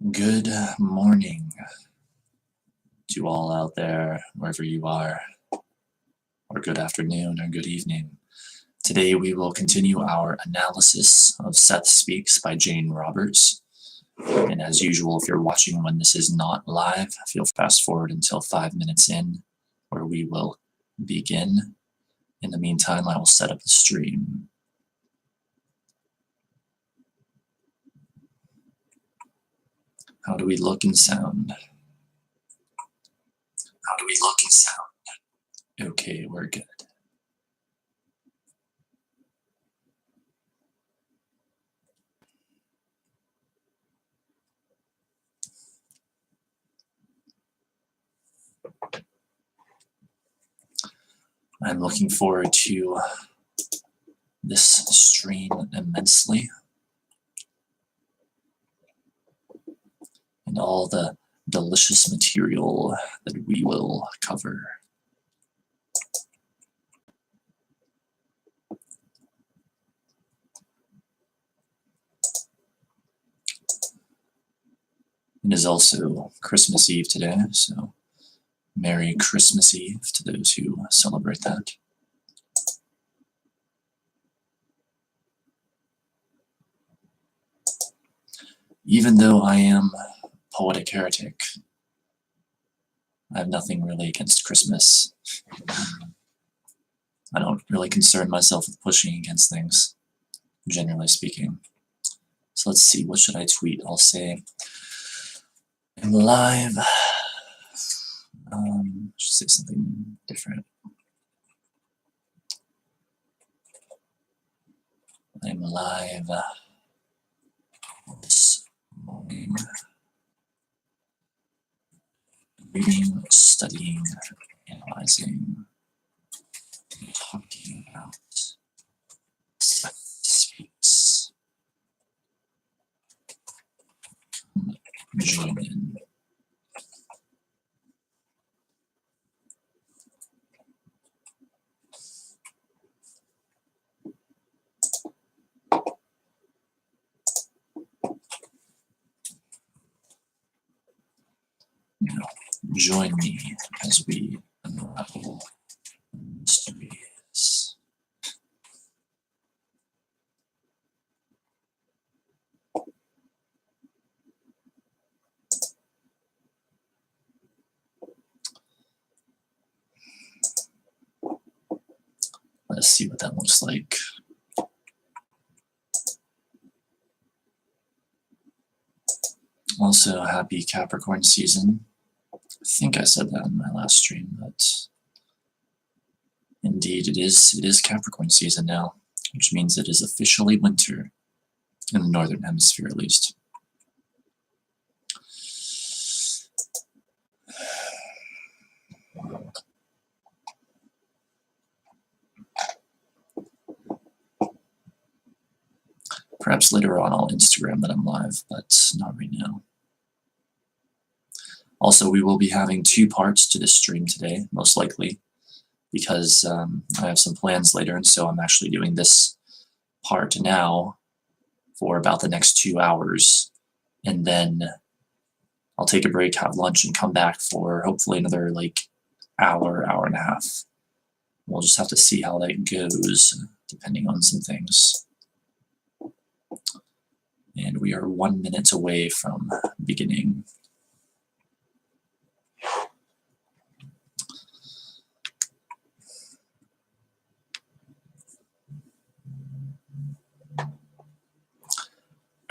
Good morning to all out there, wherever you are, or good afternoon or good evening. Today we will continue our analysis of Seth Speaks by Jane Roberts. And as usual, if you're watching when this is not live, feel fast forward until 5 minutes in, where we will begin. In the meantime, I will set up the stream. How do we look and sound? Okay, we're good. I'm looking forward to this stream immensely, and all the delicious material that we will cover. It is also Christmas Eve today, so Merry Christmas Eve to those who celebrate that. Even though I am poetic heretic, I have nothing really against Christmas. I don't really concern myself with pushing against things, generally speaking. So let's see, what should I tweet? I'll say, I'm live. Should say something different. I'm live this morning, reading, studying, analyzing, talking about Seth Speaks. Join in. Join me as we unravel mysteries. Let's see what that looks like. Also, happy Capricorn season. I think I said that in my last stream, but indeed it is Capricorn season now, which means it is officially winter, in the northern hemisphere at least. Perhaps later on I'll Instagram that I'm live, but not right now. Also, we will be having 2 parts to this stream today, most likely, because I have some plans later, and so I'm actually doing this part now for about the next 2 hours, and then I'll take a break, have lunch, and come back for hopefully another hour and a half. We'll just have to see how that goes, depending on some things. And we are 1 minute away from beginning.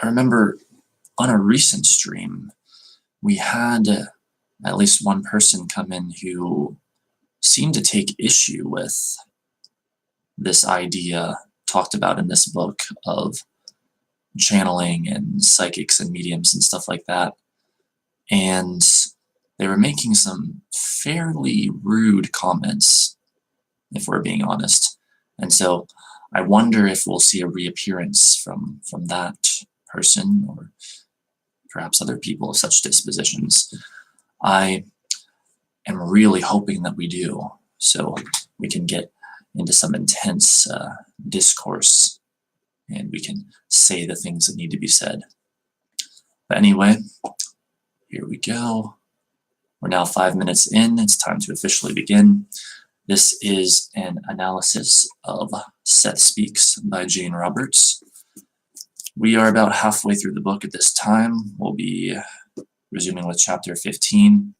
I remember on a recent stream, we had at least one person come in who seemed to take issue with this idea talked about in this book of channeling and psychics and mediums and stuff like that. And they were making some fairly rude comments, if we're being honest. And so I wonder if we'll see a reappearance from that person, or perhaps other people of such dispositions. I am really hoping that we do, so we can get into some intense discourse, and we can say the things that need to be said. But anyway, here we go. We're now 5 minutes in. It's time to officially begin. This is an analysis of Seth Speaks by Jane Roberts. We are about halfway through the book at this time. We'll be resuming with chapter 15.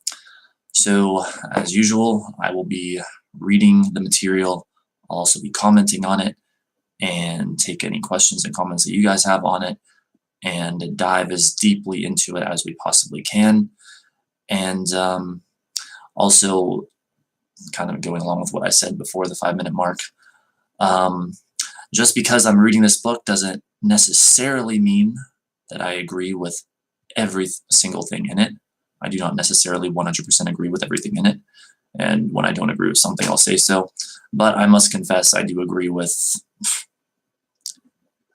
So, as usual, I will be reading the material. I'll also be commenting on it and take any questions and comments that you guys have on it and dive as deeply into it as we possibly can. And also, kind of going along with what I said before the 5 minute mark, just because I'm reading this book doesn't necessarily mean that I agree with every single thing in it. I do not necessarily 100% agree with everything in it. And when I don't agree with something, I'll say so. But I must confess, I do agree with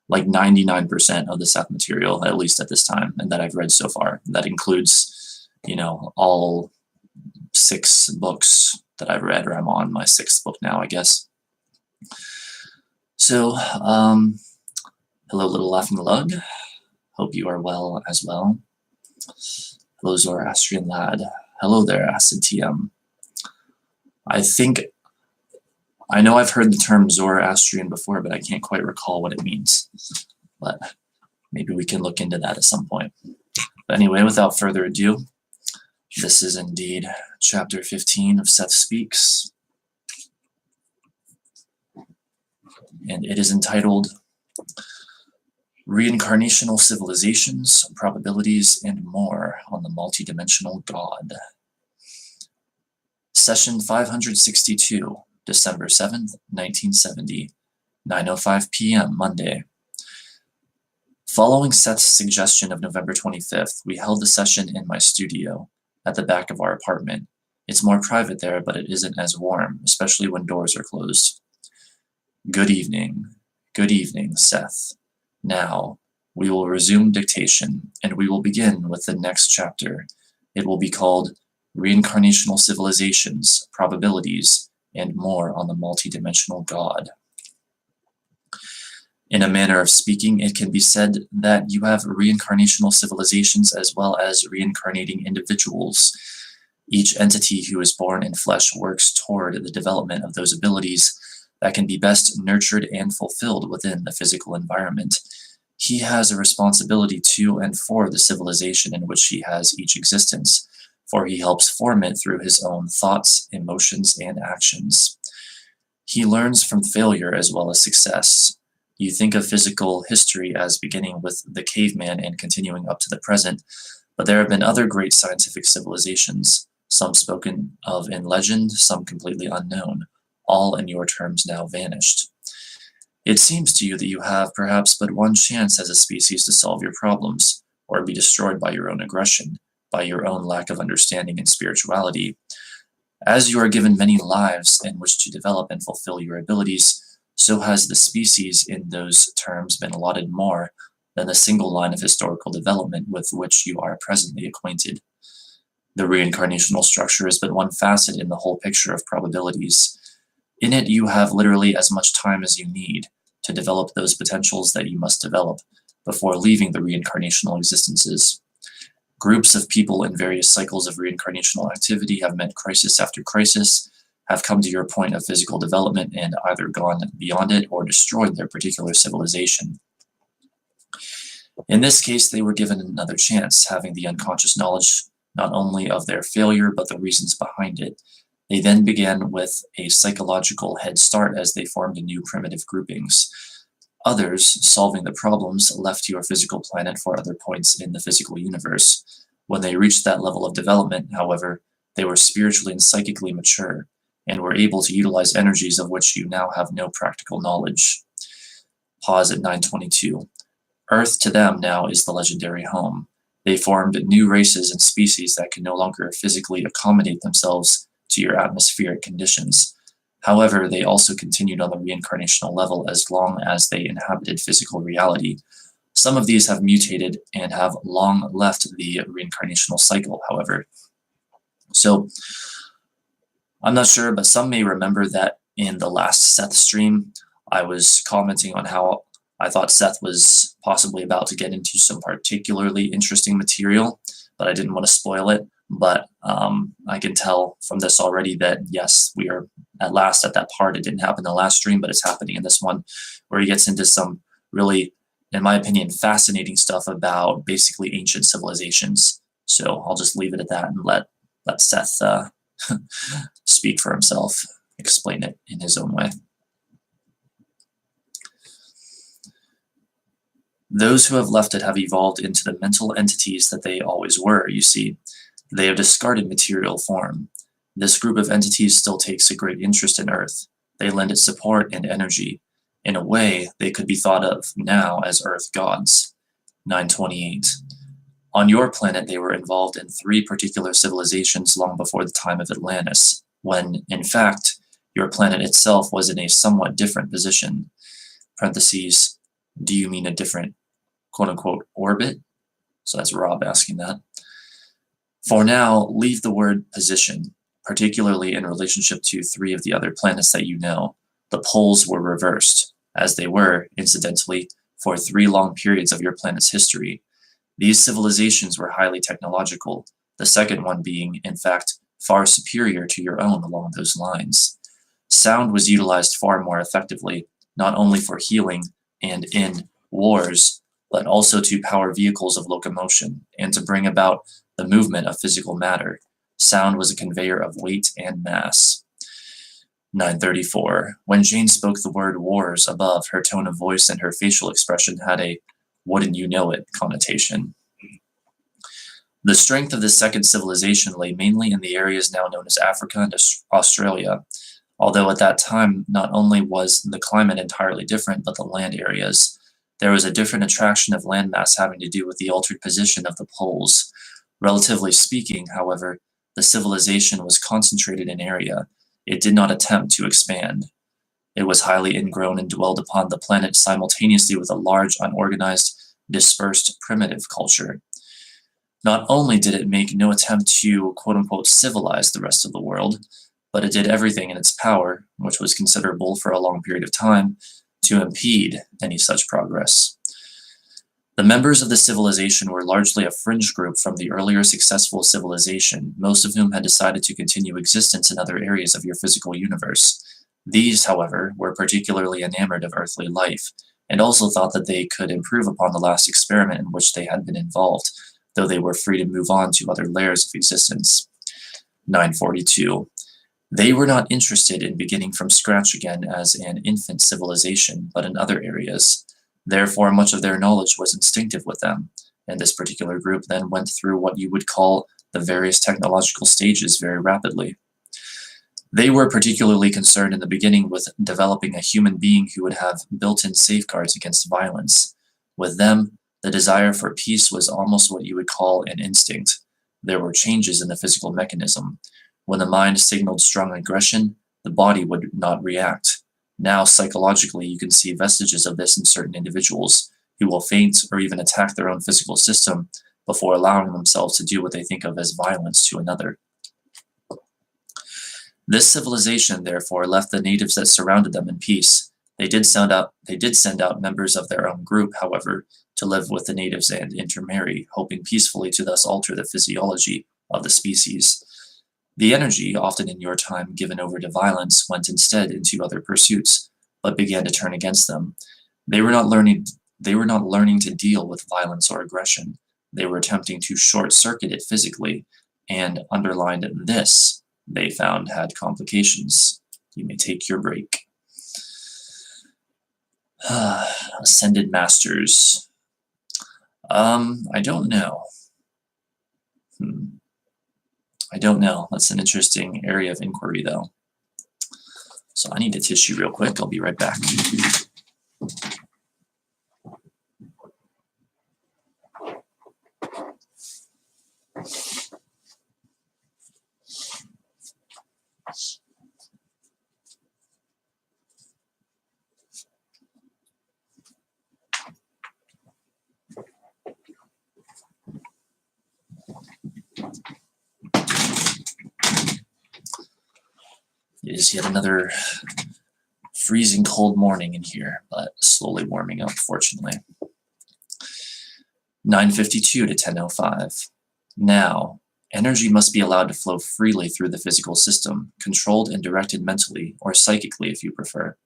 like 99% of the Seth material, at least at this time, and that I've read so far. That includes, all 6 books that I've read, or I'm on my 6th book now, I guess. So, hello, little laughing lug. Hope you are well as well. Hello, Zoroastrian lad. Hello there, Acid TM. I know I've heard the term Zoroastrian before, but I can't quite recall what it means. But maybe we can look into that at some point. But anyway, without further ado, this is indeed chapter 15 of Seth Speaks. And it is entitled Reincarnational Civilizations, Probabilities, and More on the Multidimensional God. Session 562, December 7th, 1970, 9:05 p.m. Monday. Following Seth's suggestion of November 25th, we held the session in my studio at the back of our apartment. It's more private there, but it isn't as warm, especially when doors are closed. Good evening, Seth. Now, we will resume dictation, and we will begin with the next chapter. It will be called Reincarnational Civilizations, Probabilities, and More on the Multidimensional God. In a manner of speaking, it can be said that you have reincarnational civilizations as well as reincarnating individuals. Each entity who is born in flesh works toward the development of those abilities that can be best nurtured and fulfilled within the physical environment. He has a responsibility to and for the civilization in which he has each existence, for he helps form it through his own thoughts, emotions, and actions. He learns from failure as well as success. You think of physical history as beginning with the caveman and continuing up to the present, but there have been other great scientific civilizations, some spoken of in legend, some completely unknown, all in your terms now vanished. It seems to you that you have perhaps but one chance as a species to solve your problems, or be destroyed by your own aggression, by your own lack of understanding and spirituality. As you are given many lives in which to develop and fulfill your abilities, so has the species in those terms been allotted more than the single line of historical development with which you are presently acquainted. The reincarnational structure is but one facet in the whole picture of probabilities. In it, you have literally as much time as you need to develop those potentials that you must develop before leaving the reincarnational existences. Groups of people in various cycles of reincarnational activity have met crisis after crisis, have come to your point of physical development and either gone beyond it or destroyed their particular civilization. In this case, they were given another chance, having the unconscious knowledge not only of their failure, but the reasons behind it. They then began with a psychological head start as they formed new primitive groupings. Others, solving the problems, left your physical planet for other points in the physical universe. When they reached that level of development, however, they were spiritually and psychically mature, and were able to utilize energies of which you now have no practical knowledge. Pause at 9:22. Earth to them now is the legendary home. They formed new races and species that can no longer physically accommodate themselves to your atmospheric conditions. However, they also continued on the reincarnational level as long as they inhabited physical reality. Some of these have mutated and have long left the reincarnational cycle, however. So, I'm not sure, but some may remember that in the last Seth stream, I was commenting on how I thought Seth was possibly about to get into some particularly interesting material, but I didn't want to spoil it. But I can tell from this already that, yes, we are at last at that part. It didn't happen in the last stream, but it's happening in this one, where he gets into some really, in my opinion, fascinating stuff about basically ancient civilizations. So I'll just leave it at that and let Seth speak for himself, explain it in his own way. Those who have left it have evolved into the mental entities that they always were, you see. They have discarded material form. This group of entities still takes a great interest in Earth. They lend it support and energy. In a way, they could be thought of now as Earth gods. 928. On your planet, they were involved in 3 particular civilizations long before the time of Atlantis, when, in fact, your planet itself was in a somewhat different position. Parentheses, do you mean a different quote-unquote orbit? So that's Rob asking that. For now, leave the word position, particularly in relationship to 3 of the other planets that you know. The poles were reversed, as they were, incidentally, for 3 long periods of your planet's history. These civilizations were highly technological, the second one being, in fact, far superior to your own along those lines. Sound was utilized far more effectively, not only for healing and in wars, but also to power vehicles of locomotion and to bring about the movement of physical matter. Sound was a conveyor of weight and mass. 934. When Jane spoke the word wars above, her tone of voice and her facial expression had a wouldn't you know it connotation. The strength of the second civilization lay mainly in the areas now known as Africa and Australia, although at that time not only was the climate entirely different, but the land areas. There was a different attraction of landmass having to do with the altered position of the poles. Relatively speaking, however, the civilization was concentrated in area. It did not attempt to expand. It was highly ingrown and dwelled upon the planet simultaneously with a large, unorganized, dispersed, primitive culture. Not only did it make no attempt to quote-unquote civilize the rest of the world, but it did everything in its power, which was considerable for a long period of time, to impede any such progress. The members of the civilization were largely a fringe group from the earlier successful civilization, most of whom had decided to continue existence in other areas of your physical universe. These, however, were particularly enamored of earthly life, and also thought that they could improve upon the last experiment in which they had been involved, though they were free to move on to other layers of existence. 942. They were not interested in beginning from scratch again as an infant civilization, but in other areas. Therefore, much of their knowledge was instinctive with them, and this particular group then went through what you would call the various technological stages very rapidly. They were particularly concerned in the beginning with developing a human being who would have built-in safeguards against violence. With them, the desire for peace was almost what you would call an instinct. There were changes in the physical mechanism. When the mind signaled strong aggression, the body would not react. Now, psychologically, you can see vestiges of this in certain individuals who will faint or even attack their own physical system before allowing themselves to do what they think of as violence to another. This civilization, therefore, left the natives that surrounded them in peace. They did send out members of their own group, however, to live with the natives and intermarry, hoping peacefully to thus alter the physiology of the species. The energy, often in your time given over to violence, went instead into other pursuits, but began to turn against them. They were not learning to deal with violence or aggression. They were attempting to short-circuit it physically, and underlined this, they found, had complications. You may take your break. Ascended Masters. I don't know. I don't know. That's an interesting area of inquiry, though. So I need a tissue real quick. I'll be right back. It is yet another Freezing cold morning in here, but slowly warming up, fortunately. 9:52 to 10:05. Now, energy must be allowed to flow freely through the physical system, controlled and directed mentally, or psychically if you prefer.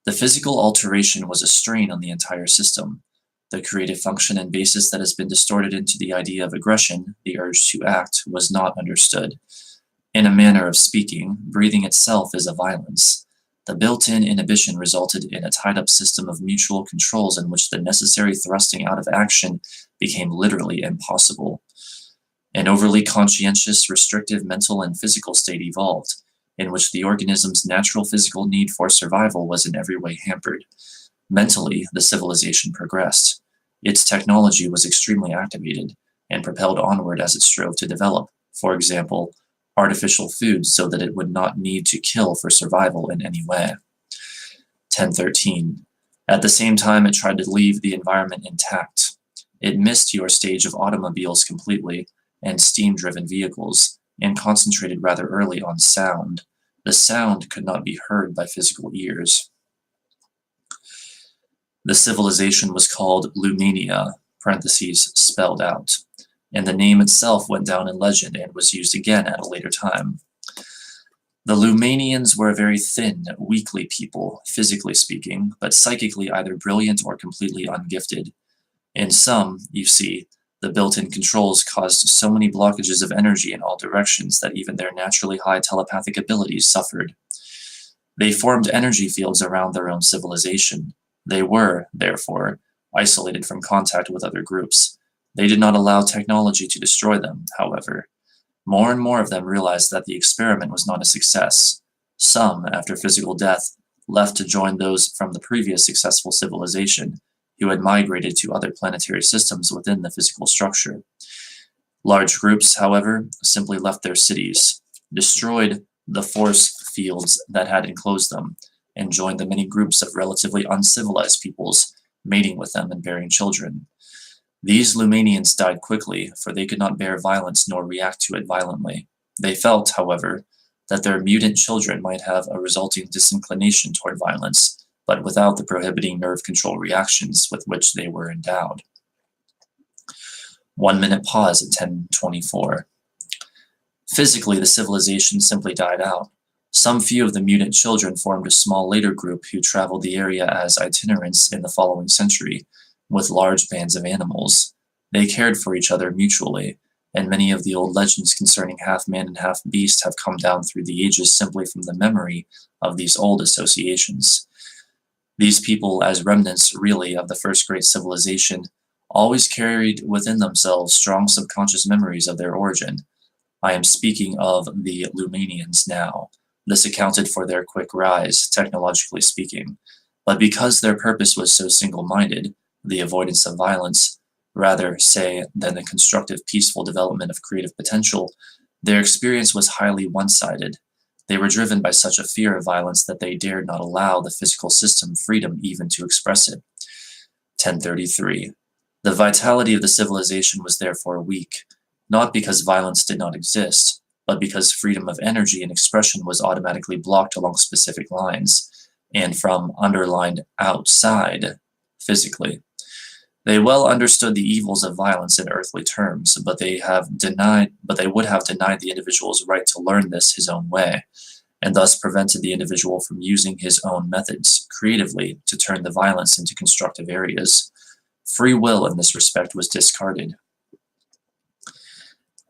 The physical alteration was a strain on the entire system. The creative function and basis that has been distorted into the idea of aggression, the urge to act, was not understood. In a manner of speaking, breathing itself is a violence. The built-in inhibition resulted in a tied-up system of mutual controls in which the necessary thrusting out of action became literally impossible. An overly conscientious, restrictive mental and physical state evolved, in which the organism's natural physical need for survival was in every way hampered. Mentally, the civilization progressed. Its technology was extremely activated and propelled onward as it strove to develop, for example, artificial food so that it would not need to kill for survival in any way. 10:13. At the same time, it tried to leave the environment intact. It missed your stage of automobiles completely and steam-driven vehicles, and concentrated rather early on sound. The sound could not be heard by physical ears. The civilization was called Lumania, parentheses spelled out, and the name itself went down in legend and was used again at a later time. The Lumanians were a very thin, weakly people, physically speaking, but psychically either brilliant or completely ungifted. In some, you see, the built-in controls caused so many blockages of energy in all directions that even their naturally high telepathic abilities suffered. They formed energy fields around their own civilization. They were, therefore, isolated from contact with other groups. They did not allow technology to destroy them, however. More and more of them realized that the experiment was not a success. Some, after physical death, left to join those from the previous successful civilization, who had migrated to other planetary systems within the physical structure. Large groups, however, simply left their cities, destroyed the force fields that had enclosed them, and joined the many groups of relatively uncivilized peoples, mating with them and bearing children. These Lumanians died quickly, for they could not bear violence nor react to it violently. They felt, however, that their mutant children might have a resulting disinclination toward violence, but without the prohibiting nerve control reactions with which they were endowed. 1 minute pause at 10:24. Physically, the civilization simply died out. Some few of the mutant children formed a small later group who traveled the area as itinerants in the following century, with large bands of animals. They cared for each other mutually, and many of the old legends concerning half man and half beast have come down through the ages simply from the memory of these old associations. These people, as remnants really of the first great civilization, always carried within themselves strong subconscious memories of their origin. I am speaking of the Lumanians now. This accounted for their quick rise, technologically speaking. But because their purpose was so single-minded, the avoidance of violence, rather, say, than the constructive, peaceful development of creative potential, their experience was highly one-sided. They were driven by such a fear of violence that they dared not allow the physical system freedom even to express it. 10:33. The vitality of the civilization was therefore weak, not because violence did not exist, but because freedom of energy and expression was automatically blocked along specific lines, and from underlined outside, physically. They well understood the evils of violence in earthly terms, but they would have denied the individual's right to learn this his own way, and thus prevented the individual from using his own methods creatively to turn the violence into constructive areas. Free will in this respect was discarded.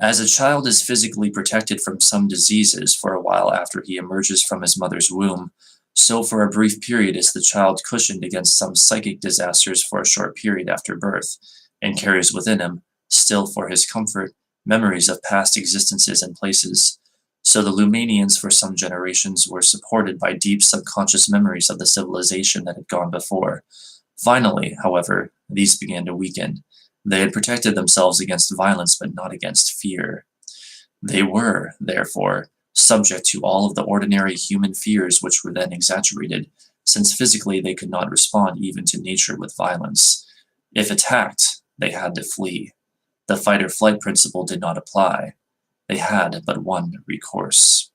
As a child is physically protected from some diseases for a while after he emerges from his mother's womb, so for a brief period is the child cushioned against some psychic disasters for a short period after birth, and carries within him, still for his comfort, memories of past existences and places. So the Lumanians for some generations were supported by deep subconscious memories of the civilization that had gone before. Finally, however, these began to weaken. They had protected themselves against violence, but not against fear. They were, therefore, subject to all of the ordinary human fears which were then exaggerated, since physically they could not respond even to nature with violence. If attacked, they had to flee. The fight-or-flight principle did not apply. They had but one recourse.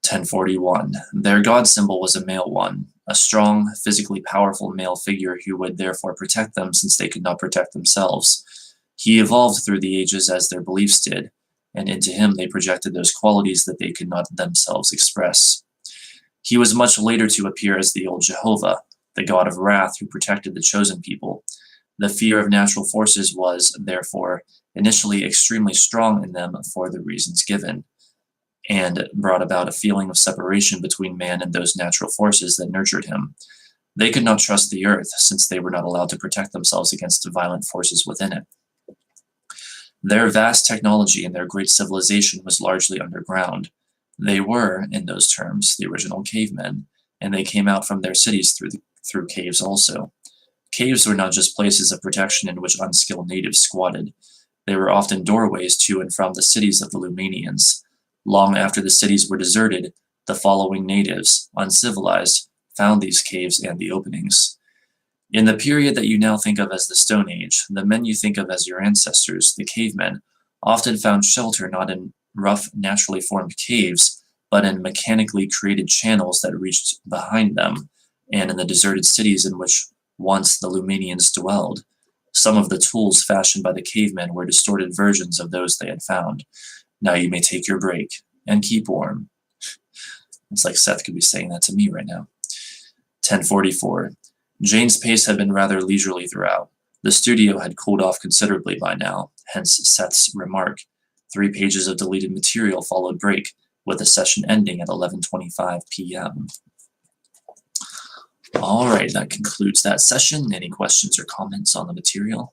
1041. Their god symbol was a male one, a strong, physically powerful male figure who would therefore protect them since they could not protect themselves. He evolved through the ages as their beliefs did, and into him they projected those qualities that they could not themselves express. He was much later to appear as the old Jehovah, the god of wrath who protected the chosen people. The fear of natural forces was, therefore, initially extremely strong in them for the reasons given, and brought about a feeling of separation between man and those natural forces that nurtured him. They could not trust the earth, since they were not allowed to protect themselves against the violent forces within it. Their vast technology and their great civilization was largely underground. They were, in those terms, the original cavemen, and they came out from their cities through caves also. Caves were not just places of protection in which unskilled natives squatted. They were often doorways to and from the cities of the Lumanians. Long after the cities were deserted, the following natives, uncivilized, found these caves and the openings. In the period that you now think of as the Stone Age, the men you think of as your ancestors, the cavemen, often found shelter not in rough, naturally formed caves, but in mechanically created channels that reached behind them, and in the deserted cities in which once the Lumanians dwelled. Some of the tools fashioned by the cavemen were distorted versions of those they had found. Now you may take your break and keep warm. It's like Seth could be saying that to me right now. 1044. Jane's pace had been rather leisurely throughout. The studio had cooled off considerably by now, hence Seth's remark. 3 pages of deleted material followed break, with the session ending at 11:25 p.m. All right, that concludes that session. Any questions or comments on the material?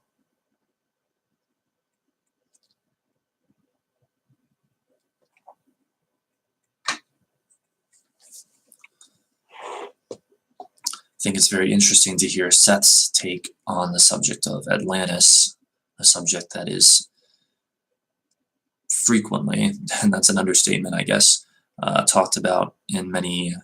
I think it's very interesting to hear Seth's take on the subject of Atlantis, a subject that is frequently, and that's an understatement, I guess, talked about in many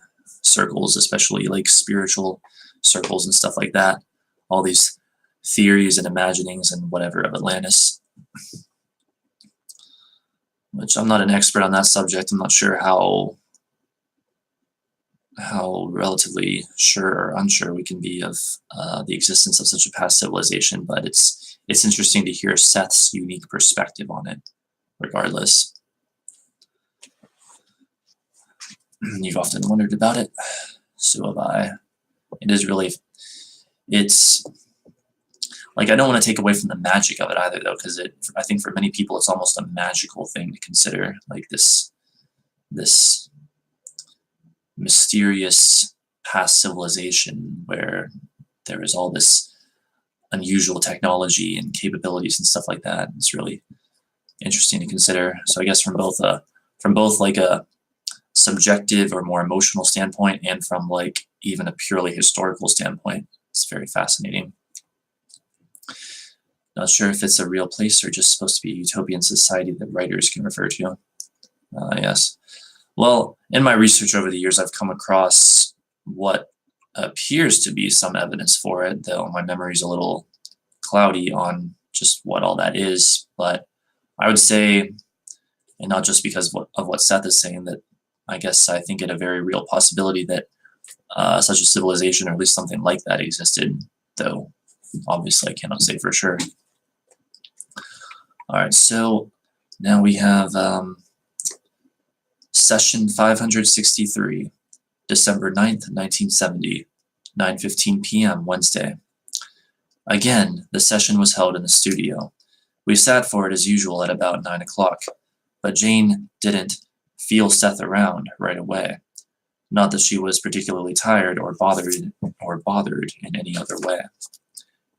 circles, especially like spiritual circles and stuff like that. All these theories and imaginings and whatever of Atlantis, which I'm not an expert on that subject. I'm not sure how relatively sure or unsure we can be of the existence of such a past civilization, but it's interesting to hear Seth's unique perspective on it, regardless. You've often wondered about it, so have I. It's like, I don't want to take away from the magic of it either, though, because I think for many people it's almost a magical thing to consider, like this mysterious past civilization where there is all this unusual technology and capabilities and stuff like that. It's really interesting to consider. So I guess from both like a subjective or more emotional standpoint, and from like even a purely historical standpoint, it's very fascinating. Not sure if it's a real place or just supposed to be a utopian society that writers can refer to. Yes. Well, in my research over the years, I've come across what appears to be some evidence for it, though my memory's a little cloudy on just what all that is. But I would say, and not just because of what Seth is saying, that I guess I think it a very real possibility that such a civilization, or at least something like that, existed, though obviously I cannot say for sure. All right, so now we have Session 563, December 9th, 1970, 9:15 p.m. Wednesday. Again, the session was held in the studio. We sat for it as usual at about 9 o'clock, but Jane didn't feel Seth around right away. Not that she was particularly tired or bothered in any other way.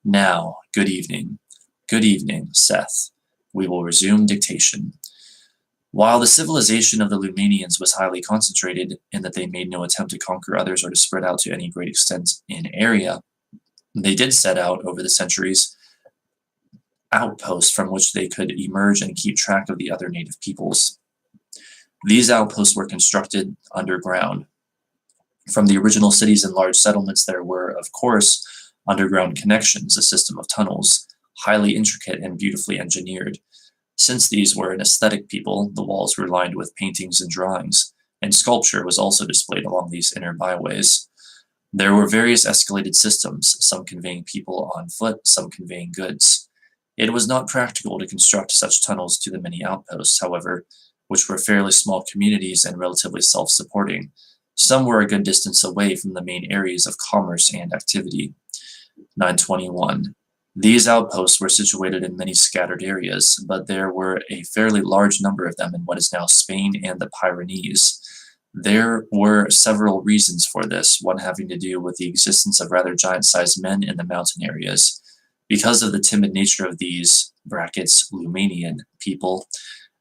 Now, good evening. Good evening, Seth. We will resume dictation. While the civilization of the Lumanians was highly concentrated in that they made no attempt to conquer others or to spread out to any great extent in area, they did set out over the centuries outposts from which they could emerge and keep track of the other native peoples. These outposts were constructed underground. From the original cities and large settlements, there were, of course, underground connections, a system of tunnels, highly intricate and beautifully engineered. Since these were an aesthetic people, the walls were lined with paintings and drawings, and sculpture was also displayed along these inner byways. There were various escalated systems, some conveying people on foot, some conveying goods. It was not practical to construct such tunnels to the many outposts, however, which were fairly small communities and relatively self-supporting. Some were a good distance away from the main areas of commerce and activity. 921. These outposts were situated in many scattered areas, but there were a fairly large number of them in what is now Spain and the Pyrenees. There were several reasons for this, one having to do with the existence of rather giant-sized men in the mountain areas. Because of the timid nature of these (Lumanian) people,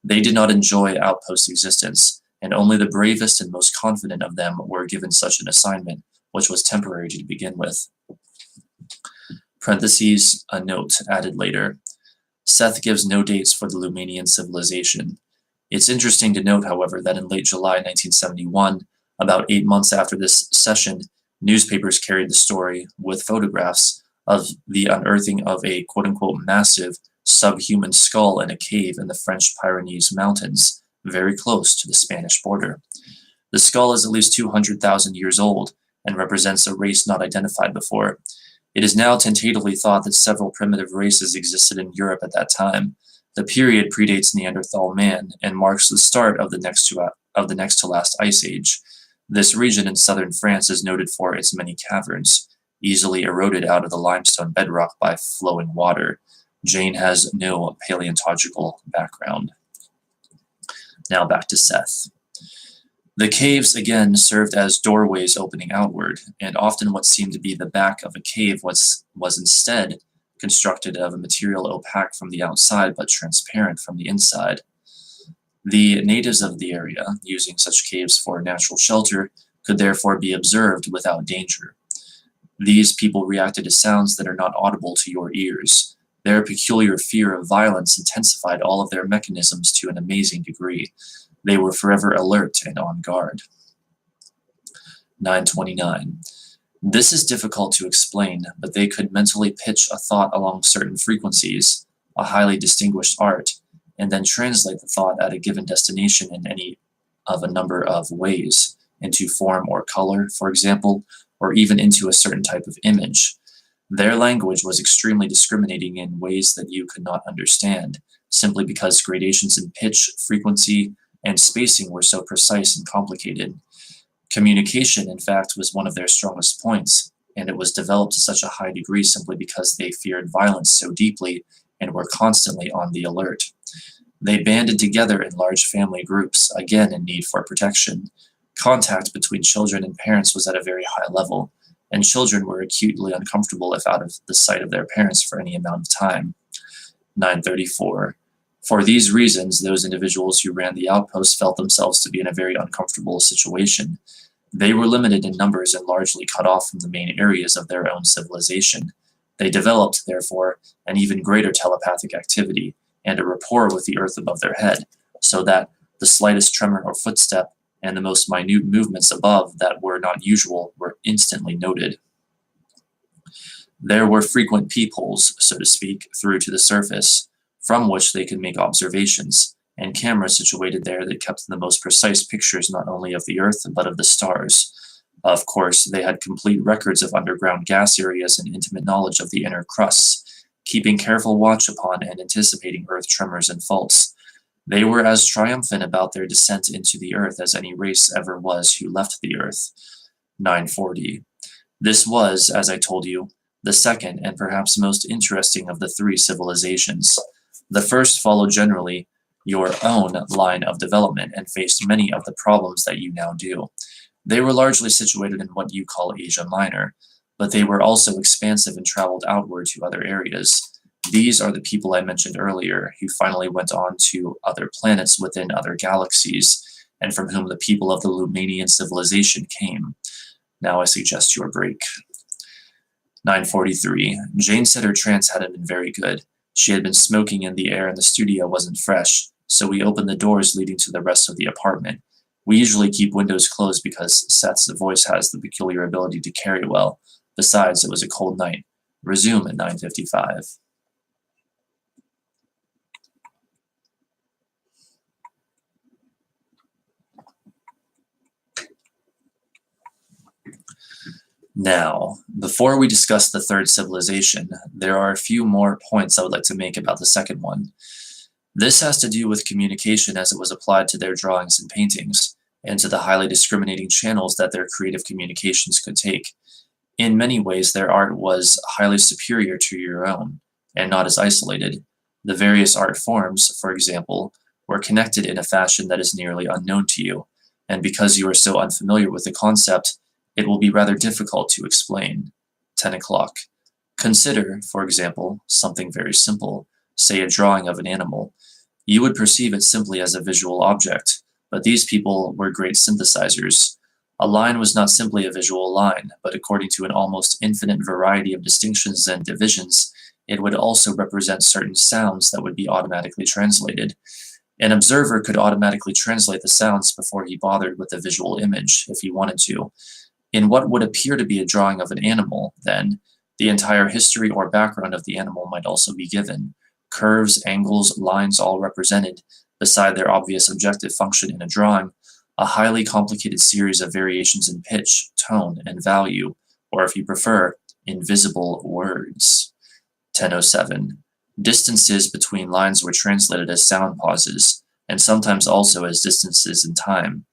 they did not enjoy outpost existence, and only the bravest and most confident of them were given such an assignment, which was temporary to begin with. Parentheses, a note added later. Seth gives no dates for the Lumanian civilization. It's interesting to note, however, that in late July 1971, about 8 months after this session, newspapers carried the story, with photographs, of the unearthing of a quote-unquote massive subhuman skull in a cave in the French Pyrenees Mountains, very close to the Spanish border. The skull is at least 200,000 years old and represents a race not identified before. It is now tentatively thought that several primitive races existed in Europe at that time. The period predates Neanderthal man and marks the start of the next to last ice age. This region in southern France is noted for its many caverns, easily eroded out of the limestone bedrock by flowing water. Jane has no paleontological background. Now back to Seth. The caves again served as doorways opening outward, and often what seemed to be the back of a cave was instead constructed of a material opaque from the outside but transparent from the inside. The natives of the area, using such caves for natural shelter, could therefore be observed without danger. These people reacted to sounds that are not audible to your ears. Their peculiar fear of violence intensified all of their mechanisms to an amazing degree. They were forever alert and on guard. 929. This is difficult to explain, but they could mentally pitch a thought along certain frequencies, a highly distinguished art, and then translate the thought at a given destination in any of a number of ways, into form or color, for example, or even into a certain type of image. Their language was extremely discriminating in ways that you could not understand, simply because gradations in pitch, frequency, and spacing were so precise and complicated. Communication, in fact, was one of their strongest points, and it was developed to such a high degree simply because they feared violence so deeply and were constantly on the alert. They banded together in large family groups, again in need for protection. Contact between children and parents was at a very high level, and children were acutely uncomfortable if out of the sight of their parents for any amount of time. 934. For these reasons, those individuals who ran the outposts felt themselves to be in a very uncomfortable situation. They were limited in numbers and largely cut off from the main areas of their own civilization. They developed, therefore, an even greater telepathic activity and a rapport with the earth above their head, so that the slightest tremor or footstep and the most minute movements above that were not usual were instantly noted. There were frequent peepholes, so to speak, through to the surface, from which they could make observations, and cameras situated there that kept the most precise pictures not only of the Earth, but of the stars. Of course, they had complete records of underground gas areas and intimate knowledge of the inner crusts, keeping careful watch upon and anticipating Earth tremors and faults. They were as triumphant about their descent into the Earth as any race ever was who left the Earth. 940. This was, as I told you, the second and perhaps most interesting of the three civilizations. The first followed generally your own line of development and faced many of the problems that you now do. They were largely situated in what you call Asia Minor, but they were also expansive and traveled outward to other areas. These are the people I mentioned earlier, who finally went on to other planets within other galaxies, and from whom the people of the Lumanian civilization came. Now I suggest your break. 943. Jane said her trance hadn't been very good. She had been smoking and the air in the studio wasn't fresh, so we opened the doors leading to the rest of the apartment. We usually keep windows closed because Seth's voice has the peculiar ability to carry well. Besides, it was a cold night. Resume at 9:55. Now, before we discuss the third civilization, there are a few more points I would like to make about the second one. This has to do with communication as it was applied to their drawings and paintings, and to the highly discriminating channels that their creative communications could take. In many ways, their art was highly superior to your own, and not as isolated. The various art forms, for example, were connected in a fashion that is nearly unknown to you, and because you are so unfamiliar with the concept, it will be rather difficult to explain. 10 o'clock. Consider, for example, something very simple, say a drawing of an animal. You would perceive it simply as a visual object, but these people were great synthesizers. A line was not simply a visual line, but according to an almost infinite variety of distinctions and divisions, it would also represent certain sounds that would be automatically translated. An observer could automatically translate the sounds before he bothered with the visual image, if he wanted to. In what would appear to be a drawing of an animal, then, the entire history or background of the animal might also be given. Curves, angles, lines all represented, beside their obvious objective function in a drawing, a highly complicated series of variations in pitch, tone, and value, or if you prefer, invisible words. 10:07. Distances between lines were translated as sound pauses, and sometimes also as distances in time.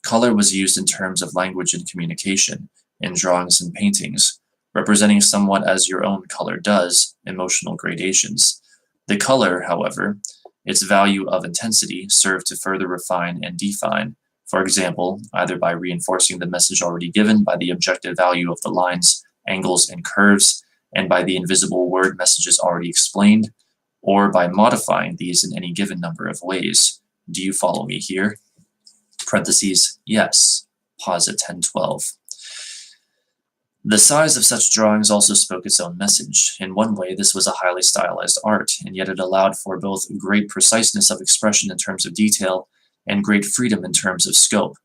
Color was used in terms of language and communication, in drawings and paintings, representing somewhat as your own color does, emotional gradations. The color, however, its value of intensity served to further refine and define, for example, either by reinforcing the message already given by the objective value of the lines, angles, and curves, and by the invisible word messages already explained, or by modifying these in any given number of ways. Do you follow me here? Parentheses, yes. Pause at 10:12. The size of such drawings also spoke its own message. In one way, this was a highly stylized art, and yet it allowed for both great preciseness of expression in terms of detail and great freedom in terms of scope.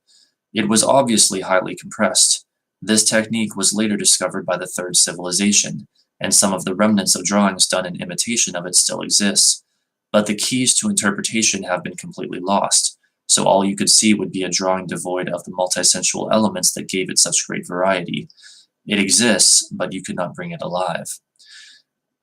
It was obviously highly compressed. This technique was later discovered by the third civilization, and some of the remnants of drawings done in imitation of it still exist. But the keys to interpretation have been completely lost, so all you could see would be a drawing devoid of the multisensual elements that gave it such great variety. It exists, but you could not bring it alive.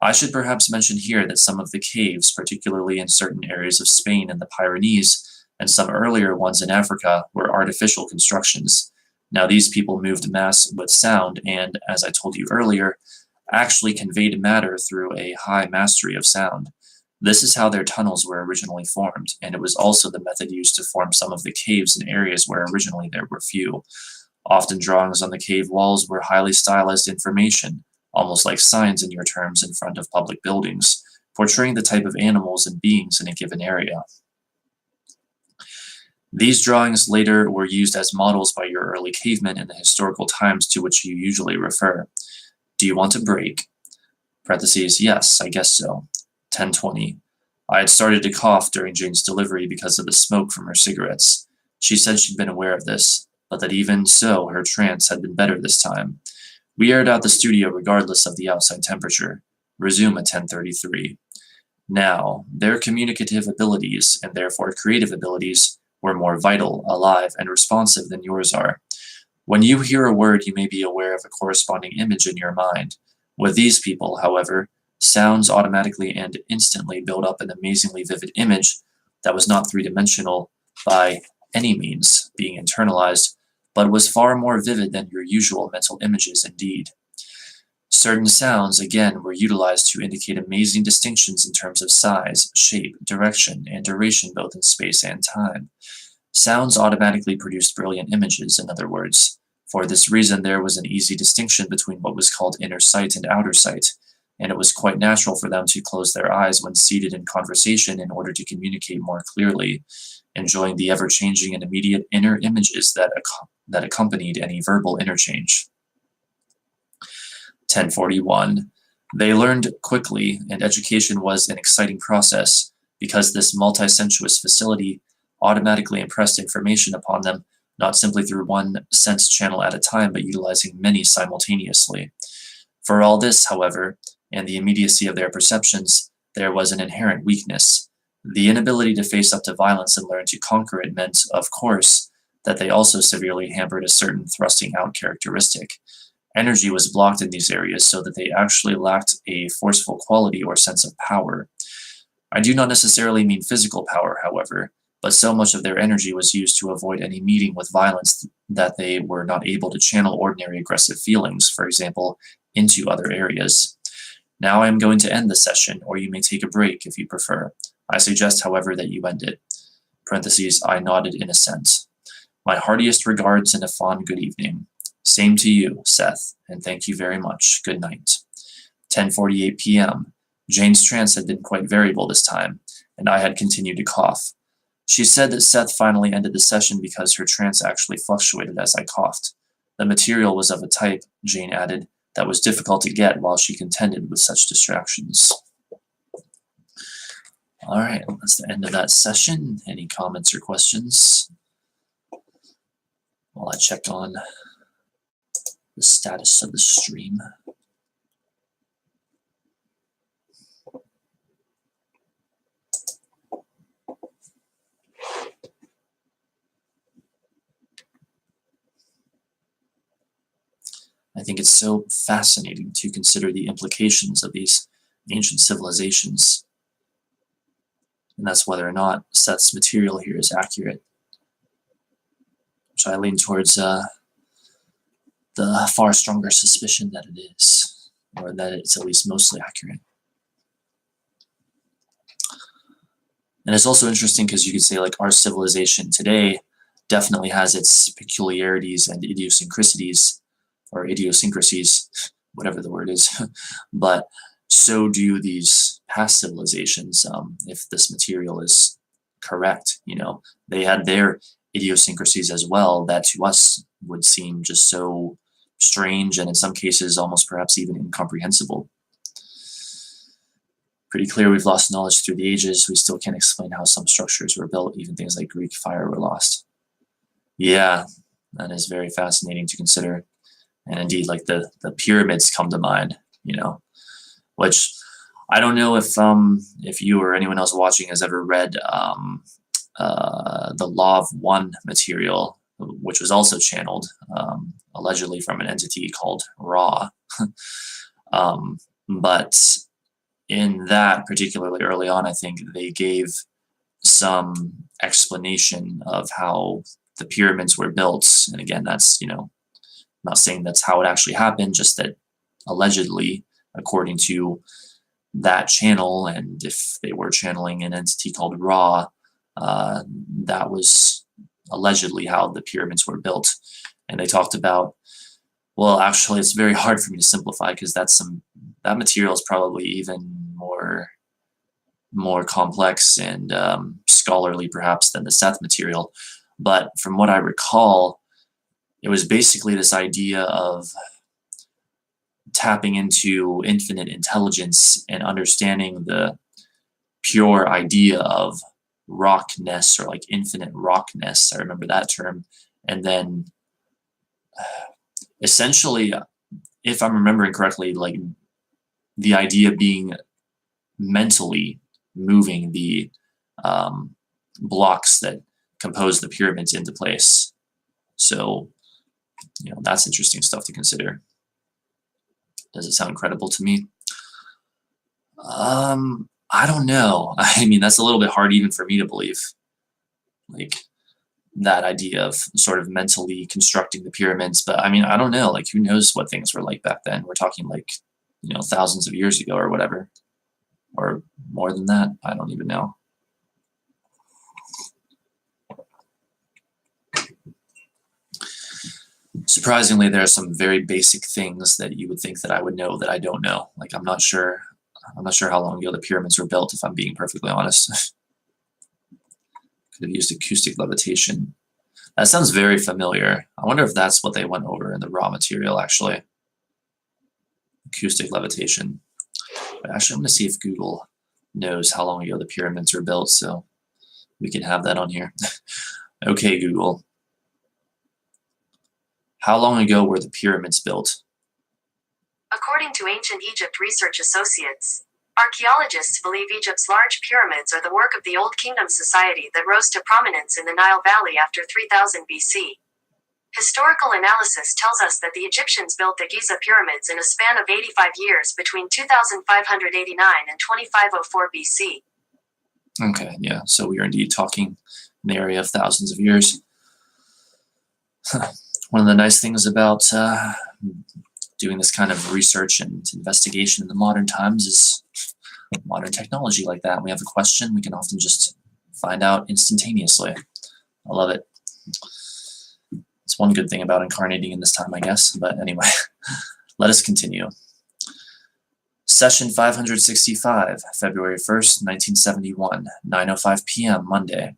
I should perhaps mention here that some of the caves, particularly in certain areas of Spain and the Pyrenees, and some earlier ones in Africa, were artificial constructions. Now, these people moved mass with sound and, as I told you earlier, actually conveyed matter through a high mastery of sound. This is how their tunnels were originally formed, and it was also the method used to form some of the caves in areas where originally there were few. Often drawings on the cave walls were highly stylized information, almost like signs in your terms in front of public buildings, portraying the type of animals and beings in a given area. These drawings later were used as models by your early cavemen in the historical times to which you usually refer. Do you want a break? Parentheses, yes, I guess so. 10:20. I had started to cough during Jane's delivery because of the smoke from her cigarettes. She said she'd been aware of this, but that even so, her trance had been better this time. We aired out the studio regardless of the outside temperature. Resume at 10:33. Now, their communicative abilities, and therefore creative abilities, were more vital, alive, and responsive than yours are. When you hear a word, you may be aware of a corresponding image in your mind. With these people, however, sounds automatically and instantly build up an amazingly vivid image that was not three-dimensional by any means being internalized, but was far more vivid than your usual mental images indeed. Certain sounds, again, were utilized to indicate amazing distinctions in terms of size, shape, direction, and duration both in space and time. Sounds automatically produced brilliant images, in other words. For this reason, there was an easy distinction between what was called inner sight and outer sight, and it was quite natural for them to close their eyes when seated in conversation in order to communicate more clearly, enjoying the ever-changing and immediate inner images that accompanied any verbal interchange. 10:41. They learned quickly, and education was an exciting process, because this multisensuous facility automatically impressed information upon them, not simply through one sense channel at a time, but utilizing many simultaneously. For all this, however, and the immediacy of their perceptions, there was an inherent weakness. The inability to face up to violence and learn to conquer it meant, of course, that they also severely hampered a certain thrusting out characteristic. Energy was blocked in these areas so that they actually lacked a forceful quality or sense of power. I do not necessarily mean physical power, however, but so much of their energy was used to avoid any meeting with violence that they were not able to channel ordinary aggressive feelings, for example, into other areas. Now I am going to end the session, or you may take a break if you prefer. I suggest, however, that you end it. Parentheses, I nodded in assent. My heartiest regards and a fond good evening. Same to you, Seth, and thank you very much. Good night. 10:48 p.m. Jane's trance had been quite variable this time, and I had continued to cough. She said that Seth finally ended the session because her trance actually fluctuated as I coughed. The material was of a type, Jane added, that was difficult to get while she contended with such distractions. All right, that's the end of that session. Any comments or questions? While I check on the status of the stream. I think it's so fascinating to consider the implications of these ancient civilizations. And that's whether or not Seth's material here is accurate. Which I lean towards the far stronger suspicion that it is, or that it's at least mostly accurate. And it's also interesting because you could say, like, our civilization today definitely has its peculiarities and idiosyncrasies, whatever the word is, but so do these past civilizations. If this material is correct, they had their idiosyncrasies as well that to us would seem just so strange and in some cases almost perhaps even incomprehensible. Pretty clear we've lost knowledge through the ages. We still can't explain how some structures were built. Even things like Greek fire were lost. Yeah, that is very fascinating to consider. And indeed, like the pyramids come to mind, which I don't know if you or anyone else watching has ever read the Law of One material, which was also channeled allegedly from an entity called Ra. But in that, particularly early on, I think they gave some explanation of how the pyramids were built. And again, that's, not saying that's how it actually happened, just that allegedly, according to that channel, and if they were channeling an entity called Ra, that was allegedly how the pyramids were built. And they talked about, well, actually, it's very hard for me to simplify because that material is probably even more complex and scholarly, perhaps, than the Seth material. But from what I recall, it was basically this idea of tapping into infinite intelligence and understanding the pure idea of rockness, or like infinite rockness. I remember that term. And then essentially, if I'm remembering correctly, like the idea being mentally moving the blocks that compose the pyramids into place. So, that's interesting stuff to consider. Does it sound credible to me? I don't know. I mean, that's a little bit hard even for me to believe. Like, that idea of sort of mentally constructing the pyramids. But I mean, I don't know. Like, who knows what things were like back then? We're talking like, thousands of years ago or whatever. Or more than that. I don't even know. Surprisingly, there are some very basic things that you would think that I would know that I don't know. Like, I'm not sure how long ago the pyramids were built, if I'm being perfectly honest. Could have used acoustic levitation. That sounds very familiar. I wonder if that's what they went over in the raw material, actually. Acoustic levitation. But actually, I'm going to see if Google knows how long ago the pyramids were built, so we can have that on here. Okay, Google. How long ago were the pyramids built? According to Ancient Egypt Research Associates, archaeologists believe Egypt's large pyramids are the work of the Old Kingdom society that rose to prominence in the Nile Valley after 3000 BC. Historical analysis tells us that the Egyptians built the Giza pyramids in a span of 85 years between 2589 and 2504 BC. Okay, yeah, so we are indeed talking in the area of thousands of years. One of the nice things about doing this kind of research and investigation in the modern times is modern technology like that. We have a question, we can often just find out instantaneously. I love it. It's one good thing about incarnating in this time, I guess. But anyway, let us continue. Session 565, February 1st, 1971, 9:05 p.m., Monday.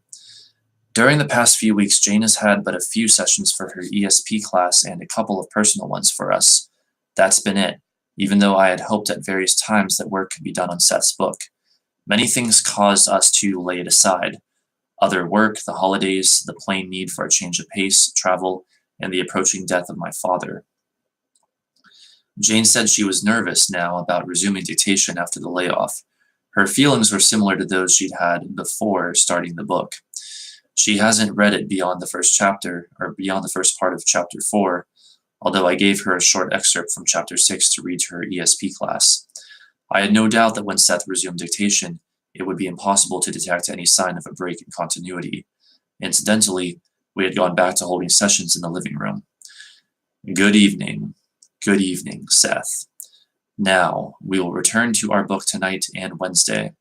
During the past few weeks, Jane has had but a few sessions for her ESP class and a couple of personal ones for us. That's been it, even though I had hoped at various times that work could be done on Seth's book. Many things caused us to lay it aside. Other work, the holidays, the plain need for a change of pace, travel, and the approaching death of my father. Jane said she was nervous now about resuming dictation after the layoff. Her feelings were similar to those she'd had before starting the book. She hasn't read it beyond the first chapter, or beyond the first part of chapter 4, although I gave her a short excerpt from chapter 6 to read to her ESP class. I had no doubt that when Seth resumed dictation, it would be impossible to detect any sign of a break in continuity. Incidentally, we had gone back to holding sessions in the living room. Good evening, Seth. Now, we will return to our book tonight and Wednesday,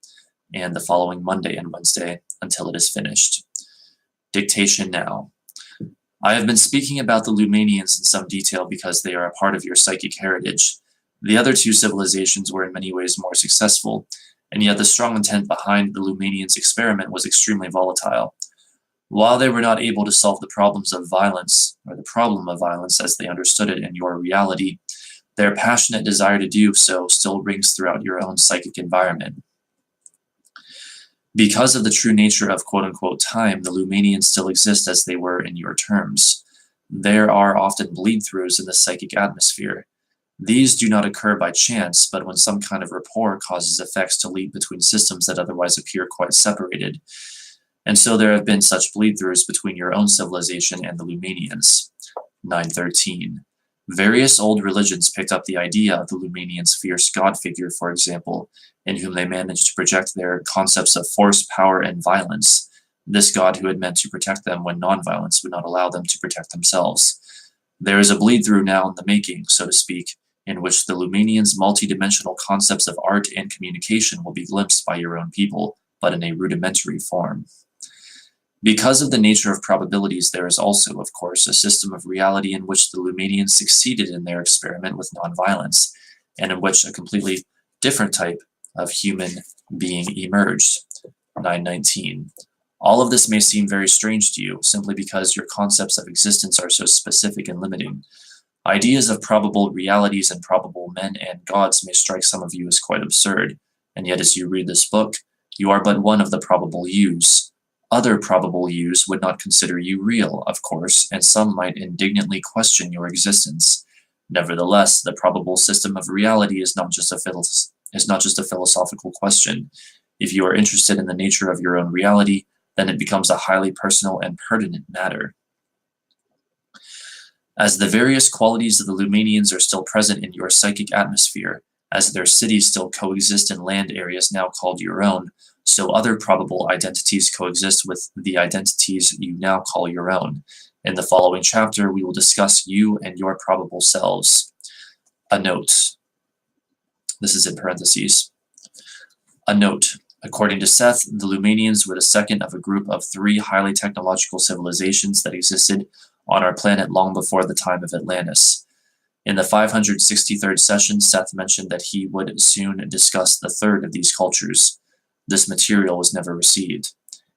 and the following Monday and Wednesday, until it is finished. Dictation now. I have been speaking about the Lumanians in some detail because they are a part of your psychic heritage. The other two civilizations were in many ways more successful, and yet the strong intent behind the Lumanians' experiment was extremely volatile. While they were not able to solve the problems of violence, or the problem of violence as they understood it in your reality, their passionate desire to do so still rings throughout your own psychic environment. Because of the true nature of quote-unquote time, the Lumanians still exist as they were in your terms. There are often bleed-throughs in the psychic atmosphere. These do not occur by chance, but when some kind of rapport causes effects to lead between systems that otherwise appear quite separated. And so there have been such bleed-throughs between your own civilization and the Lumanians. 913. Various old religions picked up the idea of the Lumanians' fierce god figure, for example, in whom they managed to project their concepts of force, power, and violence, this god who had meant to protect them when nonviolence would not allow them to protect themselves. There is a bleed-through now in the making, so to speak, in which the Lumanians' multidimensional concepts of art and communication will be glimpsed by your own people, but in a rudimentary form. Because of the nature of probabilities, there is also, of course, a system of reality in which the Lumanians succeeded in their experiment with nonviolence, and in which a completely different type of human being emerged. 919. All of this may seem very strange to you, simply because your concepts of existence are so specific and limiting. Ideas of probable realities and probable men and gods may strike some of you as quite absurd, and yet as you read this book, you are but one of the probable yous. Other probable yous would not consider you real, of course, and some might indignantly question your existence. Nevertheless, the probable system of reality is not just a philosophical question. If you are interested in the nature of your own reality, then it becomes a highly personal and pertinent matter. As the various qualities of the Lumanians are still present in your psychic atmosphere, as their cities still coexist in land areas now called your own, so other probable identities coexist with the identities you now call your own. In the following chapter, we will discuss you and your probable selves. A note. This is in parentheses. A note. According to Seth, the Lumanians were the second of a group of 3 highly technological civilizations that existed on our planet long before the time of Atlantis. In the 563rd session, Seth mentioned that he would soon discuss the third of these cultures. This material was never received.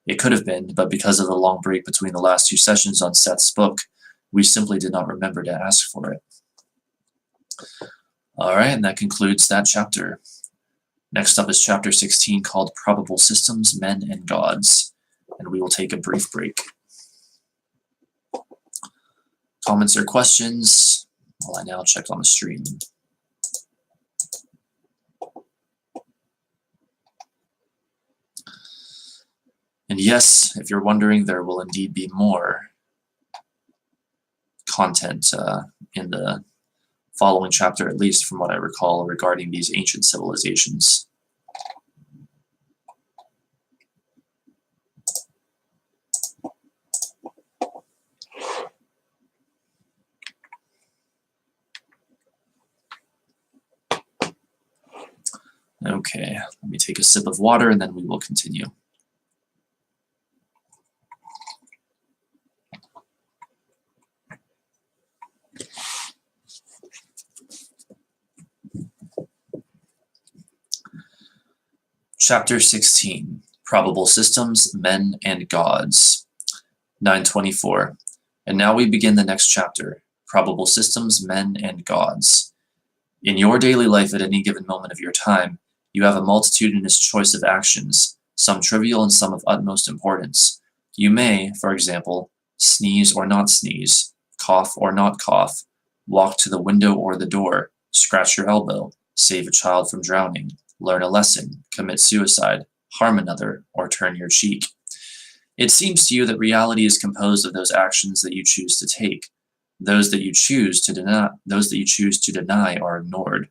It could have been, but because of the long break between the last 2 sessions on Seth's book, we simply did not remember to ask for it. Alright, and that concludes that chapter. Next up is chapter 16 called Probable Systems, Men and Gods, and we will take a brief break. Comments or questions? Well, I now check on the stream. And yes, if you're wondering, there will indeed be more content in the following chapter, at least from what I recall, regarding these ancient civilizations. Okay, let me take a sip of water and then we will continue. Chapter 16, Probable Systems, Men and Gods. 924. And now we begin the next chapter, Probable Systems, Men and Gods. In your daily life at any given moment of your time, you have a multitudinous choice of actions, some trivial and some of utmost importance. You may, for example, sneeze or not sneeze, cough or not cough, walk to the window or the door, scratch your elbow, save a child from drowning, learn a lesson, commit suicide, harm another, or turn your cheek. It seems to you that reality is composed of those actions that you choose to take. Those that you choose to deny are ignored.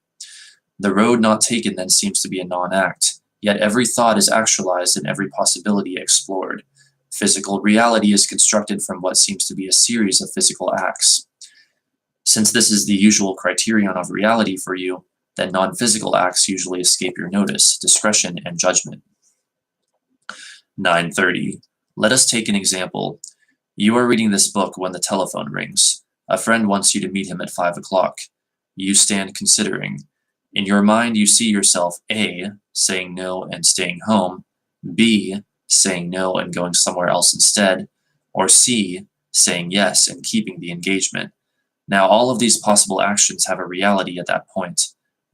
The road not taken then seems to be a non-act, yet every thought is actualized and every possibility explored. Physical reality is constructed from what seems to be a series of physical acts. Since this is the usual criterion of reality for you, then non-physical acts usually escape your notice, discretion, and judgment. 930. Let us take an example. You are reading this book when the telephone rings. A friend wants you to meet him at 5 o'clock. You stand considering. In your mind, you see yourself A, saying no and staying home, B, saying no and going somewhere else instead, or C, saying yes and keeping the engagement. Now, all of these possible actions have a reality at that point.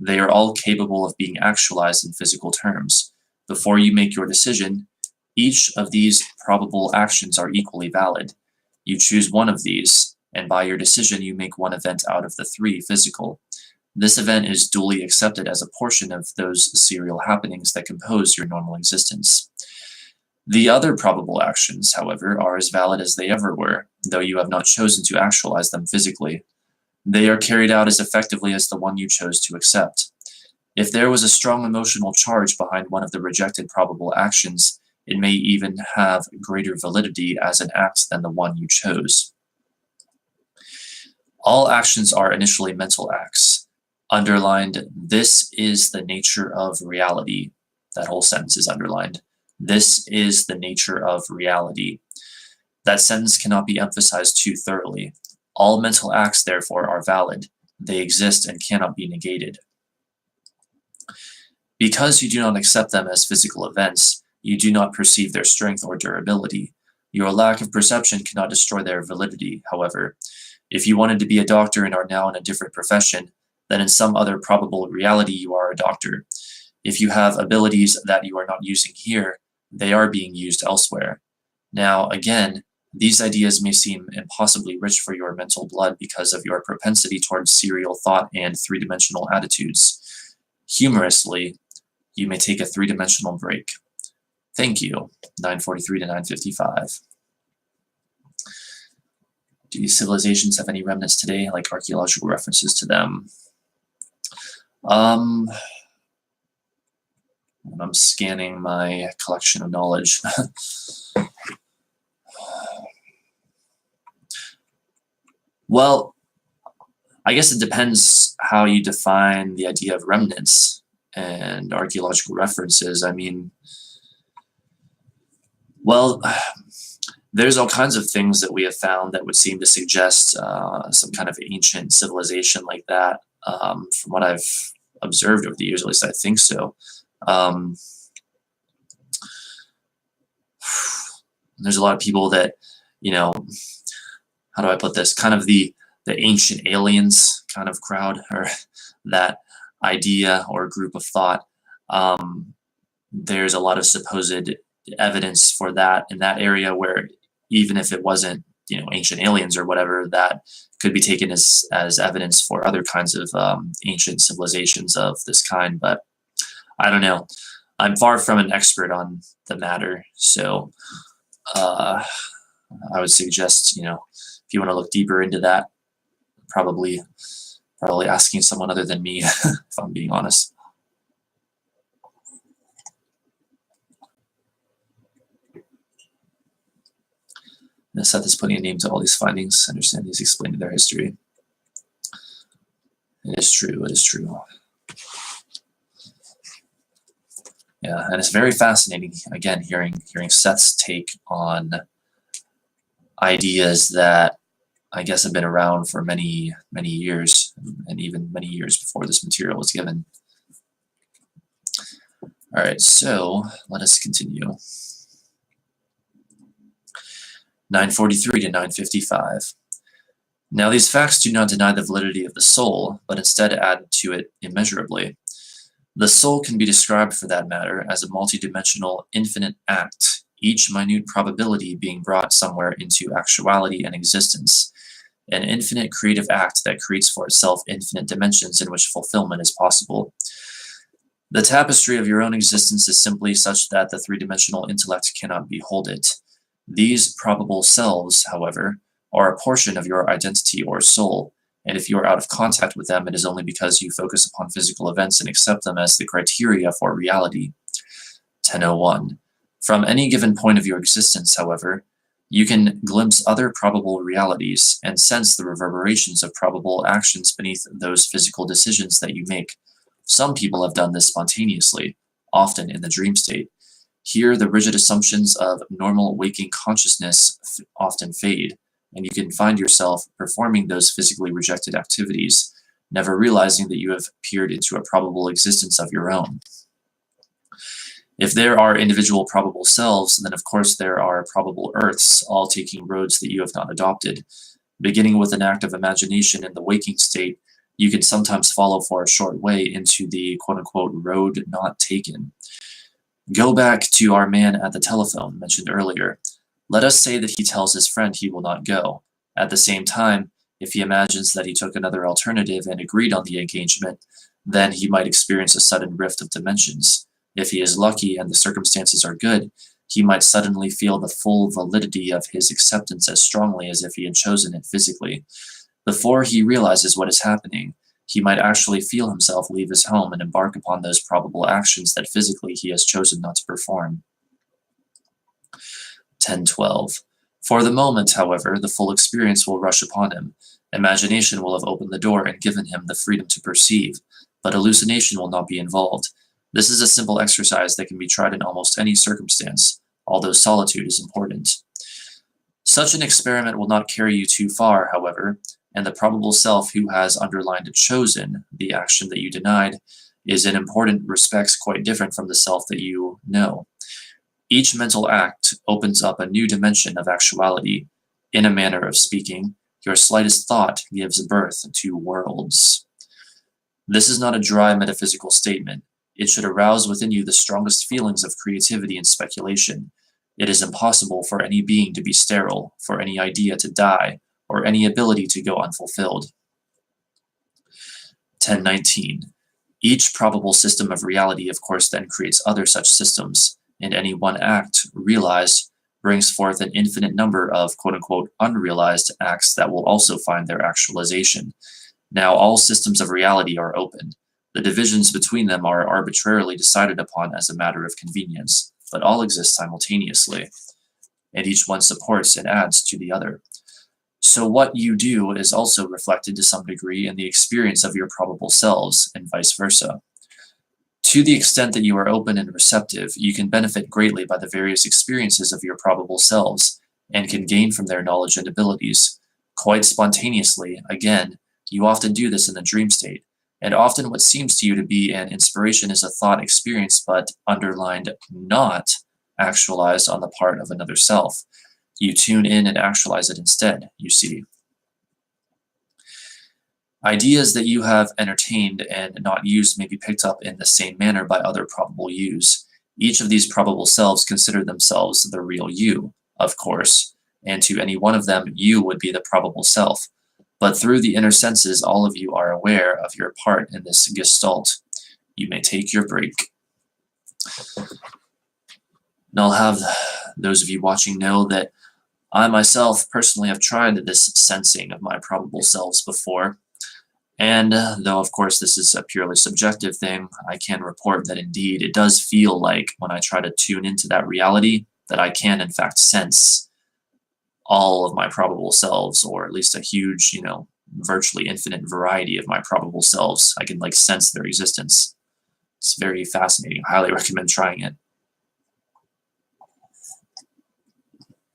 They are all capable of being actualized in physical terms. Before you make your decision, each of these probable actions are equally valid. You choose one of these, and by your decision you make one event out of the three physical. This event is duly accepted as a portion of those serial happenings that compose your normal existence. The other probable actions, however, are as valid as they ever were, though you have not chosen to actualize them physically. They are carried out as effectively as the one you chose to accept. If there was a strong emotional charge behind one of the rejected probable actions, it may even have greater validity as an act than the one you chose. All actions are initially mental acts. Underlined, this is the nature of reality. That whole sentence is underlined. This is the nature of reality. That sentence cannot be emphasized too thoroughly. All mental acts, therefore, are valid. They exist and cannot be negated. Because you do not accept them as physical events, you do not perceive their strength or durability. Your lack of perception cannot destroy their validity, however. If you wanted to be a doctor and are now in a different profession, then in some other probable reality you are a doctor. If you have abilities that you are not using here, they are being used elsewhere. Now, again, these ideas may seem impossibly rich for your mental blood because of your propensity towards serial thought and three-dimensional attitudes. Humorously, you may take a three-dimensional break. Thank you. 943 to 955. Do these civilizations have any remnants today, like archaeological references to them? I'm scanning my collection of knowledge. Well, I guess it depends how you define the idea of remnants and archaeological references. I mean, well, there's all kinds of things that we have found that would seem to suggest some kind of ancient civilization like that. From what I've observed over the years, at least I think so. There's a lot of people that, how do I put this? Kind of the ancient aliens kind of crowd, or that idea or group of thought. There's a lot of supposed evidence for that in that area, where even if it wasn't, ancient aliens or whatever, that could be taken as evidence for other kinds of ancient civilizations of this kind. But I don't know. I'm far from an expert on the matter, so I would suggest, if you want to look deeper into that, Probably asking someone other than me, if I'm being honest. And Seth is putting a name to all these findings. Understand these, explaining their history. It is true. It is true. Yeah, and it's very fascinating, again, hearing Seth's take on ideas that I guess have been around for many, many years, and even many years before this material was given. All right, so let us continue. 943 to 955. Now these facts do not deny the validity of the soul, but instead add to it immeasurably. The soul can be described, for that matter, as a multidimensional, infinite act, each minute probability being brought somewhere into actuality and existence, an infinite creative act that creates for itself infinite dimensions in which fulfillment is possible. The tapestry of your own existence is simply such that the three-dimensional intellect cannot behold it. These probable selves, however, are a portion of your identity or soul, and if you are out of contact with them, it is only because you focus upon physical events and accept them as the criteria for reality. 1001. From any given point of your existence, however, you can glimpse other probable realities and sense the reverberations of probable actions beneath those physical decisions that you make. Some people have done this spontaneously, often in the dream state. Here, the rigid assumptions of normal waking consciousness often fade, and you can find yourself performing those physically rejected activities, never realizing that you have peered into a probable existence of your own. If there are individual probable selves, then of course there are probable Earths, all taking roads that you have not adopted. Beginning with an act of imagination in the waking state, you can sometimes follow for a short way into the quote-unquote road not taken. Go back to our man at the telephone mentioned earlier. Let us say that he tells his friend he will not go. At the same time, if he imagines that he took another alternative and agreed on the engagement, then he might experience a sudden rift of dimensions. If he is lucky and the circumstances are good, he might suddenly feel the full validity of his acceptance as strongly as if he had chosen it physically. Before he realizes what is happening, he might actually feel himself leave his home and embark upon those probable actions that physically he has chosen not to perform. 1012. For the moment, however, the full experience will rush upon him. Imagination will have opened the door and given him the freedom to perceive, but hallucination will not be involved. This is a simple exercise that can be tried in almost any circumstance, although solitude is important. Such an experiment will not carry you too far, however, and the probable self who has underlined chosen the action that you denied is in important respects quite different from the self that you know. Each mental act opens up a new dimension of actuality. In a manner of speaking, your slightest thought gives birth to worlds. This is not a dry metaphysical statement. It should arouse within you the strongest feelings of creativity and speculation. It is impossible for any being to be sterile, for any idea to die, or any ability to go unfulfilled. 1019. Each probable system of reality, of course, then creates other such systems, and any one act, realized, brings forth an infinite number of quote-unquote unrealized acts that will also find their actualization. Now all systems of reality are open. The divisions between them are arbitrarily decided upon as a matter of convenience, but all exist simultaneously, and each one supports and adds to the other. So what you do is also reflected to some degree in the experience of your probable selves, and vice versa. To the extent that you are open and receptive, you can benefit greatly by the various experiences of your probable selves, and can gain from their knowledge and abilities. Quite spontaneously, again, you often do this in the dream state, and often what seems to you to be an inspiration is a thought experienced but underlined not actualized on the part of another self. You tune in and actualize it instead, you see. Ideas that you have entertained and not used may be picked up in the same manner by other probable yous. Each of these probable selves consider themselves the real you, of course, and to any one of them, you would be the probable self. But through the inner senses, all of you are aware of your part in this gestalt. You may take your break. And I'll have those of you watching know that I myself personally have tried this sensing of my probable selves before, and though of course this is a purely subjective thing, I can report that indeed it does feel like when I try to tune into that reality that I can in fact sense all of my probable selves, or at least a huge, virtually infinite variety of my probable selves. I can like sense their existence. It's very fascinating. I highly recommend trying it.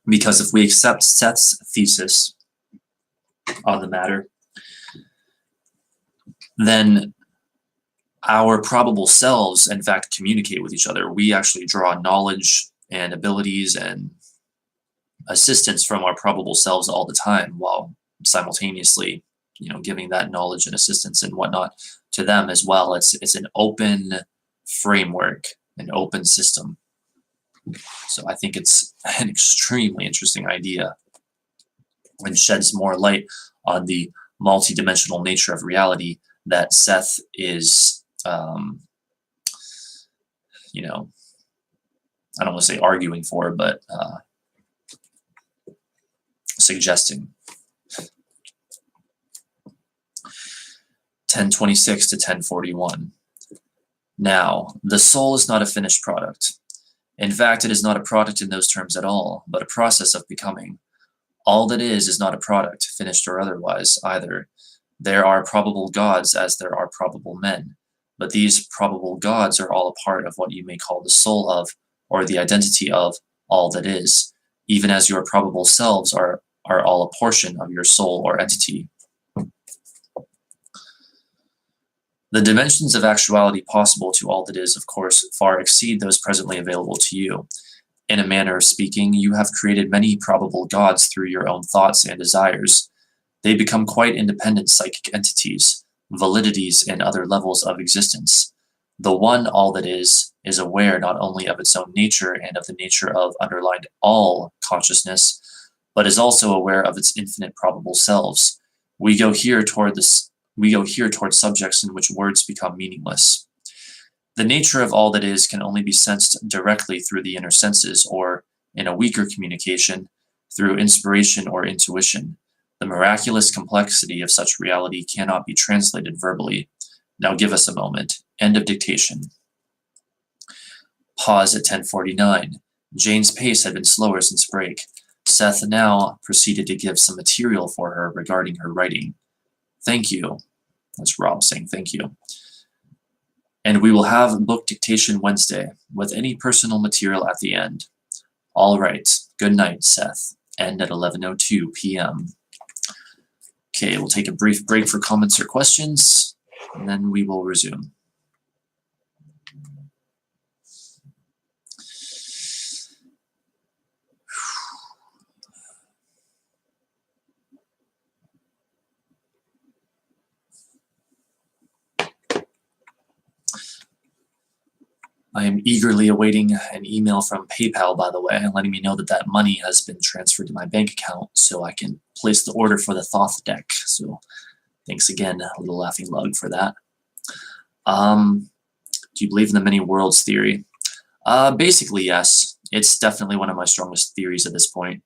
Because if we accept Seth's thesis on the matter, then our probable selves, in fact, communicate with each other. We actually draw knowledge and abilities and assistance from our probable selves all the time, while simultaneously, giving that knowledge and assistance and whatnot to them as well. It's an open framework, an open system. So I think it's an extremely interesting idea and sheds more light on the multidimensional nature of reality that Seth is, I don't want to say arguing for, but suggesting. 1026 to 1041. Now, the soul is not a finished product. In fact, it is not a product in those terms at all, but a process of becoming. All that is not a product, finished or otherwise, either. There are probable gods as there are probable men, but these probable gods are all a part of what you may call the soul of, or the identity of, all that is, even as your probable selves are all a portion of your soul or entity. The dimensions of actuality possible to all that is, of course, far exceed those presently available to you. In a manner of speaking, you have created many probable gods through your own thoughts and desires. They become quite independent psychic entities, validities in other levels of existence. The one, all that is aware not only of its own nature and of the nature of underlined all consciousness, but is also aware of its infinite probable selves. We go here toward subjects in which words become meaningless. The nature of all that is can only be sensed directly through the inner senses, or, in a weaker communication, through inspiration or intuition. The miraculous complexity of such reality cannot be translated verbally. Now give us a moment. End of dictation. Pause at 10:49. Jane's pace had been slower since break. Seth now proceeded to give some material for her regarding her writing. Thank you. That's Rob saying thank you. And we will have book dictation Wednesday, with any personal material at the end. All right. Good night, Seth. End at 11:02 p.m. Okay, we'll take a brief break for comments or questions, and then we will resume. I am eagerly awaiting an email from PayPal, by the way, letting me know that that money has been transferred to my bank account so I can place the order for the Thoth deck. So thanks again, Little Laughing Lug, for that. Do you believe in the many worlds theory? Basically, yes. It's definitely one of my strongest theories at this point.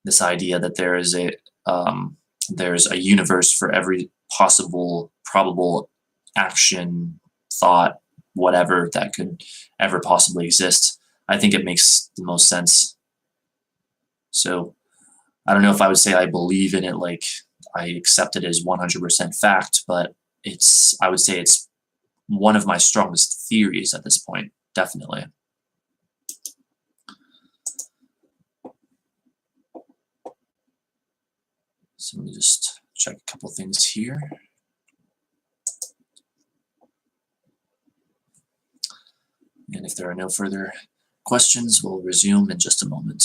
This idea that there's a universe for every possible, probable action, thought, whatever that could ever possibly exist. I think it makes the most sense. So I don't know if I would say I believe in it like I accept it as 100% fact, but I would say it's one of my strongest theories at this point, definitely. So let me just check a couple things here. And if there are no further questions, we'll resume in just a moment.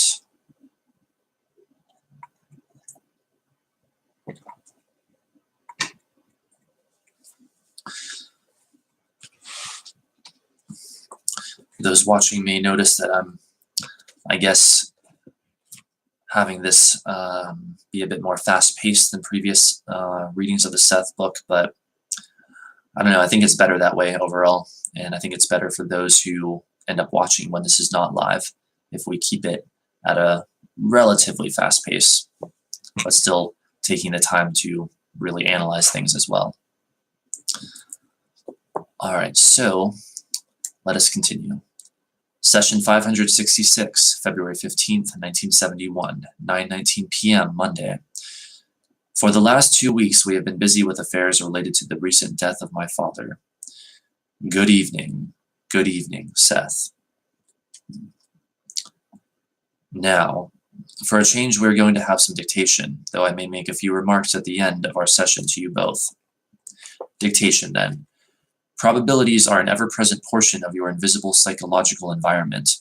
Those watching may notice that I'm, I guess, having this be a bit more fast-paced than previous readings of the Seth book, but I don't know, I think it's better that way overall, and I think it's better for those who end up watching when this is not live, if we keep it at a relatively fast pace, but still taking the time to really analyze things as well. All right, so let us continue. Session 566, February 15th, 1971, 9:19 p.m., Monday. For the last 2 weeks, we have been busy with affairs related to the recent death of my father. Good evening, Seth. Now, for a change, we're going to have some dictation, though I may make a few remarks at the end of our session to you both. Dictation, then. Probabilities are an ever-present portion of your invisible psychological environment.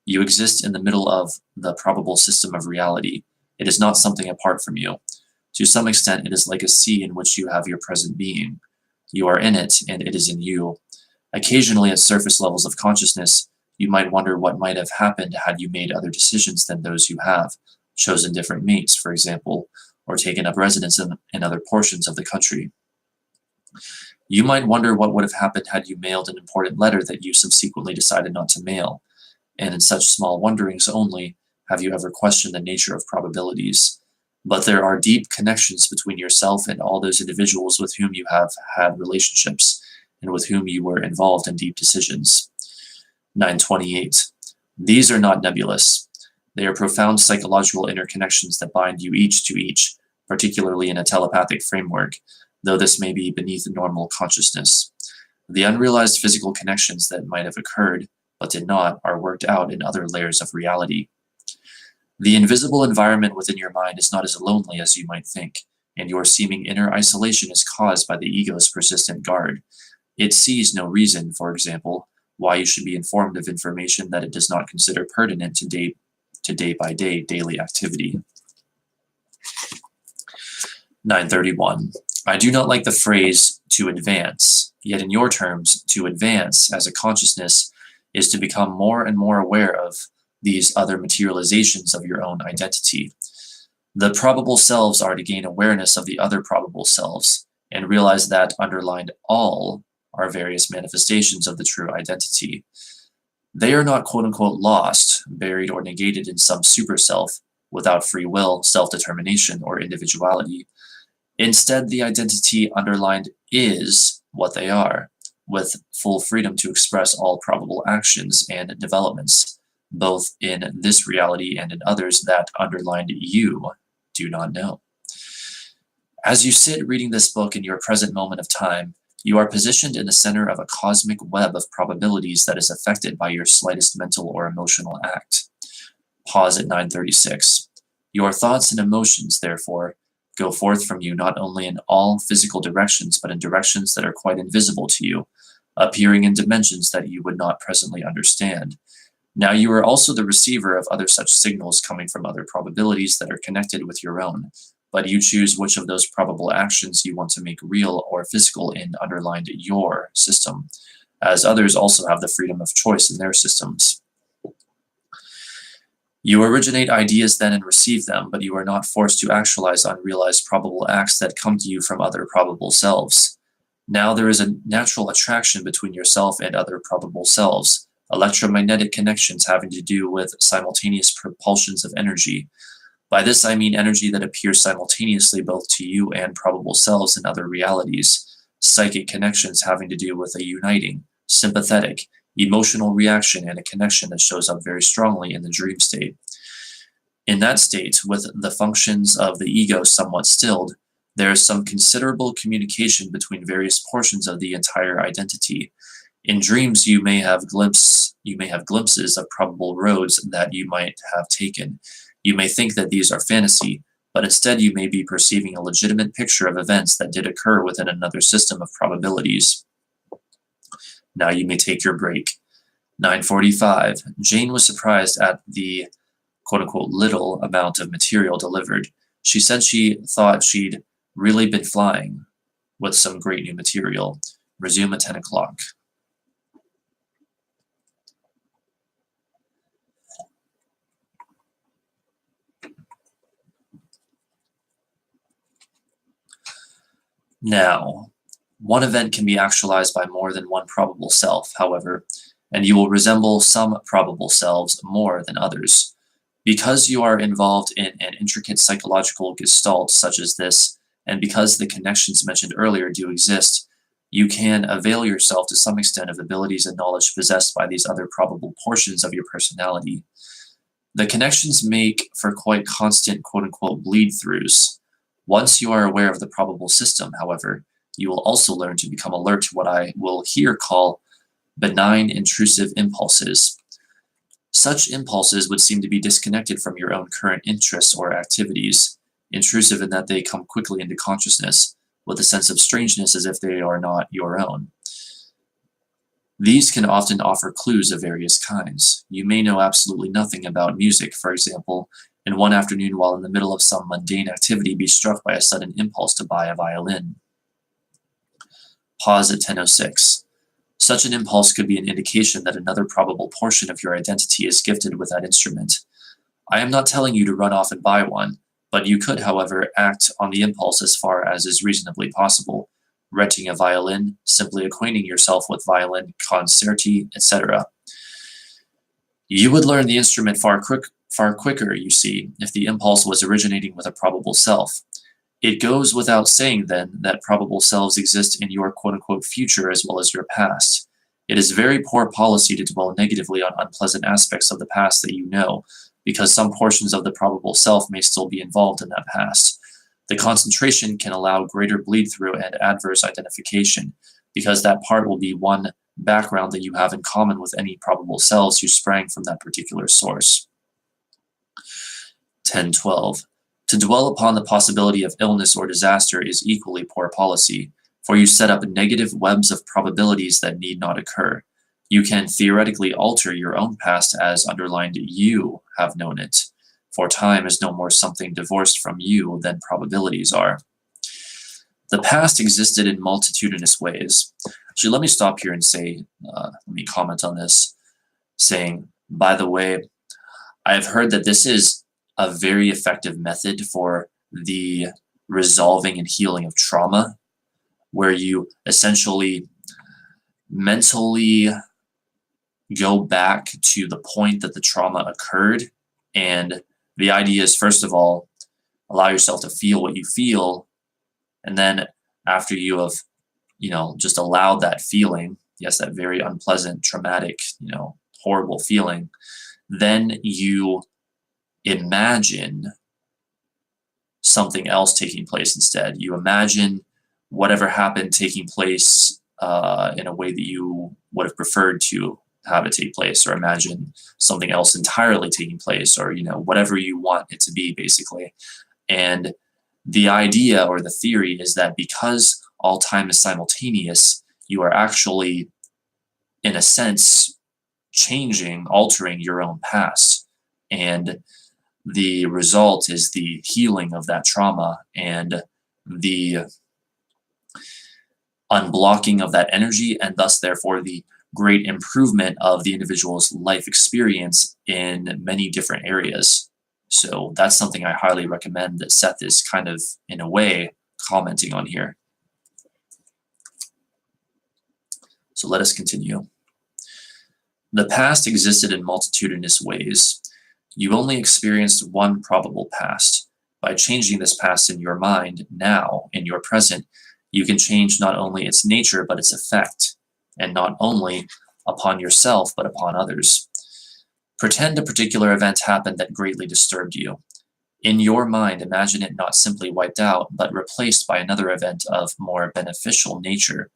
You exist in the middle of the probable system of reality. It is not something apart from you. To some extent, it is like a sea in which you have your present being. You are in it, and it is in you. Occasionally, at surface levels of consciousness, you might wonder what might have happened had you made other decisions than those you have, chosen different mates, for example, or taken up residence in other portions of the country. You might wonder what would have happened had you mailed an important letter that you subsequently decided not to mail, and in such small wonderings only have you ever questioned the nature of probabilities. But there are deep connections between yourself and all those individuals with whom you have had relationships, and with whom you were involved in deep decisions. 928. These are not nebulous. They are profound psychological interconnections that bind you each to each, particularly in a telepathic framework, though this may be beneath normal consciousness. The unrealized physical connections that might have occurred, but did not, are worked out in other layers of reality. The invisible environment within your mind is not as lonely as you might think, and your seeming inner isolation is caused by the ego's persistent guard. It sees no reason, for example, why you should be informed of information that it does not consider pertinent to day-by-day daily activity. 931. I do not like the phrase to advance, yet in your terms, to advance as a consciousness is to become more and more aware of these other materializations of your own identity. The probable selves are to gain awareness of the other probable selves and realize that underlined all are various manifestations of the true identity. They are not quote-unquote lost, buried, or negated in some super self without free will, self-determination, or individuality. Instead, the identity underlined is what they are, with full freedom to express all probable actions and developments, both in this reality and in others that underlined you do not know. As you sit reading this book in your present moment of time, you are positioned in the center of a cosmic web of probabilities that is affected by your slightest mental or emotional act. Pause at 936. Your thoughts and emotions, therefore, go forth from you not only in all physical directions, but in directions that are quite invisible to you, appearing in dimensions that you would not presently understand. Now you are also the receiver of other such signals coming from other probabilities that are connected with your own, but you choose which of those probable actions you want to make real or physical in underlined your system, as others also have the freedom of choice in their systems. You originate ideas then and receive them, but you are not forced to actualize unrealized probable acts that come to you from other probable selves. Now there is a natural attraction between yourself and other probable selves, electromagnetic connections having to do with simultaneous propulsions of energy. By this I mean energy that appears simultaneously both to you and probable selves in other realities, psychic connections having to do with a uniting, sympathetic, emotional reaction and a connection that shows up very strongly in the dream state. In that state, with the functions of the ego somewhat stilled, there is some considerable communication between various portions of the entire identity. In dreams, you may have glimpses of probable roads that you might have taken. You may think that these are fantasy, but instead you may be perceiving a legitimate picture of events that did occur within another system of probabilities. Now you may take your break. 945. Jane was surprised at the quote-unquote little amount of material delivered. She said she thought she'd really been flying with some great new material. Resume at 10 o'clock. Now, one event can be actualized by more than one probable self, however, and you will resemble some probable selves more than others. Because you are involved in an intricate psychological gestalt such as this, and because the connections mentioned earlier do exist, you can avail yourself to some extent of abilities and knowledge possessed by these other probable portions of your personality. The connections make for quite constant quote-unquote bleed-throughs. Once you are aware of the probable system, however, you will also learn to become alert to what I will here call benign intrusive impulses. Such impulses would seem to be disconnected from your own current interests or activities, intrusive in that they come quickly into consciousness, with a sense of strangeness as if they are not your own. These can often offer clues of various kinds. You may know absolutely nothing about music, for example, and one afternoon while in the middle of some mundane activity be struck by a sudden impulse to buy a violin. Pause at 10:06. Such an impulse could be an indication that another probable portion of your identity is gifted with that instrument. I am not telling you to run off and buy one, but you could, however, act on the impulse as far as is reasonably possible, renting a violin, simply acquainting yourself with violin concerti, etc. You would learn the instrument far quicker, you see, if the impulse was originating with a probable self. It goes without saying, then, that probable selves exist in your quote-unquote future as well as your past. It is very poor policy to dwell negatively on unpleasant aspects of the past that you know, because some portions of the probable self may still be involved in that past. The concentration can allow greater bleed-through and adverse identification, because that part will be one background that you have in common with any probable selves who sprang from that particular source. 10:12. To dwell upon the possibility of illness or disaster is equally poor policy, for you set up negative webs of probabilities that need not occur. You can theoretically alter your own past as underlined you have known it, for time is no more something divorced from you than probabilities are. The past existed in multitudinous ways. Actually, let me stop here and say, let me comment on this, saying, by the way, I have heard that this is a very effective method for the resolving and healing of trauma, where you essentially mentally go back to the point that the trauma occurred. And the idea is, first of all, allow yourself to feel what you feel. And then after you have, just allowed that feeling, yes, that very unpleasant, traumatic, horrible feeling, then you imagine something else taking place instead. You imagine whatever happened taking place in a way that you would have preferred to have it take place, or imagine something else entirely taking place, or whatever you want it to be, basically. And the idea or the theory is that because all time is simultaneous, you are actually, in a sense, altering your own past. And the result is the healing of that trauma and the unblocking of that energy, and thus, therefore, the great improvement of the individual's life experience in many different areas. So that's something I highly recommend that Seth is kind of, in a way, commenting on here. So let us continue. The past existed in multitudinous ways. You only experienced one probable past. By changing this past in your mind, now, in your present, you can change not only its nature, but its effect, and not only upon yourself, but upon others. Pretend a particular event happened that greatly disturbed you. In your mind, imagine it not simply wiped out, but replaced by another event of more beneficial nature.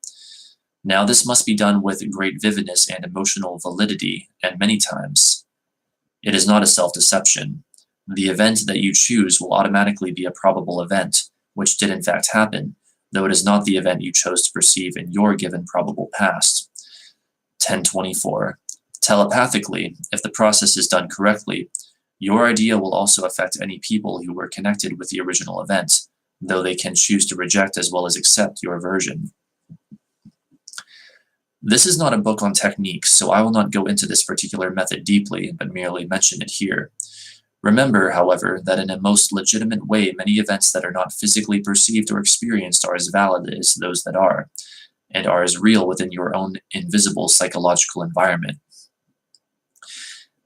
Now, this must be done with great vividness and emotional validity, and many times. It is not a self-deception. The event that you choose will automatically be a probable event, which did in fact happen, though it is not the event you chose to perceive in your given probable past. 10:24. Telepathically, if the process is done correctly, your idea will also affect any people who were connected with the original event, though they can choose to reject as well as accept your version. This is not a book on techniques, so I will not go into this particular method deeply, but merely mention it here. Remember, however, that in a most legitimate way, many events that are not physically perceived or experienced are as valid as those that are, and are as real within your own invisible psychological environment.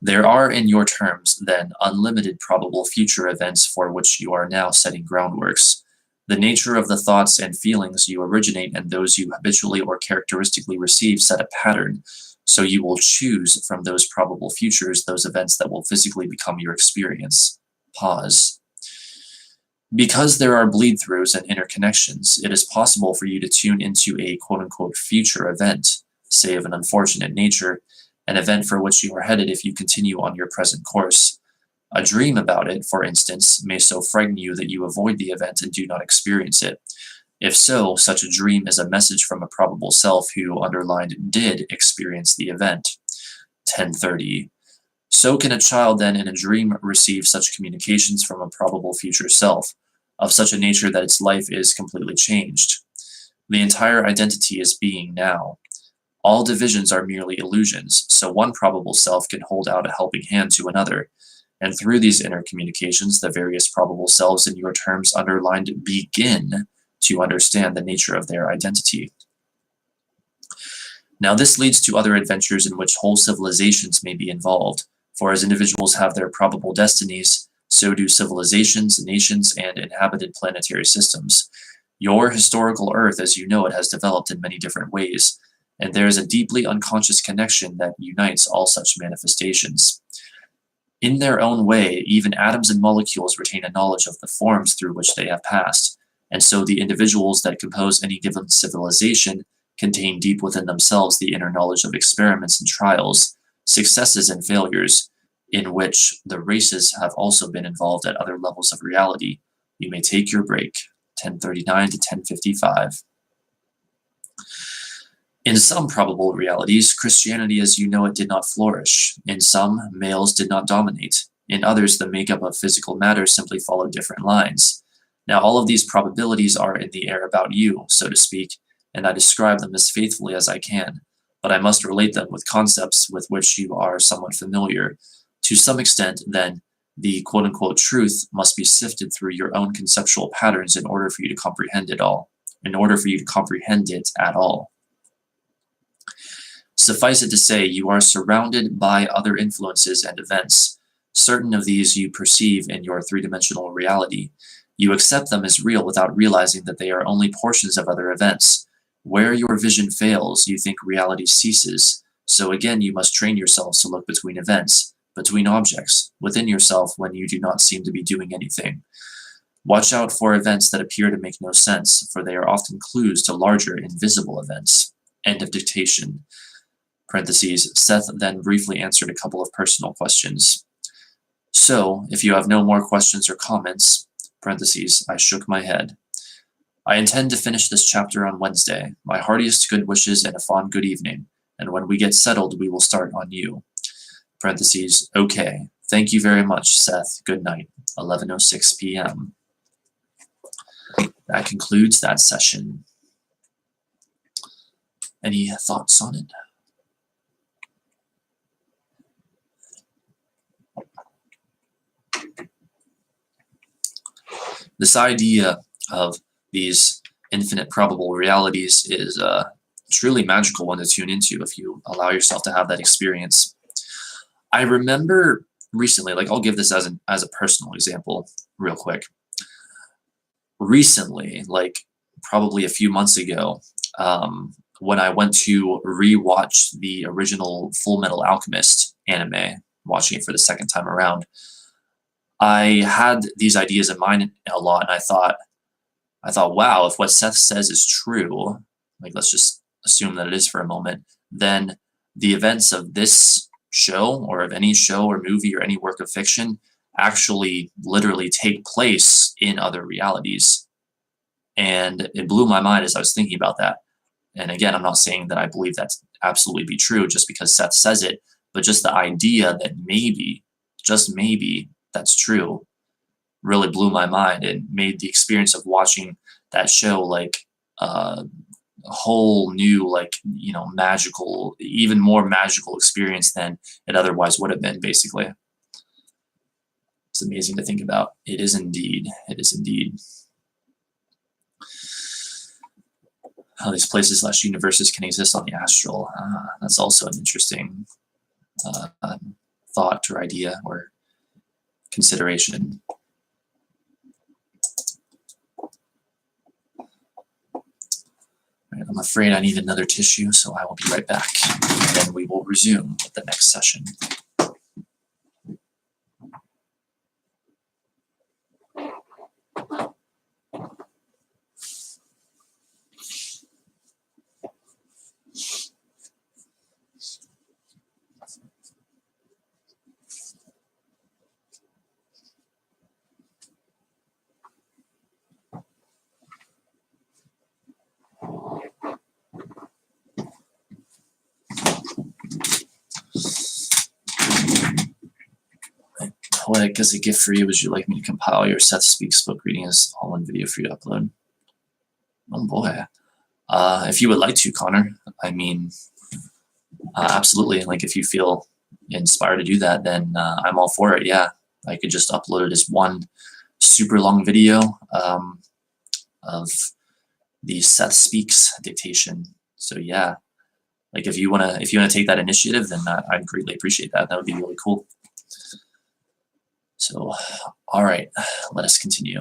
There are, in your terms, then, unlimited probable future events for which you are now setting groundworks. The nature of the thoughts and feelings you originate and those you habitually or characteristically receive set a pattern, so you will choose from those probable futures those events that will physically become your experience. Pause. Because there are bleed-throughs and interconnections, it is possible for you to tune into a quote-unquote future event, say of an unfortunate nature, an event for which you are headed if you continue on your present course. A dream about it, for instance, may so frighten you that you avoid the event and do not experience it. If so, such a dream is a message from a probable self who, underlined, did experience the event. 1030. So can a child then in a dream receive such communications from a probable future self, of such a nature that its life is completely changed. The entire identity is being now. All divisions are merely illusions, so one probable self can hold out a helping hand to another, and through these intercommunications, the various probable selves in your terms underlined begin to understand the nature of their identity. Now this leads to other adventures in which whole civilizations may be involved, for as individuals have their probable destinies, so do civilizations, nations, and inhabited planetary systems. Your historical Earth, as you know it, has developed in many different ways, and there is a deeply unconscious connection that unites all such manifestations. In their own way, even atoms and molecules retain a knowledge of the forms through which they have passed, and so the individuals that compose any given civilization contain deep within themselves the inner knowledge of experiments and trials, successes and failures, in which the races have also been involved at other levels of reality. You may take your break. 1039 to 1055. In some probable realities, Christianity as you know it did not flourish. In some, males did not dominate. In others, the makeup of physical matter simply followed different lines. Now, all of these probabilities are in the air about you, so to speak, and I describe them as faithfully as I can, but I must relate them with concepts with which you are somewhat familiar. To some extent, then, the quote-unquote truth must be sifted through your own conceptual patterns in order for you to comprehend it all, in order for you to comprehend it at all. Suffice it to say, you are surrounded by other influences and events. Certain of these you perceive in your three-dimensional reality. You accept them as real without realizing that they are only portions of other events. Where your vision fails, you think reality ceases. So again, you must train yourselves to look between events, between objects, within yourself when you do not seem to be doing anything. Watch out for events that appear to make no sense, for they are often clues to larger invisible events. End of dictation. Parentheses, Seth then briefly answered a couple of personal questions. So, if you have no more questions or comments, parentheses, I shook my head. I intend to finish this chapter on Wednesday. My heartiest good wishes and a fond good evening, and when we get settled, we will start on you. Parentheses, okay. Thank you very much, Seth. Good night. 11:06 p.m. That concludes that session. Any thoughts on it? This idea of these infinite probable realities is a truly magical one to tune into if you allow yourself to have that experience. I remember recently, like I'll give this as a personal example real quick. Recently, like probably a few months ago, when I went to rewatch the original Full Metal Alchemist anime, watching it for the second time around, I had these ideas in mind a lot, and I thought, wow, if what Seth says is true, like let's just assume that it is for a moment, then the events of this show or of any show or movie or any work of fiction actually literally take place in other realities. And it blew my mind as I was thinking about that. And again, I'm not saying that I believe that to absolutely be true just because Seth says it, but just the idea that maybe, just maybe, that's true really blew my mind and made the experience of watching that show like a whole new, like, you know, magical, even more magical experience than it otherwise would have been, basically. It's amazing to think about. It is indeed. It is indeed. How these places / universes can exist on the astral. That's also an interesting thought or idea or consideration. Right, I'm afraid I need another tissue, so I will be right back, and then we will resume with the next session. Poetic, as a gift for you, would you like me to compile your Seth Speaks book reading as all in video for you to upload? Oh boy. If you would like to, Connor, I mean, absolutely. Like, if you feel inspired to do that, then I'm all for it. Yeah, I could just upload it as one super long video of the Seth Speaks dictation. So yeah, like if you wanna take that initiative, then I'd greatly appreciate that. That would be really cool. So, all right, let us continue.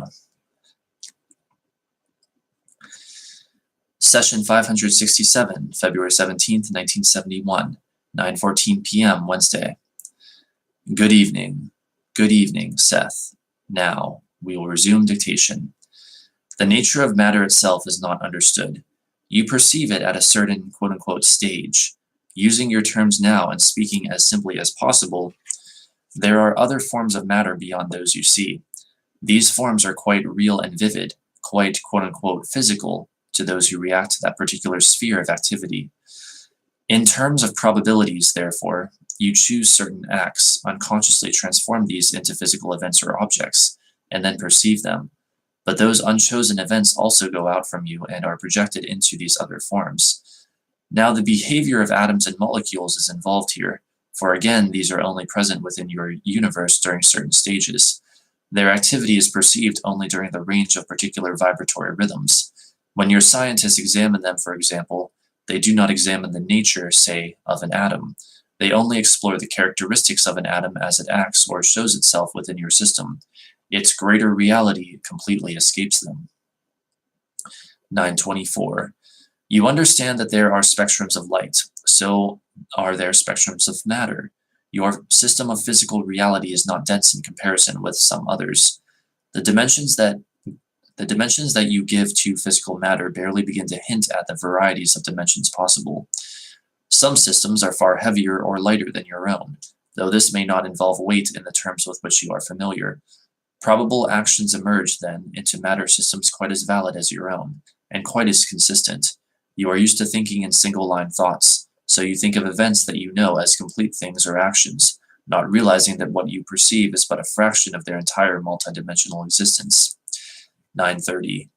Session 567, February 17th, 1971, 9:14 p.m. Wednesday. Good evening, Seth. Now, we will resume dictation. The nature of matter itself is not understood. You perceive it at a certain quote-unquote stage. Using your terms now and speaking as simply as possible, there are other forms of matter beyond those you see. These forms are quite real and vivid, quite quote-unquote physical to those who react to that particular sphere of activity. In terms of probabilities, therefore, you choose certain acts, unconsciously transform these into physical events or objects, and then perceive them. But those unchosen events also go out from you and are projected into these other forms. Now, the behavior of atoms and molecules is involved here, for again, these are only present within your universe during certain stages. Their activity is perceived only during the range of particular vibratory rhythms. When your scientists examine them, for example, they do not examine the nature, say, of an atom. They only explore the characteristics of an atom as it acts or shows itself within your system. Its greater reality completely escapes them. 9:24. You understand that there are spectrums of light, so are there spectrums of matter. Your system of physical reality is not dense in comparison with some others. The dimensions that you give to physical matter barely begin to hint at the varieties of dimensions possible. Some systems are far heavier or lighter than your own, though this may not involve weight in the terms with which you are familiar. Probable actions emerge, then, into matter systems quite as valid as your own, and quite as consistent. You are used to thinking in single-line thoughts, so you think of events that you know as complete things or actions, not realizing that what you perceive is but a fraction of their entire multidimensional existence. 9:30.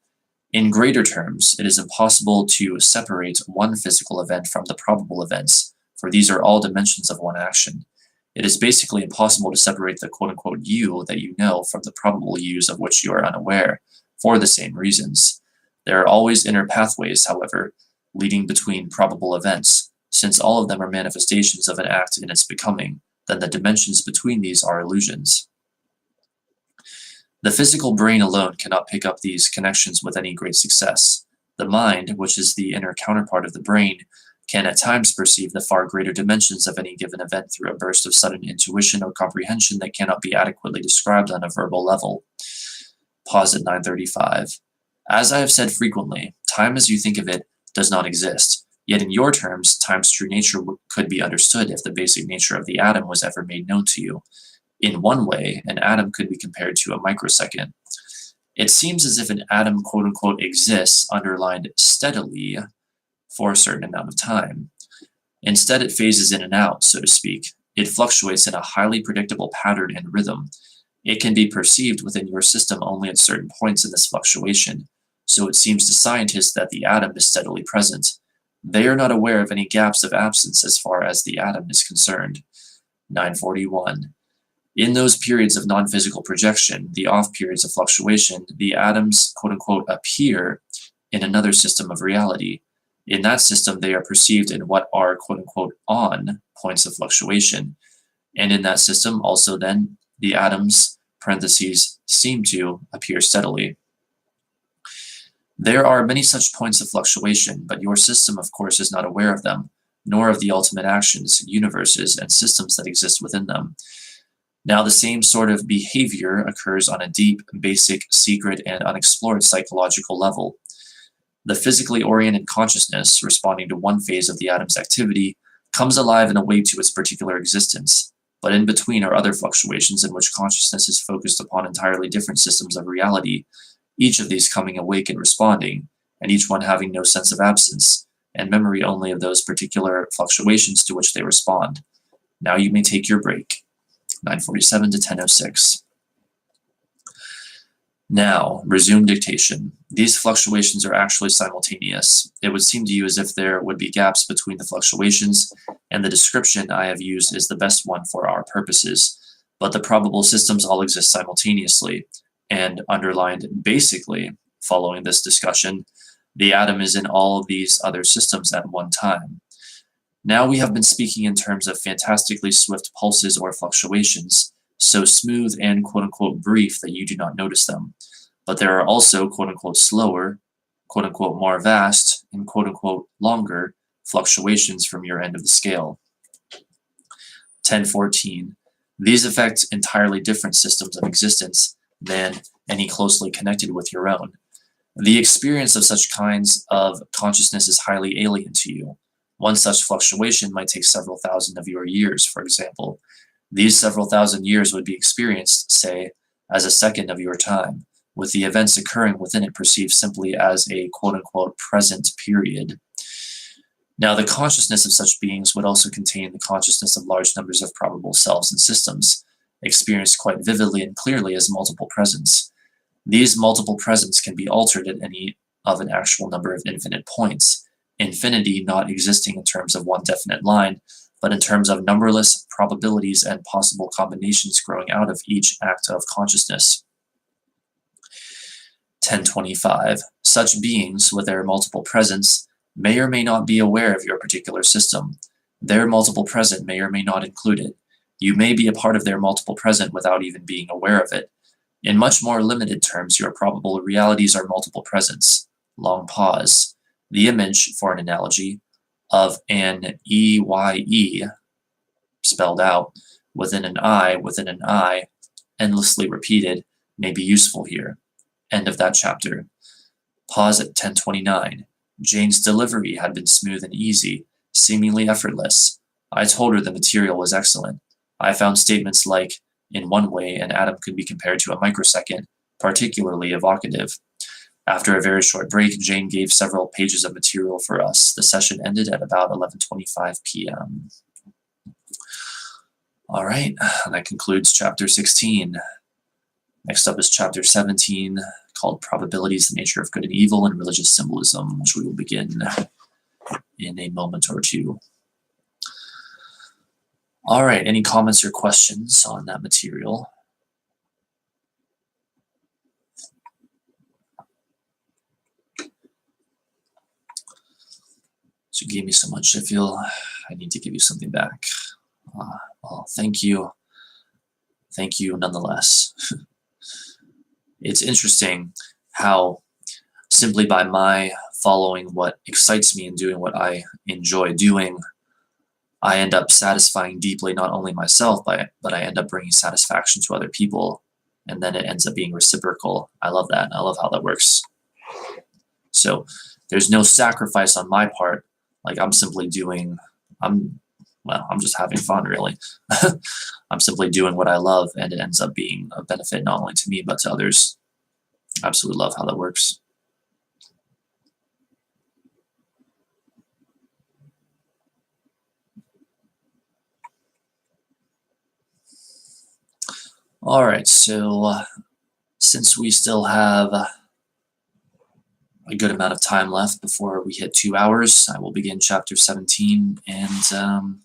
In greater terms, it is impossible to separate one physical event from the probable events, for these are all dimensions of one action. It is basically impossible to separate the quote-unquote you that you know from the probable yous of which you are unaware, for the same reasons. There are always inner pathways, however, leading between probable events. Since all of them are manifestations of an act in its becoming, then the dimensions between these are illusions. The physical brain alone cannot pick up these connections with any great success. The mind, which is the inner counterpart of the brain, can at times perceive the far greater dimensions of any given event through a burst of sudden intuition or comprehension that cannot be adequately described on a verbal level. Pause at 9:35. As I have said frequently, time as you think of it does not exist. Yet in your terms, time's true nature could be understood if the basic nature of the atom was ever made known to you. In one way, an atom could be compared to a microsecond. It seems as if an atom quote-unquote exists underlined steadily for a certain amount of time. Instead, it phases in and out, so to speak. It fluctuates in a highly predictable pattern and rhythm. It can be perceived within your system only at certain points in this fluctuation, so it seems to scientists that the atom is steadily present. They are not aware of any gaps of absence as far as the atom is concerned. 9:41. In those periods of non-physical projection, the off periods of fluctuation, the atoms, quote-unquote, appear in another system of reality. In that system, they are perceived in what are, quote-unquote, on points of fluctuation. And in that system, also then, the atoms, parentheses, seem to appear steadily. There are many such points of fluctuation, but your system, of course, is not aware of them, nor of the ultimate actions, universes, and systems that exist within them. Now, the same sort of behavior occurs on a deep, basic, secret, and unexplored psychological level. The physically oriented consciousness, responding to one phase of the atom's activity, comes alive and awake to its particular existence. But in between are other fluctuations in which consciousness is focused upon entirely different systems of reality, each of these coming awake and responding, and each one having no sense of absence, and memory only of those particular fluctuations to which they respond. Now you may take your break. 9:47 to 10:06. Now, resume dictation. These fluctuations are actually simultaneous. It would seem to you as if there would be gaps between the fluctuations, and the description I have used is the best one for our purposes. But the probable systems all exist simultaneously, and underlined basically, following this discussion, the atom is in all of these other systems at one time. Now we have been speaking in terms of fantastically swift pulses or fluctuations, so smooth and quote-unquote brief that you do not notice them. But there are also quote-unquote slower, quote-unquote more vast, and quote-unquote longer fluctuations from your end of the scale. 10:14. These affect entirely different systems of existence than any closely connected with your own. The experience of such kinds of consciousness is highly alien to you. One such fluctuation might take several thousand of your years, for example. These several thousand years would be experienced, say, as a second of your time, with the events occurring within it perceived simply as a quote-unquote present period. Now, the consciousness of such beings would also contain the consciousness of large numbers of probable selves and systems, experienced quite vividly and clearly as multiple presents. These multiple presents can be altered at any of an actual number of infinite points, infinity not existing in terms of one definite line, but in terms of numberless probabilities and possible combinations growing out of each act of consciousness. 10:25. Such beings, with their multiple presents, may or may not be aware of your particular system. Their multiple present may or may not include it. You may be a part of their multiple present without even being aware of it. In much more limited terms, your probable realities are multiple presents. Long pause. The image, for an analogy, of an EYE, spelled out, within an I, endlessly repeated, may be useful here. End of that chapter. Pause at 10:29. Jane's delivery had been smooth and easy, seemingly effortless. I told her the material was excellent. I found statements like, in one way, an atom could be compared to a microsecond, particularly evocative. After a very short break, Jane gave several pages of material for us. The session ended at about 11:25 p.m. All right, that concludes chapter 16. Next up is chapter 17, called Probabilities, the Nature of Good and Evil, and Religious Symbolism, which we will begin in a moment or two. All right, any comments or questions on that material? So you gave me so much, I feel I need to give you something back. Well, thank you. Thank you nonetheless. It's interesting how simply by my following what excites me and doing what I enjoy doing, I end up satisfying deeply not only myself, but I end up bringing satisfaction to other people, and then it ends up being reciprocal. I love that. I love how that works. So there's no sacrifice on my part. Like I'm just having fun, really. I'm simply doing what I love, and it ends up being a benefit not only to me, but to others. Absolutely love how that works. All right, so since we still have a good amount of time left before we hit 2 hours, I will begin chapter 17, and let's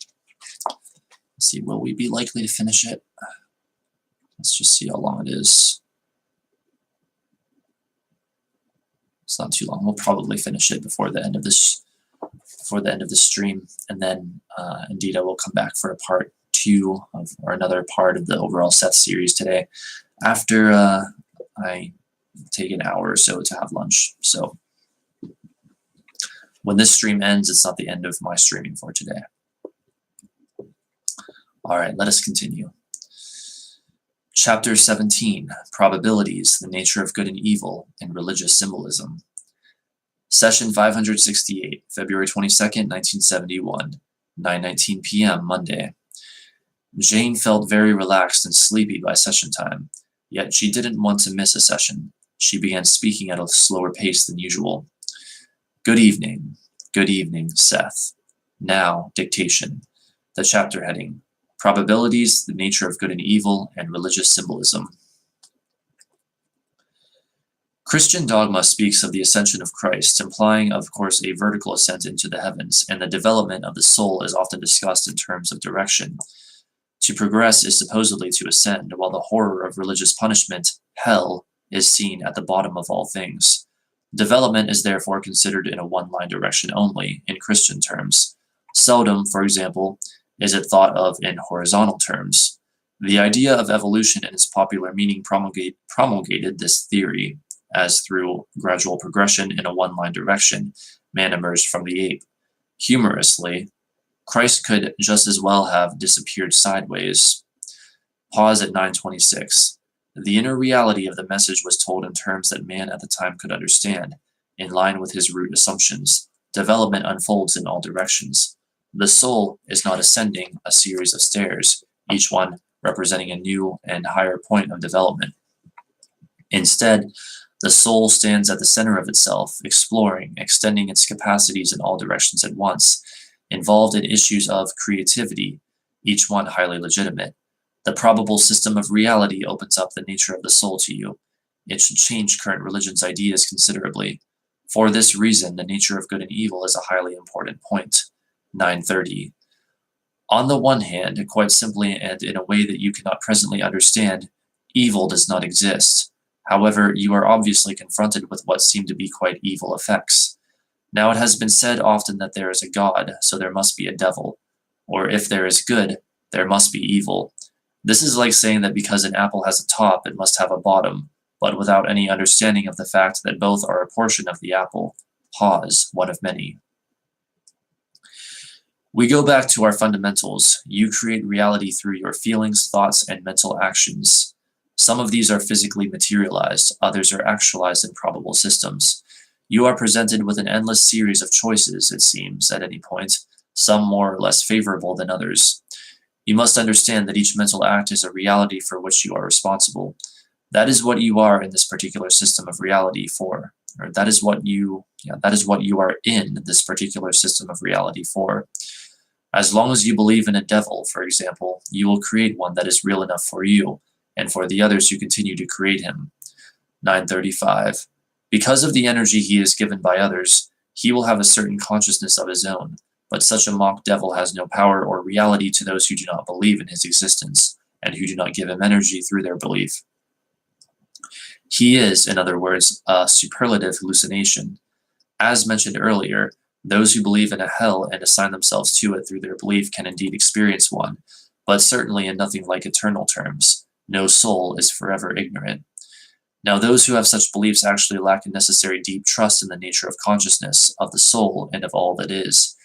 see, will we be likely to finish it? Let's just see how long it is. It's not too long. We'll probably finish it before the end of this stream, and then indeed I will come back for a part 2 or another part of the overall Seth series today after I take an hour or so to have lunch. So when this stream ends, it's not the end of my streaming for today. All right, let us continue. Chapter 17, Probabilities, the Nature of Good and Evil, and Religious Symbolism. Session 568, February 22nd, 1971, 9:19 p.m., Monday. Jane felt very relaxed and sleepy by session time, yet she didn't want to miss a session. She began speaking at a slower pace than usual. Good evening, Seth. Now, dictation. The chapter heading, Probabilities, the Nature of Good and Evil, and Religious Symbolism. Christian dogma speaks of the ascension of Christ, implying, of course, a vertical ascent into the heavens, and the development of the soul is often discussed in terms of direction. To progress is supposedly to ascend, while the horror of religious punishment, hell, is seen at the bottom of all things. Development is therefore considered in a one-line direction only, in Christian terms. Seldom, for example, is it thought of in horizontal terms. The idea of evolution in its popular meaning promulgated this theory, as through gradual progression in a one-line direction, man emerged from the ape. Humorously, Christ could just as well have disappeared sideways. Pause at 9:26. The inner reality of the message was told in terms that man at the time could understand, in line with his root assumptions. Development unfolds in all directions. The soul is not ascending a series of stairs, each one representing a new and higher point of development. Instead, the soul stands at the center of itself, exploring, extending its capacities in all directions at once, involved in issues of creativity, each one highly legitimate. The probable system of reality opens up the nature of the soul to you. It should change current religion's ideas considerably. For this reason, the nature of good and evil is a highly important point. 9:30. On the one hand, quite simply and in a way that you cannot presently understand, evil does not exist. However, you are obviously confronted with what seem to be quite evil effects. Now it has been said often that there is a God, so there must be a devil. Or if there is good, there must be evil. This is like saying that because an apple has a top, it must have a bottom, but without any understanding of the fact that both are a portion of the apple. Pause, one of many. We go back to our fundamentals. You create reality through your feelings, thoughts, and mental actions. Some of these are physically materialized, others are actualized in probable systems. You are presented with an endless series of choices, it seems, at any point, some more or less favorable than others. You must understand that each mental act is a reality for which you are responsible. That is what you are in this particular system of reality for, or that is what you are in this particular system of reality for. As long as you believe in a devil, for example, you will create one that is real enough for you, and for the others you continue to create him. 9:35. Because of the energy he is given by others, he will have a certain consciousness of his own, but such a mock devil has no power or reality to those who do not believe in his existence, and who do not give him energy through their belief. He is, in other words, a superlative hallucination. As mentioned earlier, those who believe in a hell and assign themselves to it through their belief can indeed experience one, but certainly in nothing like eternal terms. No soul is forever ignorant. Now, those who have such beliefs actually lack a necessary deep trust in the nature of consciousness, of the soul, and of all that is.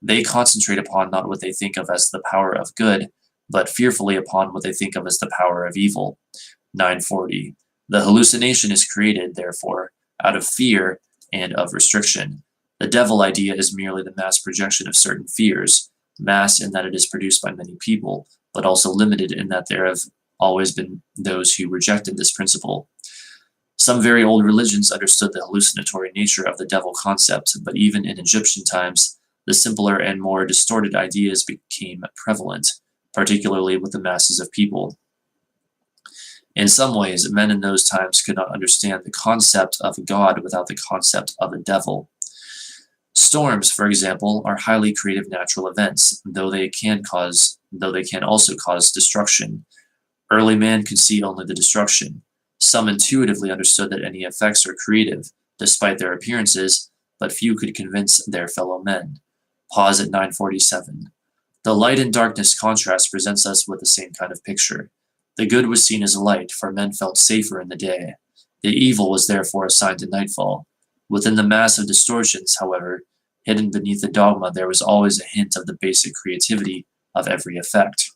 They concentrate upon not what they think of as the power of good, but fearfully upon what they think of as the power of evil. 9:40. The hallucination is created, therefore, out of fear and of restriction. The devil idea is merely the mass projection of certain fears, mass in that it is produced by many people, but also limited in that there have always been those who rejected this principle. Some very old religions understood the hallucinatory nature of the devil concept, but even in Egyptian times, the simpler and more distorted ideas became prevalent, particularly with the masses of people. In some ways, men in those times could not understand the concept of a god without the concept of a devil. Storms, for example, are highly creative natural events, though they can also cause destruction. Early man could see only the destruction. Some intuitively understood that any effects are creative, despite their appearances, but few could convince their fellow men. Pause at 9:47. The light and darkness contrast presents us with the same kind of picture. The good was seen as light, for men felt safer in the day. The evil was therefore assigned to nightfall. Within the mass of distortions, however, hidden beneath the dogma, there was always a hint of the basic creativity of every effect.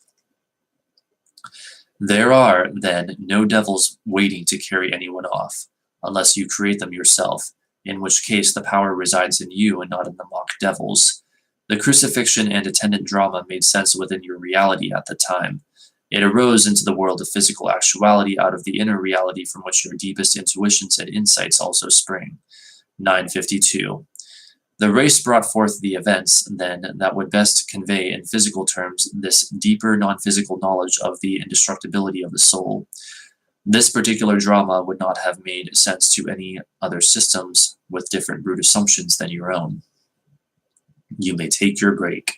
There are, then, no devils waiting to carry anyone off, unless you create them yourself, in which case the power resides in you and not in the mock devils. The crucifixion and attendant drama made sense within your reality at the time. It arose into the world of physical actuality out of the inner reality from which your deepest intuitions and insights also spring. 952. The race brought forth the events, then, that would best convey in physical terms this deeper non-physical knowledge of the indestructibility of the soul. This particular drama would not have made sense to any other systems with different root assumptions than your own. You may take your break.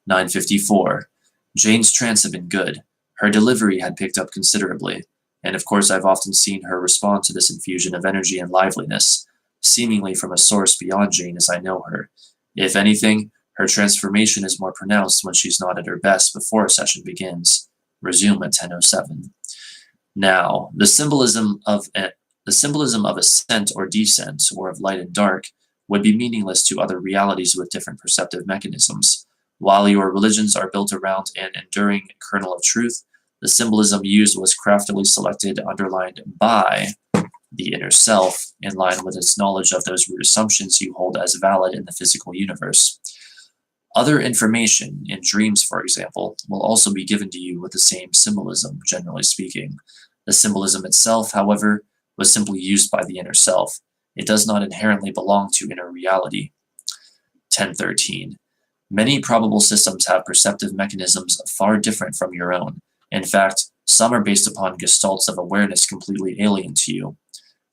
954. Jane's trance had been good. Her delivery had picked up considerably, and of course I've often seen her respond to this infusion of energy and liveliness, seemingly from a source beyond Jane as I know her. If anything, her transformation is more pronounced when she's not at her best before a session begins. Resume at 10:07. Now, the symbolism of ascent or descent, or of light and dark, would be meaningless to other realities with different perceptive mechanisms. While your religions are built around an enduring kernel of truth, the symbolism used was craftily selected, underlined by the inner self, in line with its knowledge of those root assumptions you hold as valid in the physical universe. Other information, in dreams for example, will also be given to you with the same symbolism, generally speaking. The symbolism itself, however, was simply used by the inner self. It does not inherently belong to inner reality. 1013. Many probable systems have perceptive mechanisms far different from your own. In fact, some are based upon gestalts of awareness completely alien to you.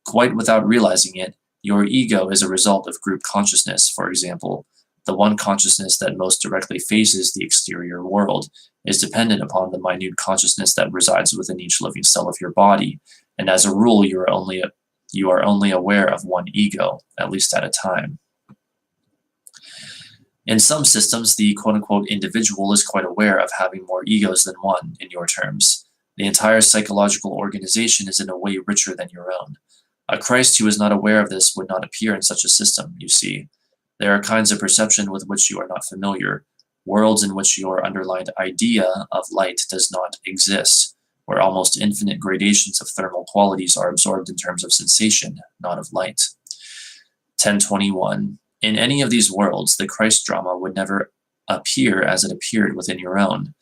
Quite without realizing it, your ego is a result of group consciousness, for example. The one consciousness that most directly faces the exterior world is dependent upon the minute consciousness that resides within each living cell of your body, and as a rule, you are only aware of one ego, at least at a time. In some systems, the quote-unquote individual is quite aware of having more egos than one, in your terms. The entire psychological organization is in a way richer than your own. A Christ who is not aware of this would not appear in such a system, you see. There are kinds of perception with which you are not familiar, worlds in which your underlined idea of light does not exist, where almost infinite gradations of thermal qualities are absorbed in terms of sensation, not of light. 1021. In any of these worlds, the Christ drama would never appear as it appeared within your own.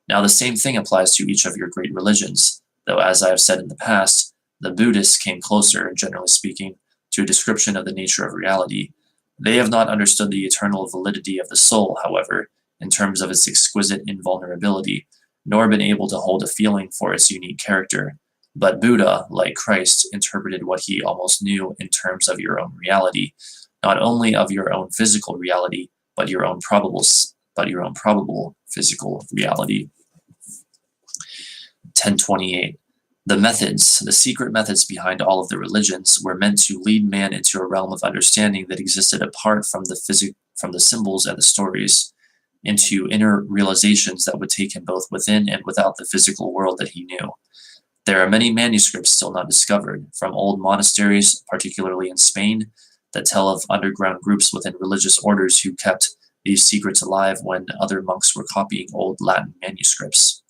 Now, the same thing applies to each of your great religions, though, as I have said in the past, the Buddhists came closer, generally speaking, to a description of the nature of reality. They have not understood the eternal validity of the soul, however, in terms of its exquisite invulnerability, nor been able to hold a feeling for its unique character. But Buddha, like Christ, interpreted what he almost knew in terms of your own reality, not only of your own physical reality, but your own probable physical reality. 1028. The secret methods behind all of the religions were meant to lead man into a realm of understanding that existed apart from the symbols and the stories, into inner realizations that would take him both within and without the physical world that he knew. There are many manuscripts still not discovered, from old monasteries, particularly in Spain, that tell of underground groups within religious orders who kept these secrets alive when other monks were copying old Latin manuscripts.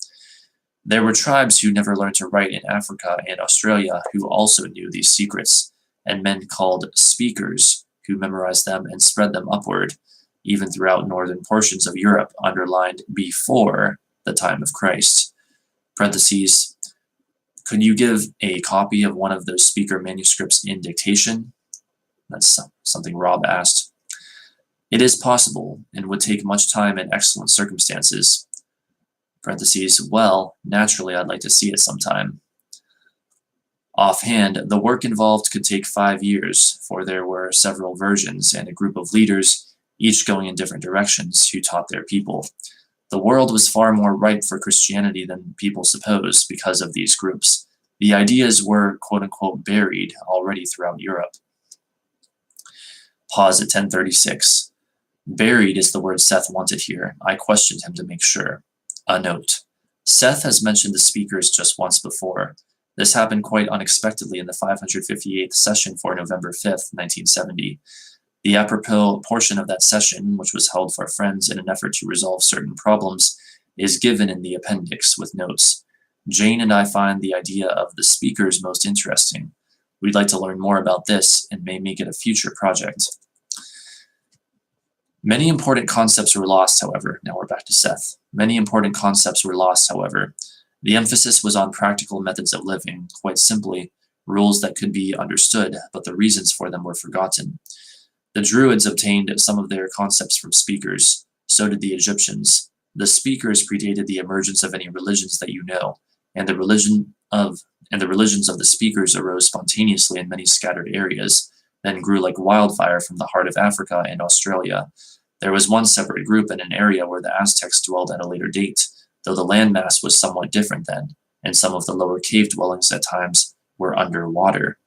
There were tribes who never learned to write in Africa and Australia who also knew these secrets, and men called speakers who memorized them and spread them upward, even throughout northern portions of Europe, underlined before the time of Christ. Parentheses, could you give a copy of one of those speaker manuscripts in dictation? That's something Rob asked. It is possible, and would take much time and excellent circumstances. Parentheses, well, naturally I'd like to see it sometime. Offhand, the work involved could take 5 years, for there were several versions and a group of leaders, each going in different directions, who taught their people. The world was far more ripe for Christianity than people supposed because of these groups. The ideas were, quote-unquote, buried already throughout Europe. Pause at 1036. Buried is the word Seth wanted here. I questioned him to make sure. A note. Seth has mentioned the speakers just once before. This happened quite unexpectedly in the 558th session for November 5th, 1970. The apropos portion of that session, which was held for friends in an effort to resolve certain problems, is given in the appendix with notes. Jane and I find the idea of the speakers most interesting. We'd like to learn more about this and may make it a future project. Many important concepts were lost, however. Now we're back to Seth. Many important concepts were lost, however. The emphasis was on practical methods of living, quite simply, rules that could be understood, but the reasons for them were forgotten. The Druids obtained some of their concepts from speakers. So did the Egyptians. The speakers predated the emergence of any religions that you know, and the religions of the speakers arose spontaneously in many scattered areas, then grew like wildfire from the heart of Africa and Australia. There was one separate group in an area where the Aztecs dwelled at a later date, though the landmass was somewhat different then, and some of the lower cave dwellings at times were underwater.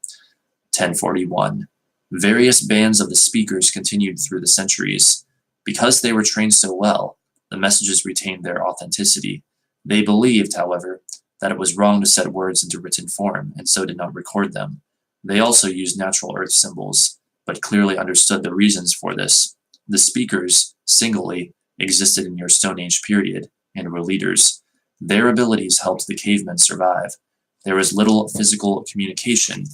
1041. Various bands of the speakers continued through the centuries. Because they were trained so well, the messages retained their authenticity. They believed, however, that it was wrong to set words into written form, and so did not record them. They also used natural earth symbols, but clearly understood the reasons for this. The speakers, singly, existed in your Stone Age period, and were leaders. Their abilities helped the cavemen survive. There was little physical communication,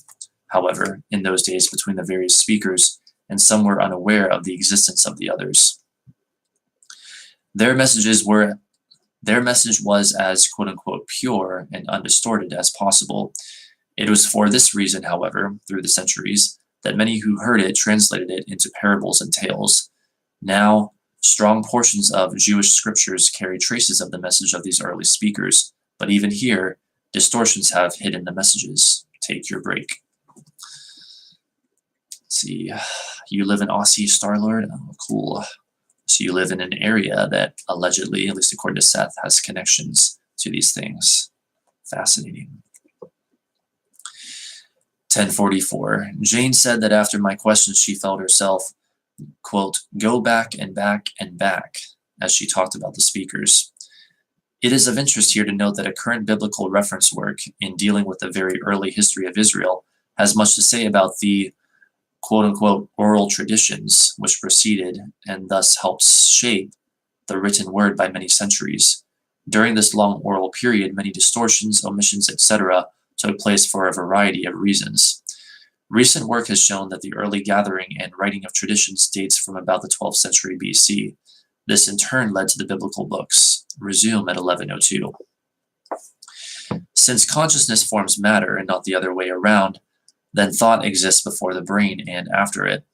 however, in those days between the various speakers, and some were unaware of the existence of the others. Their message was as quote-unquote pure and undistorted as possible. It was for this reason, however, through the centuries, that many who heard it translated it into parables and tales. Now, strong portions of Jewish scriptures carry traces of the message of these early speakers, but even here, distortions have hidden the messages. Take your break. Let's see, you live in Aussie, Star-Lord? Oh, cool. So you live in an area that allegedly, at least according to Seth, has connections to these things. Fascinating. 1044. Jane said that after my questions, she felt herself, quote, go back and back and back, as she talked about the speakers. It is of interest here to note that a current biblical reference work in dealing with the very early history of Israel has much to say about the quote-unquote oral traditions which preceded and thus helped shape the written word by many centuries. During this long oral period, many distortions, omissions, etc. took place for a variety of reasons. Recent work has shown that the early gathering and writing of traditions dates from about the 12th century BC. This in turn led to the biblical books. Resume at 1102. Since consciousness forms matter and not the other way around, then thought exists before the brain and after it.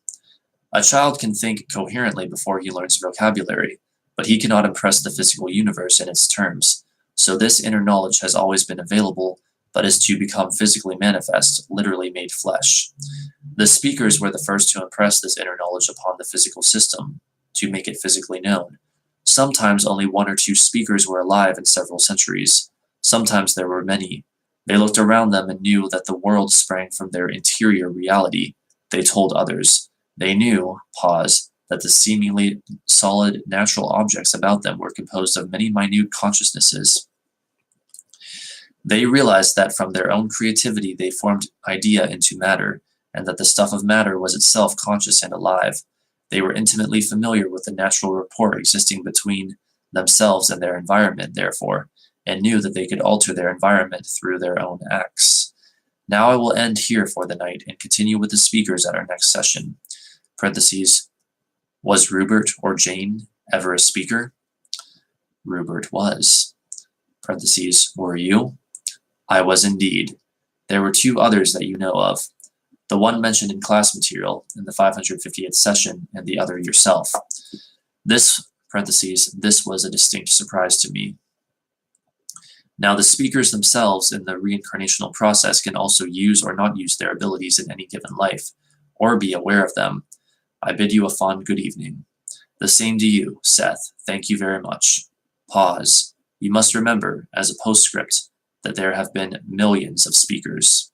A child can think coherently before he learns vocabulary, but he cannot impress the physical universe in its terms. So this inner knowledge has always been available, but is to become physically manifest, literally made flesh. The speakers were the first to impress this inner knowledge upon the physical system, to make it physically known. Sometimes only one or two speakers were alive in several centuries. Sometimes there were many. They looked around them and knew that the world sprang from their interior reality. They told others. They knew, that the seemingly solid natural objects about them were composed of many minute consciousnesses. They realized that from their own creativity they formed idea into matter, and that the stuff of matter was itself conscious and alive. They were intimately familiar with the natural rapport existing between themselves and their environment, therefore, and knew that they could alter their environment through their own acts. Now I will end here for the night and continue with the speakers at our next session. Parentheses, was Rupert or Jane ever a speaker? Rupert was. Parentheses, were you? I was indeed. There were two others that you know of. The one mentioned in class material in the 558th session, and the other yourself. This, parentheses, this was a distinct surprise to me. Now the speakers themselves in the reincarnational process can also use or not use their abilities in any given life, or be aware of them. I bid you a fond good evening. The same to you, Seth. Thank you very much. Pause. You must remember, as a postscript, that there have been millions of speakers.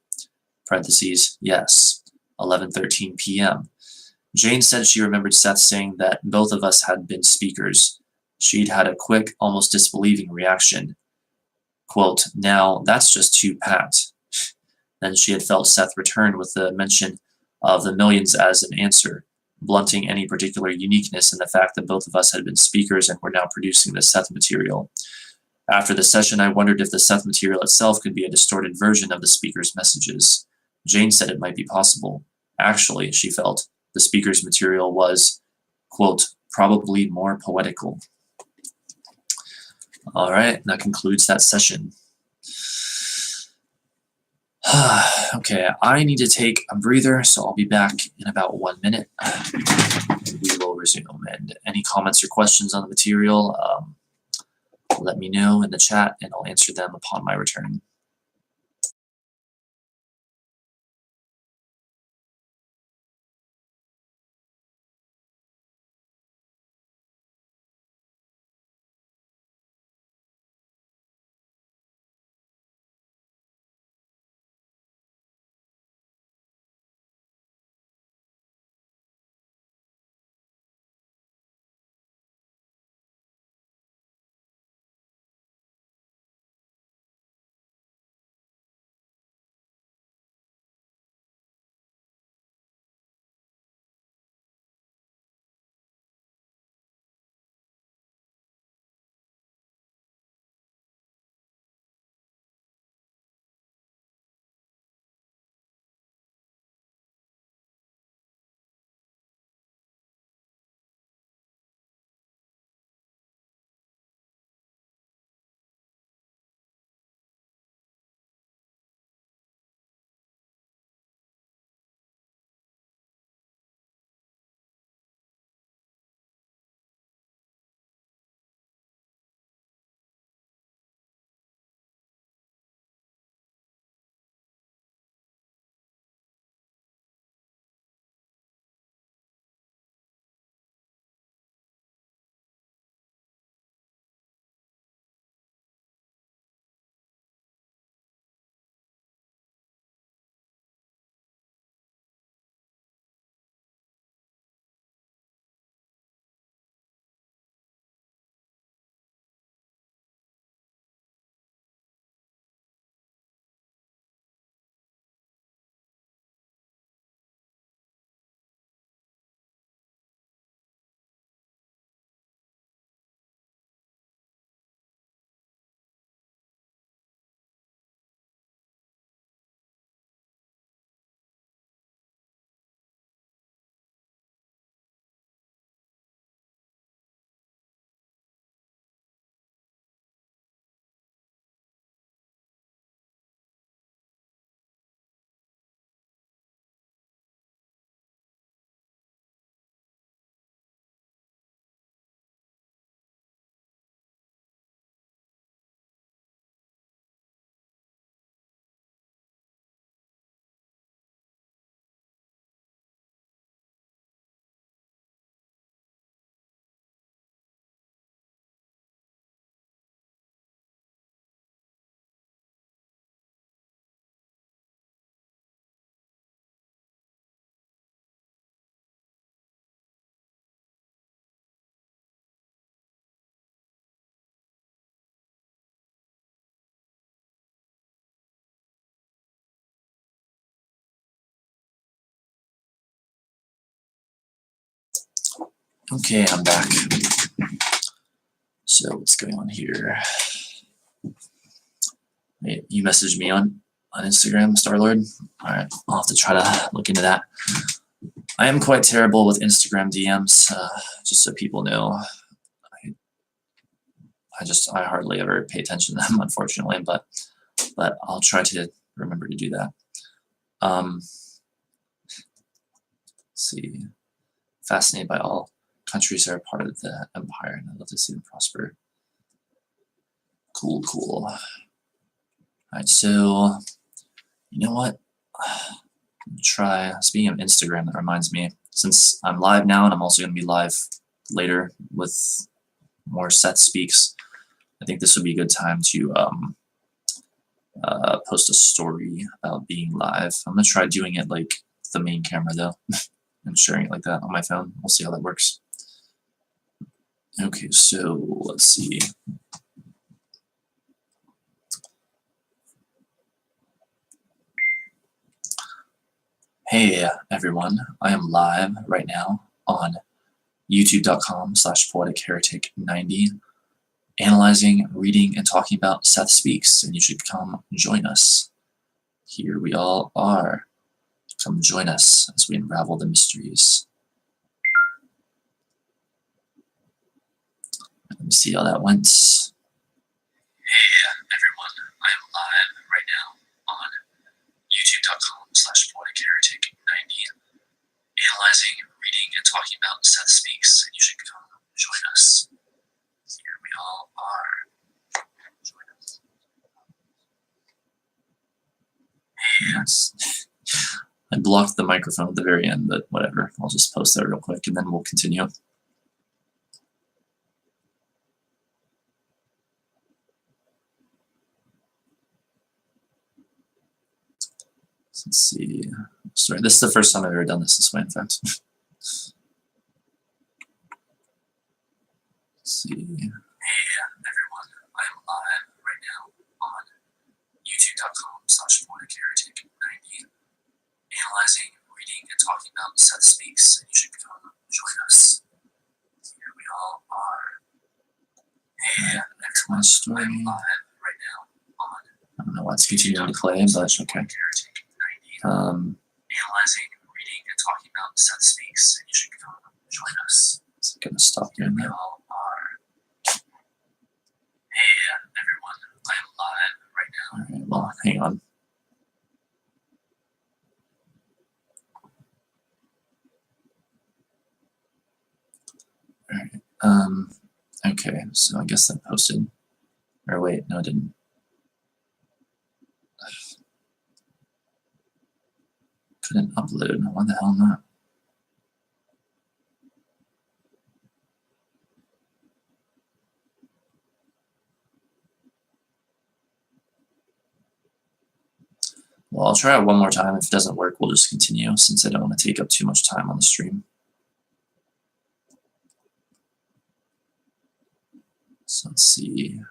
Parentheses, yes. 11:13 p.m. Jane said she remembered Seth saying that both of us had been speakers. She'd had a quick, almost disbelieving reaction. Quote, now, that's just too pat. Then she had felt Seth return with the mention of the millions as an answer, blunting any particular uniqueness in the fact that both of us had been speakers and were now producing the Seth material. After the session, I wondered if the Seth material itself could be a distorted version of the speaker's messages. Jane said it might be possible. Actually, she felt, the speaker's material was, quote, probably more poetical. All right, that concludes that session. Okay, I need to take a breather, so I'll be back in about 1 minute. We will resume. And any comments or questions on the material, let me know in the chat and I'll answer them upon my return. Okay, I'm back. So what's going on here? Hey, you messaged me on Instagram, Starlord? Alright, I'll have to try to look into that. I am quite terrible with Instagram DMs, just so people know. I hardly ever pay attention to them, unfortunately, but I'll try to remember to do that. Let's see. Fascinated by all countries that are part of the empire, and I'd love to see them prosper. Cool, cool. All right, so you know what? Try, speaking of Instagram, that reminds me, since I'm live now and I'm also going to be live later with more Seth Speaks, I think this would be a good time to post a story about being live. I'm going to try doing it like the main camera though, and sharing it like that on my phone. We'll see how that works. Okay, so let's see. Hey everyone, I am live right now on youtube.com/poeticheretic90, analyzing, reading, and talking about Seth Speaks, and you should come join us. Here we all are. Come join us as we unravel the mysteries. Let me see how that went. Hey everyone, I am live right now on youtube.com/poeticheretic90, analyzing, reading, and talking about Seth Speaks, and you should come join us. Here we all are. Join us. Yes. I blocked the microphone at the very end, but whatever. I'll just post that real quick and then we'll continue. Let's see. Sorry, this is the first time I've ever done this way, in fact. Let's see. Hey everyone, I'm live right now on youtube.com/poeticheretic90, analyzing, reading, and talking about Seth Speaks, and you should come join us. Here we all are. Hey everyone, I'm live right now on I don't know why it's continuing to play, but okay. Analyzing, reading, and talking about Seth Speaks, and you should come join us. It's gonna stop doing that. We all are. Hey everyone, I'm live right now. Alright, well, hang on. Alright, okay, so I guess that posted. Or wait, no it didn't. Couldn't upload. Why the hell not? Well, I'll try it one more time. If it doesn't work, we'll just continue since I don't want to take up too much time on the stream. So let's see.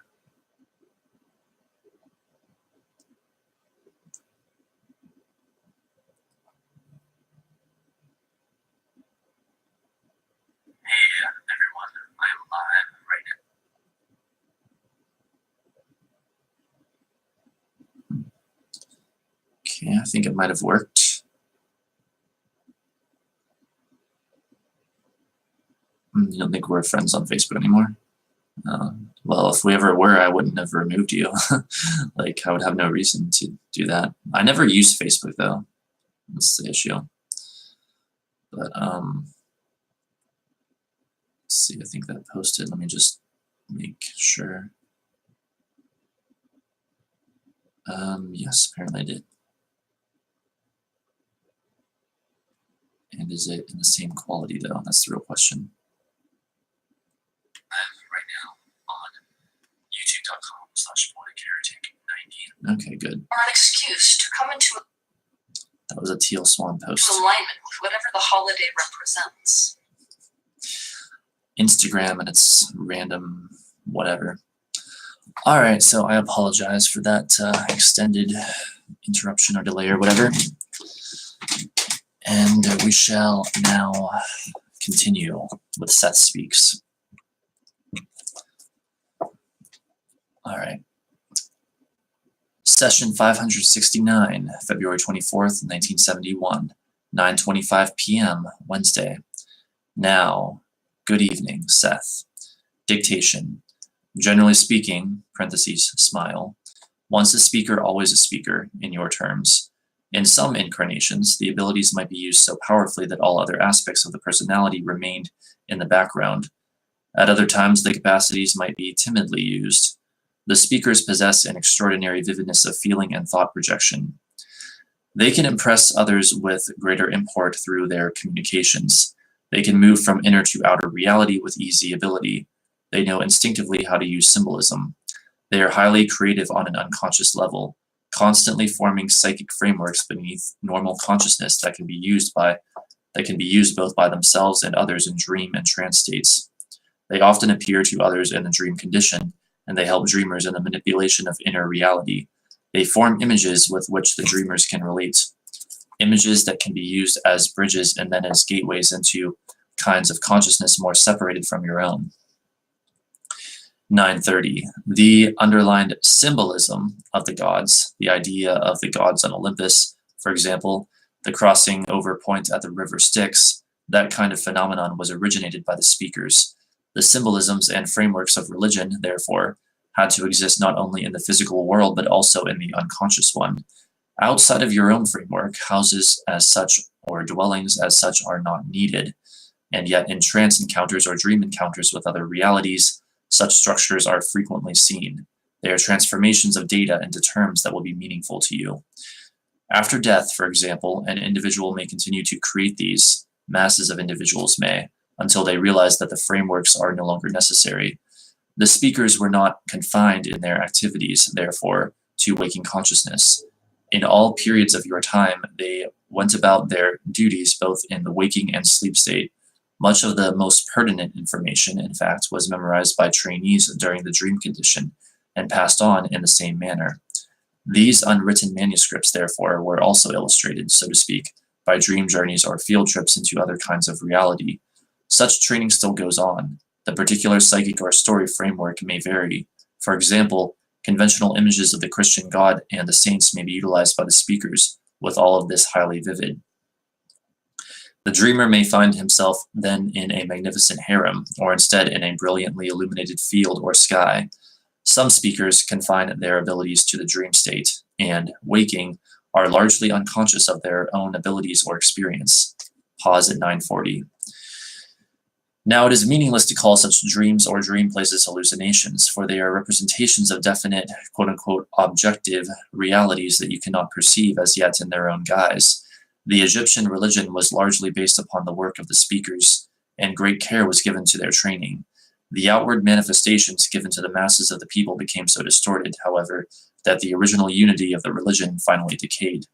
Hey everyone, I am live right now. Okay, I think it might have worked. You don't think we're friends on Facebook anymore? Well, if we ever were, I wouldn't have removed you. Like, I would have no reason to do that. I never use Facebook, though. That's the issue. But, let's see, I think that posted. Let me just make sure. Yes, apparently I did. And is it in the same quality, though? That's the real question. Right now on youtube.com/poeticheretic90. Okay, good. Or an excuse to come into That was a Teal Swan post. alignment with whatever the holiday represents. Instagram and its random whatever. All right, so I apologize for that extended interruption or delay or whatever. And we shall now continue with Seth Speaks. All right. Session 569, February 24th, 1971, 9:25 p.m., Wednesday. Now, good evening, Seth. Dictation. Generally speaking, parentheses, smile. Once a speaker, always a speaker, in your terms. In some incarnations, the abilities might be used so powerfully that all other aspects of the personality remained in the background. At other times, the capacities might be timidly used. The speakers possess an extraordinary vividness of feeling and thought projection. They can impress others with greater import through their communications. They can move from inner to outer reality with easy ability. They know instinctively how to use symbolism. They are highly creative on an unconscious level, constantly forming psychic frameworks beneath normal consciousness that can be used by that can be used both by themselves and others in dream and trance states. They often appear to others in the dream condition, and they help dreamers in the manipulation of inner reality. They form images with which the dreamers can relate, images that can be used as bridges and then as gateways into kinds of consciousness more separated from your own. 930. The underlined symbolism of the gods, the idea of the gods on Olympus, for example, the crossing over point at the river Styx, that kind of phenomenon was originated by the speakers. The symbolisms and frameworks of religion, therefore, had to exist not only in the physical world but also in the unconscious one. Outside of your own framework, houses as such or dwellings as such are not needed, and yet in trance encounters or dream encounters with other realities, such structures are frequently seen. They are transformations of data into terms that will be meaningful to you. After death, for example, an individual may continue to create these, masses of individuals may, until they realize that the frameworks are no longer necessary. The speakers were not confined in their activities, therefore, to waking consciousness. In all periods of your time, they went about their duties both in the waking and sleep state. Much of the most pertinent information, in fact, was memorized by trainees during the dream condition and passed on in the same manner. These unwritten manuscripts, therefore, were also illustrated, so to speak, by dream journeys or field trips into other kinds of reality. Such training still goes on. The particular psychic or story framework may vary. For example, conventional images of the Christian God and the saints may be utilized by the speakers, with all of this highly vivid. The dreamer may find himself then in a magnificent harem, or instead in a brilliantly illuminated field or sky. Some speakers confine their abilities to the dream state, and, waking, are largely unconscious of their own abilities or experience. Pause at 940. Now, it is meaningless to call such dreams or dream places hallucinations, for they are representations of definite, quote-unquote, objective realities that you cannot perceive as yet in their own guise. The Egyptian religion was largely based upon the work of the speakers, and great care was given to their training. The outward manifestations given to the masses of the people became so distorted, however, that the original unity of the religion finally decayed.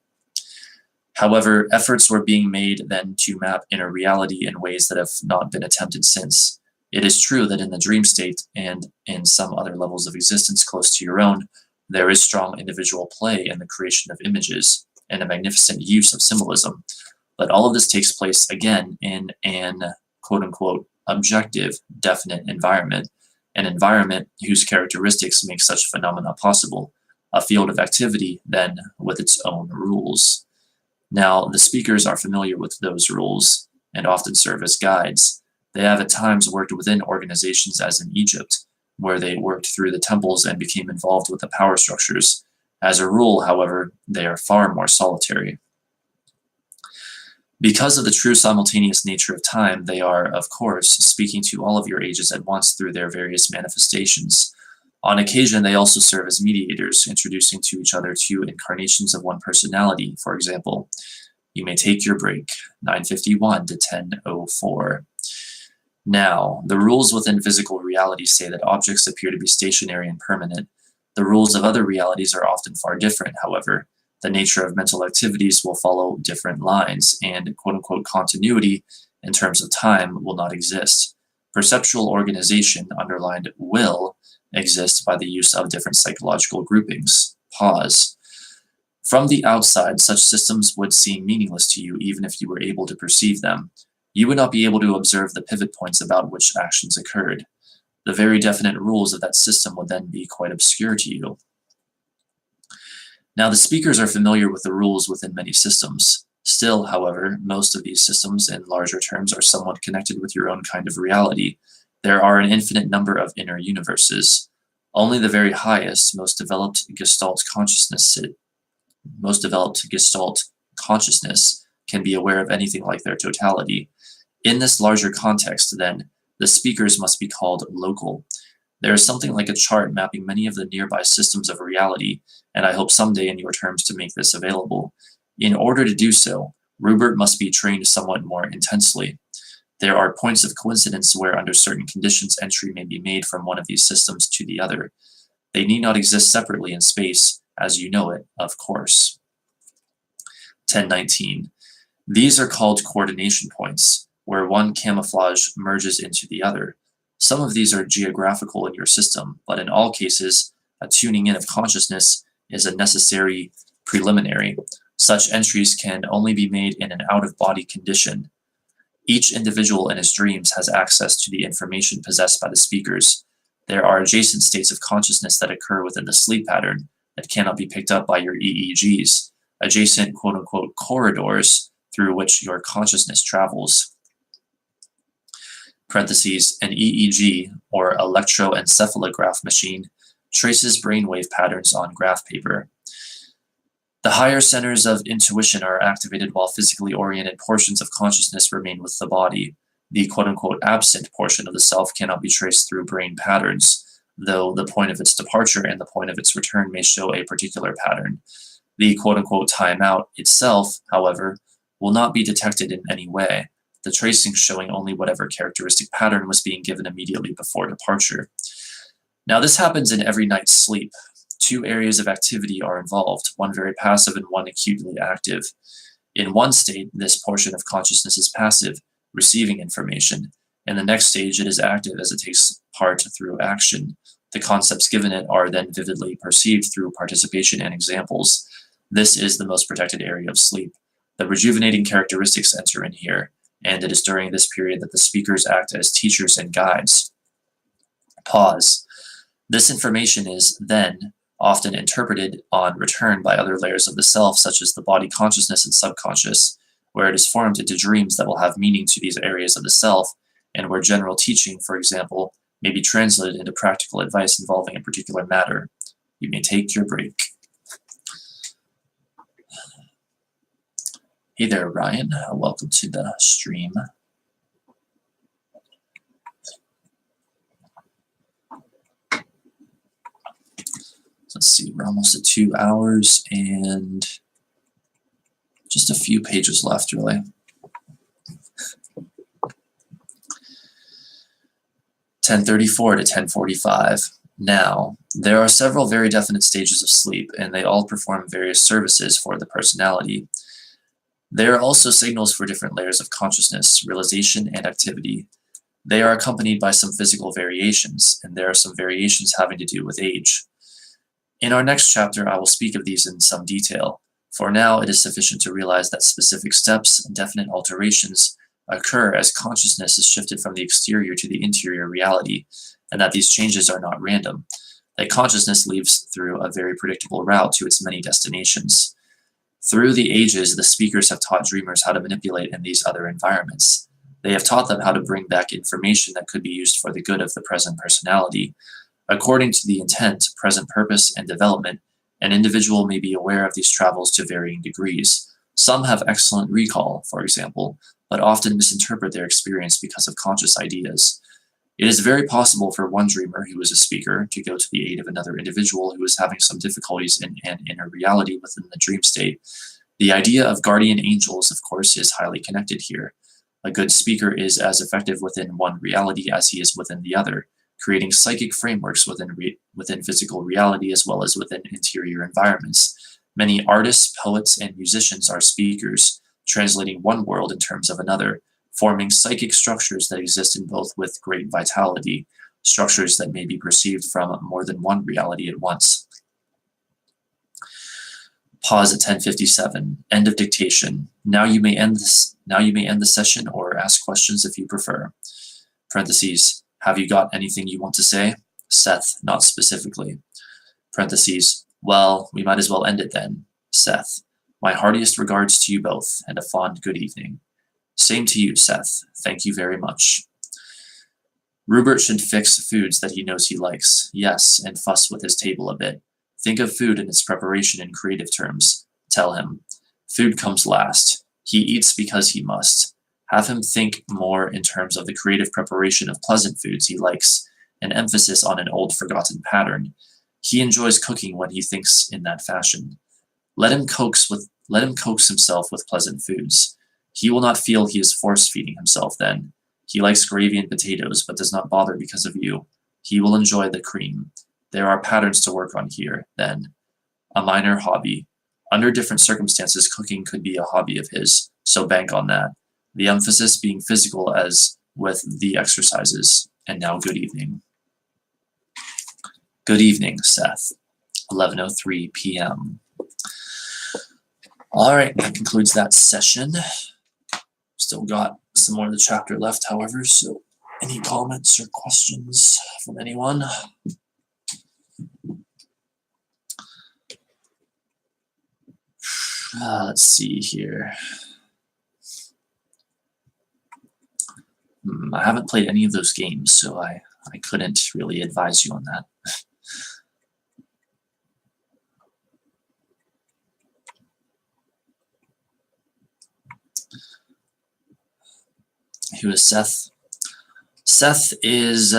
However, efforts were being made then to map inner reality in ways that have not been attempted since. It is true that in the dream state and in some other levels of existence close to your own, there is strong individual play in the creation of images and a magnificent use of symbolism. But all of this takes place again in an quote-unquote objective, definite environment, an environment whose characteristics make such phenomena possible, a field of activity, then, with its own rules. Now, the speakers are familiar with those rules and often serve as guides. They have at times worked within organizations as in Egypt, where they worked through the temples and became involved with the power structures. As a rule, however, they are far more solitary. Because of the true simultaneous nature of time, they are, of course, speaking to all of your ages at once through their various manifestations. On occasion, they also serve as mediators, introducing to each other two incarnations of one personality. For example, you may take your break, 9:51 to 10:04. Now, the rules within physical reality say that objects appear to be stationary and permanent. The rules of other realities are often far different, however. The nature of mental activities will follow different lines, and quote-unquote continuity in terms of time will not exist. Perceptual organization, underlined will, exists by the use of different psychological groupings. Pause. From the outside, such systems would seem meaningless to you even if you were able to perceive them. You would not be able to observe the pivot points about which actions occurred. The very definite rules of that system would then be quite obscure to you. Now, the speakers are familiar with the rules within many systems. Still, however, most of these systems, in larger terms, are somewhat connected with your own kind of reality. There are an infinite number of inner universes. Only the very highest, most developed Gestalt consciousness can be aware of anything like their totality. In this larger context, then, the speakers must be called local. There is something like a chart mapping many of the nearby systems of reality, and I hope someday in your terms to make this available. In order to do so, Rupert must be trained somewhat more intensely. There are points of coincidence where under certain conditions entry may be made from one of these systems to the other. They need not exist separately in space, as you know it, of course. 1019. These are called coordination points, where one camouflage merges into the other. Some of these are geographical in your system, but in all cases, a tuning in of consciousness is a necessary preliminary. Such entries can only be made in an out-of-body condition. Each individual in his dreams has access to the information possessed by the speakers. There are adjacent states of consciousness that occur within the sleep pattern that cannot be picked up by your EEGs, adjacent quote-unquote corridors through which your consciousness travels. Parentheses, an EEG, or electroencephalograph machine, traces brainwave patterns on graph paper. The higher centers of intuition are activated while physically oriented portions of consciousness remain with the body. The quote-unquote absent portion of the self cannot be traced through brain patterns, though the point of its departure and the point of its return may show a particular pattern. The quote-unquote timeout itself, however, will not be detected in any way, the tracing showing only whatever characteristic pattern was being given immediately before departure. Now, this happens in every night's sleep. Two areas of activity are involved, one very passive and one acutely active. In one state, this portion of consciousness is passive, receiving information. In the next stage, it is active as it takes part through action. The concepts given it are then vividly perceived through participation and examples. This is the most protected area of sleep. The rejuvenating characteristics enter in here, and it is during this period that the speakers act as teachers and guides. Pause. This information is then often interpreted on return by other layers of the self, such as the body consciousness and subconscious, where it is formed into dreams that will have meaning to these areas of the self, and where general teaching, for example, may be translated into practical advice involving a particular matter. You may take your break. Hey there, Ryan. Welcome to the stream. Let's see, we're almost at 2 hours and just a few pages left, really. 10:34 to 10:45. Now, there are several very definite stages of sleep, and they all perform various services for the personality. There are also signals for different layers of consciousness, realization, and activity. They are accompanied by some physical variations, and there are some variations having to do with age. In our next chapter, I will speak of these in some detail. For now, it is sufficient to realize that specific steps and definite alterations occur as consciousness is shifted from the exterior to the interior reality, and that these changes are not random, that consciousness leaves through a very predictable route to its many destinations. Through the ages, the speakers have taught dreamers how to manipulate in these other environments. They have taught them how to bring back information that could be used for the good of the present personality. According to the intent, present purpose, and development, an individual may be aware of these travels to varying degrees. Some have excellent recall, for example, but often misinterpret their experience because of conscious ideas. It is very possible for one dreamer who is a speaker to go to the aid of another individual who is having some difficulties in an inner reality within the dream state. The idea of guardian angels, of course, is highly connected here. A good speaker is as effective within one reality as he is within the other, creating psychic frameworks within physical reality as well as within interior environments. Many artists, poets, and musicians are speakers, translating one world in terms of another, forming psychic structures that exist in both with great vitality, structures that may be perceived from more than one reality at once. Pause at 10:57. End of dictation. Now you may end the session or ask questions if you prefer. Parentheses. Have you got anything you want to say? Seth, not specifically. Parentheses. Well, we might as well end it then. Seth. My heartiest regards to you both, and a fond good evening. Same to you, Seth. Thank you very much. Rupert should fix foods that he knows he likes. Yes, and fuss with his table a bit. Think of food and its preparation in creative terms. Tell him. Food comes last. He eats because he must. Have him think more in terms of the creative preparation of pleasant foods he likes, an emphasis on an old forgotten pattern. He enjoys cooking when he thinks in that fashion. Let him coax himself with pleasant foods. He will not feel he is force-feeding himself then. He likes gravy and potatoes, but does not bother because of you. He will enjoy the cream. There are patterns to work on here, then. A minor hobby. Under different circumstances, cooking could be a hobby of his. So bank on that. The emphasis being physical as with the exercises. And now good evening. Good evening, Seth. 11:03 p.m. All right, that concludes that session. Still got some more of the chapter left, however, so any comments or questions from anyone? Let's see here. I haven't played any of those games, so I couldn't really advise you on that. Who is Seth? Seth is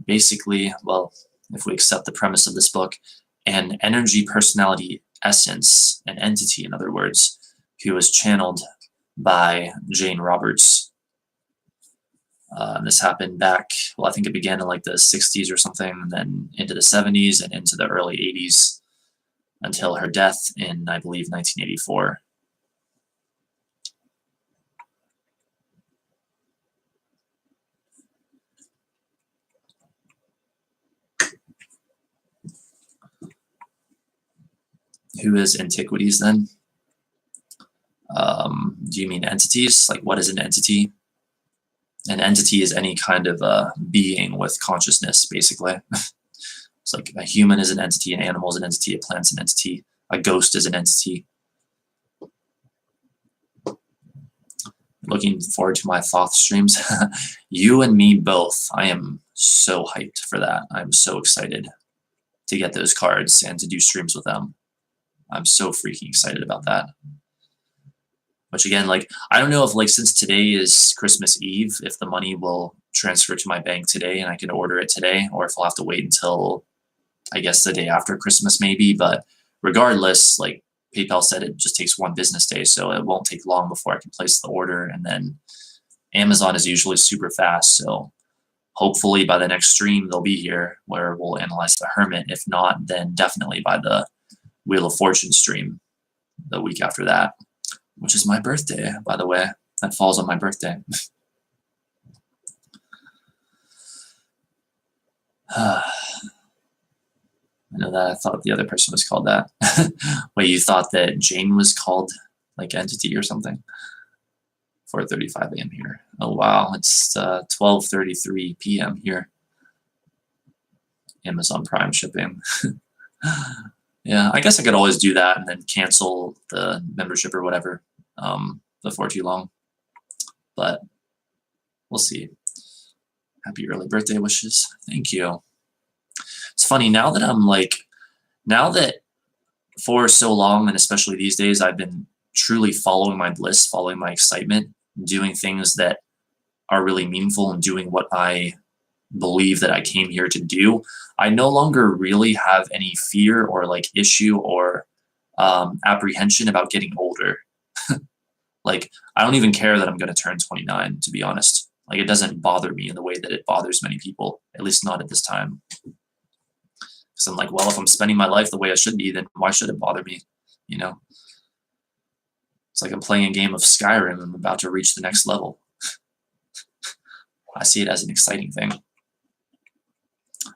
basically, well, if we accept the premise of this book, an energy personality essence, an entity, in other words, who was channeled by Jane Roberts. This happened back, well, I think it began in like the 60s or something, and then into the 70s and into the early 80s until her death in, I believe, 1984. Who is Antiquities then? Do you mean entities? Like, what is an entity? An entity is any kind of being with consciousness, basically. It's like a human is an entity, an animal is an entity, a plant's an entity, a ghost is an entity. Looking forward to my Thoth streams. You and me both. I am so hyped for that. I'm so excited to get those cards and to do streams with them. I'm so freaking excited about that. Which again, like, I don't know if, like, since today is Christmas Eve, if the money will transfer to my bank today and I can order it today, or if I'll have to wait until, I guess, the day after Christmas maybe. But regardless, like, PayPal said it just takes 1 business day, so it won't take long before I can place the order. And then Amazon is usually super fast, so hopefully by the next stream they'll be here where we'll analyze the Hermit. If not, then definitely by the Wheel of Fortune stream the week after that, which is my birthday, by the way. That falls on my birthday. I know that I thought the other person was called that. Wait, you thought that Jane was called like entity or something? 4:35 a.m. here. Oh wow, it's 12:33 p.m. here. Amazon Prime shipping. Yeah, I guess I could always do that and then cancel the membership or whatever before too long. But we'll see. Happy early birthday wishes. Thank you. It's funny, now that for so long, and especially these days, I've been truly following my bliss, following my excitement, doing things that are really meaningful and doing what I believe that I came here to do. I no longer really have any fear or like issue or apprehension about getting older. Like, I don't even care that I'm going to turn 29, to be honest. Like, it doesn't bother me in the way that it bothers many people, at least not at this time. Because I'm like, well, if I'm spending my life the way I should be, then why should it bother me? You know? It's like I'm playing a game of Skyrim and I'm about to reach the next level. I see it as an exciting thing.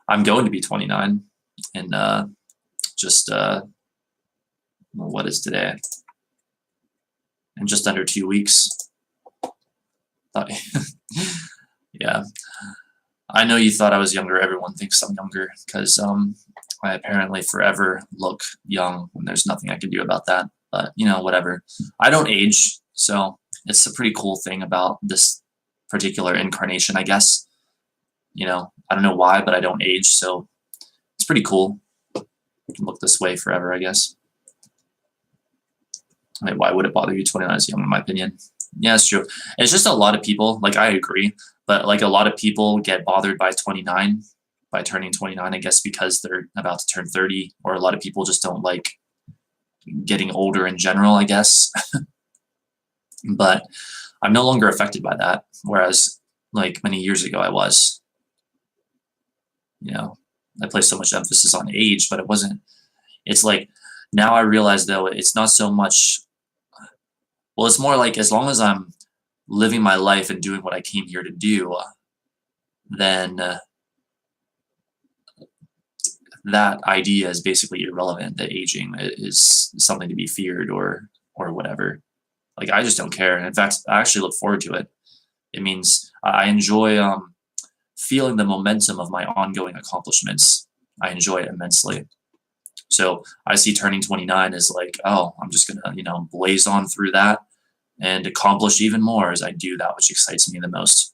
I'm going to be 29 in what is today? In just under 2 weeks. Yeah. I know you thought I was younger. Everyone thinks I'm younger because I apparently forever look young when there's nothing I can do about that. But, you know, whatever. I don't age, so it's a pretty cool thing about this particular incarnation, I guess. You know, I don't know why, but I don't age, so it's pretty cool. I can look this way forever, I guess. I mean, why would it bother you? 29 is young, in my opinion. Yeah, it's true. It's just a lot of people, like, I agree, but like a lot of people get bothered by 29, by turning 29, I guess, because they're about to turn 30, or a lot of people just don't like getting older in general, I guess. But I'm no longer affected by that, whereas like many years ago I was. You know, I place so much emphasis on age, but it wasn't. It's like now I realize though it's not so much Well, it's more like as long as I'm living my life and doing what I came here to do, then that idea is basically irrelevant, that aging is something to be feared or whatever. Like, I just don't care. And in fact, I actually look forward to it. It means I enjoy feeling the momentum of my ongoing accomplishments. I enjoy it immensely. So I see turning 29 as like, oh, I'm just gonna, blaze on through that and accomplish even more as I do that which excites me the most.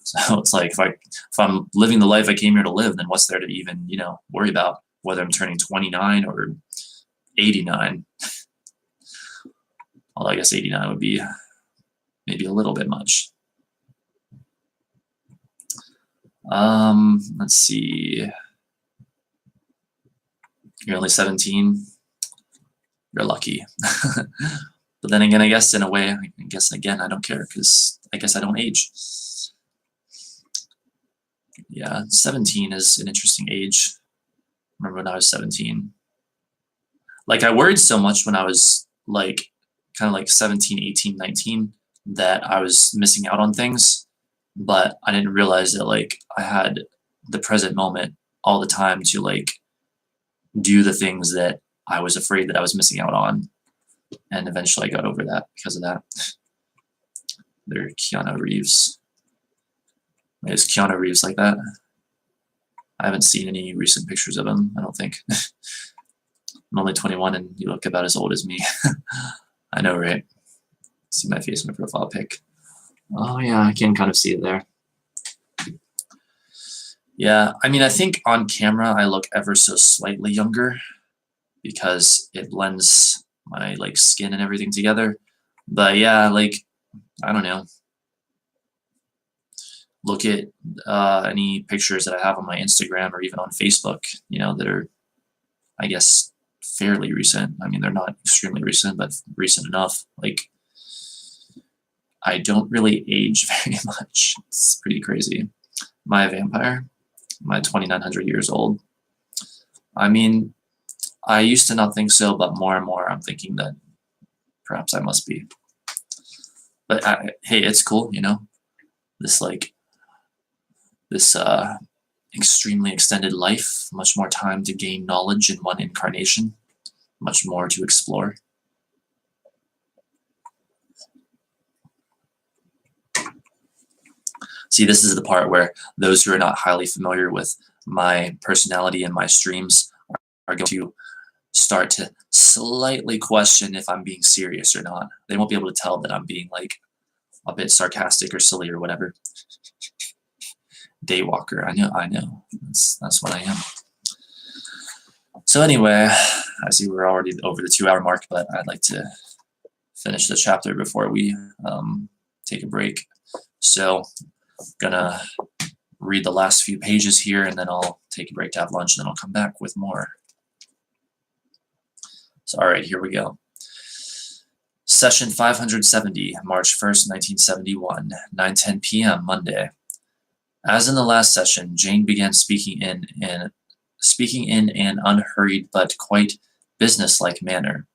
So it's like if I'm living the life I came here to live, then what's there to even, worry about whether I'm turning 29 or 89? Although I guess 89 would be maybe a little bit much. Let's see. You're only 17. You're lucky. But then again, I guess in a way, I don't care because I guess I don't age. Yeah, 17 is an interesting age. Remember when I was 17? Like, I worried so much when I was like kind of like 17, 18, 19 that I was missing out on things, but I didn't realize that like I had the present moment all the time to like do the things that I was afraid that I was missing out on. And eventually I got over that because of that. They're Keanu Reeves. Is Keanu Reeves like that? I haven't seen any recent pictures of him, I don't think. I'm only 21 and you look about as old as me. I know, right? See my face in my profile pic. Oh yeah, I can kind of see it there. Yeah, I mean, I think on camera I look ever so slightly younger because it blends my like skin and everything together. But yeah, like, I don't know. Look at any pictures that I have on my Instagram or even on Facebook, that are, I guess, fairly recent. I mean, they're not extremely recent, but recent enough. Like, I don't really age very much. It's pretty crazy. Am I a vampire? Am I 2,900 years old? I mean, I used to not think so, but more and more I'm thinking that perhaps I must be. But hey, it's cool, this extremely extended life, much more time to gain knowledge in one incarnation, much more to explore. See, this is the part where those who are not highly familiar with my personality and my streams are going to start to slightly question if I'm being serious or not. They won't be able to tell that I'm being like a bit sarcastic or silly or whatever. Daywalker, I know. That's what I am. So anyway, I see we're already over the 2-hour mark, but I'd like to finish the chapter before we take a break. So I'm gonna read the last few pages here, and then I'll take a break to have lunch, and then I'll come back with more. So all right, here we go. Session 570, March 1st, 1971, 9:10 p.m. Monday. As in the last session, Jane began speaking in an unhurried but quite businesslike manner.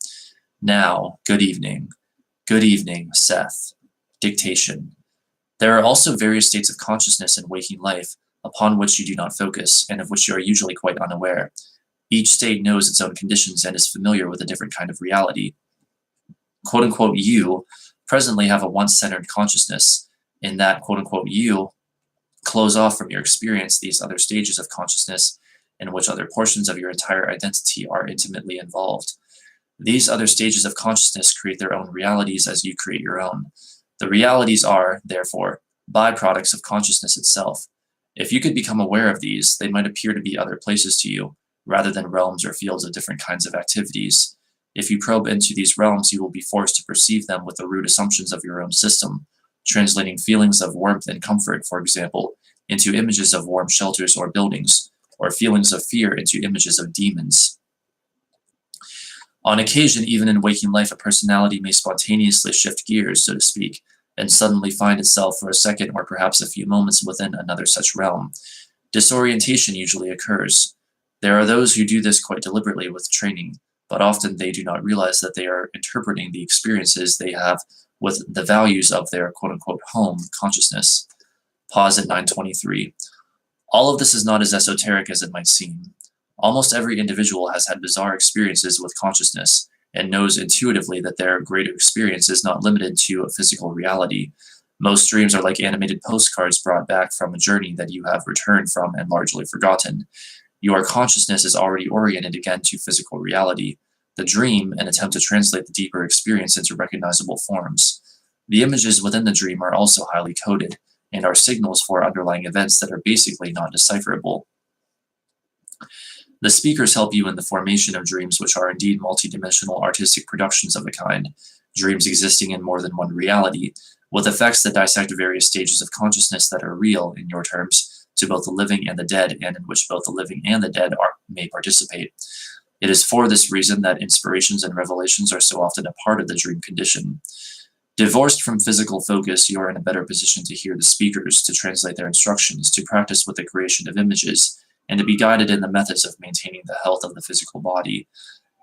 Now, good evening. Good evening, Seth. Dictation. There are also various states of consciousness in waking life upon which you do not focus and of which you are usually quite unaware. Each state knows its own conditions and is familiar with a different kind of reality. Quote-unquote you presently have a once-centered consciousness in that quote-unquote you close off from your experience these other stages of consciousness in which other portions of your entire identity are intimately involved. These other stages of consciousness create their own realities as you create your own. The realities are, therefore, byproducts of consciousness itself. If you could become aware of these, they might appear to be other places to you, rather than realms or fields of different kinds of activities. If you probe into these realms, you will be forced to perceive them with the rude assumptions of your own system, translating feelings of warmth and comfort, for example, into images of warm shelters or buildings, or feelings of fear into images of demons. On occasion, even in waking life, a personality may spontaneously shift gears, so to speak, and suddenly find itself for a second or perhaps a few moments within another such realm. Disorientation usually occurs. There are those who do this quite deliberately with training. but often they do not realize that they are interpreting the experiences they have with the values of their quote-unquote home consciousness. Pause at 923. All of this is not as esoteric as it might seem. Almost every individual has had bizarre experiences with consciousness and knows intuitively that their greater experience is not limited to a physical reality. Most dreams are like animated postcards brought back from a journey that you have returned from and largely forgotten. Your consciousness is already oriented again to physical reality. The dream, an attempt to translate the deeper experience into recognizable forms. The images within the dream are also highly coded and are signals for underlying events that are basically not decipherable. The speakers help you in the formation of dreams, which are indeed multidimensional artistic productions of a kind, dreams existing in more than one reality, with effects that dissect various stages of consciousness that are real, in your terms, to both the living and the dead, and in which both the living and the dead may participate. It is for this reason that inspirations and revelations are so often a part of the dream condition. Divorced from physical focus, you are in a better position to hear the speakers, to translate their instructions, to practice with the creation of images, and to be guided in the methods of maintaining the health of the physical body.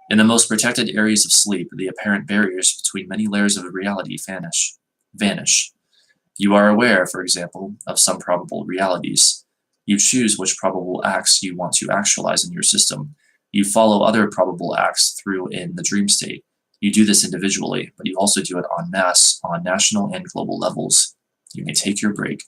In the most protected areas of sleep, the apparent barriers between many layers of reality vanish. You are aware, for example, of some probable realities. You choose which probable acts you want to actualize in your system. You follow other probable acts through in the dream state. You do this individually, but you also do it en masse on national and global levels. You may take your break.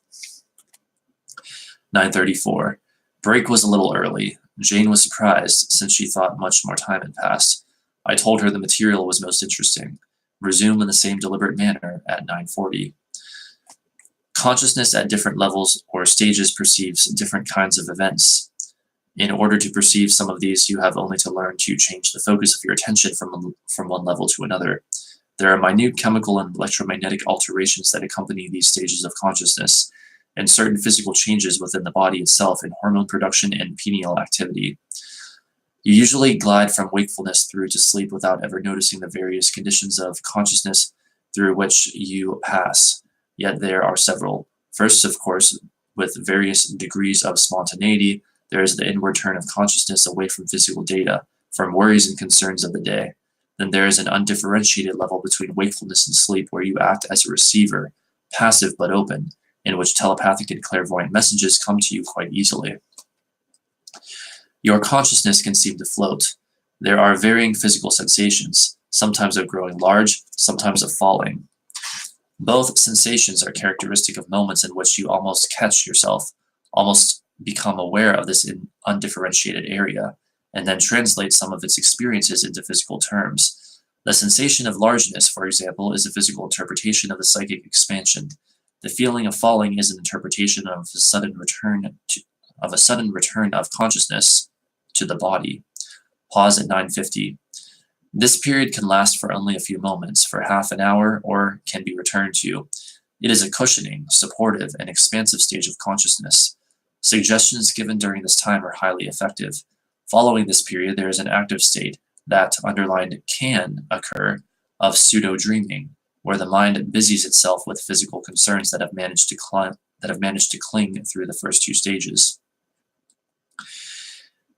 9:34. Break was a little early. Jane was surprised, since she thought much more time had passed. I told her the material was most interesting. Resume in the same deliberate manner at 9:40. Consciousness at different levels or stages perceives different kinds of events. In order to perceive some of these, you have only to learn to change the focus of your attention from one level to another. There are minute chemical and electromagnetic alterations that accompany these stages of consciousness, and certain physical changes within the body itself in hormone production and pineal activity. You usually glide from wakefulness through to sleep without ever noticing the various conditions of consciousness through which you pass, yet there are several. First, of course, with various degrees of spontaneity, there is the inward turn of consciousness away from physical data, from worries and concerns of the day. Then there is an undifferentiated level between wakefulness and sleep where you act as a receiver, passive but open, in which telepathic and clairvoyant messages come to you quite easily. Your consciousness can seem to float. There are varying physical sensations, sometimes of growing large, sometimes of falling. Both sensations are characteristic of moments in which you almost catch yourself, almost become aware of this undifferentiated area, and then translate some of its experiences into physical terms. The sensation of largeness, for example, is a physical interpretation of the psychic expansion. The feeling of falling is an interpretation of a sudden return of consciousness to the body. Pause at 9:50. This period can last for only a few moments, for half an hour, or can be returned to. It is a cushioning, supportive, and expansive stage of consciousness. Suggestions given during this time are highly effective. Following this period, there is an active state that, underlined can occur, of pseudo-dreaming, where the mind busies itself with physical concerns that have managed to cling through the first two stages.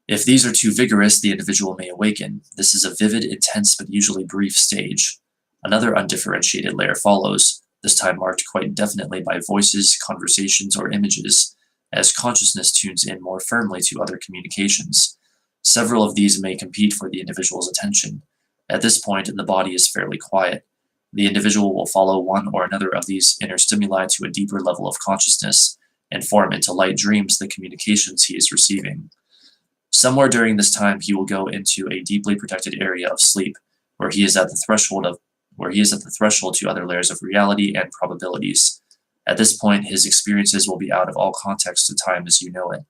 If these are too vigorous, the individual may awaken. This is a vivid, intense, but usually brief stage. Another undifferentiated layer follows, this time marked quite definitely by voices, conversations, or images, as consciousness tunes in more firmly to other communications. Several of these may compete for the individual's attention. At this point, the body is fairly quiet. The individual will follow one or another of these inner stimuli to a deeper level of consciousness and form into light dreams the communications he is receiving. Somewhere during this time, he will go into a deeply protected area of sleep, where he is at the threshold to other layers of reality and probabilities. At this point, his experiences will be out of all context of time as you know it.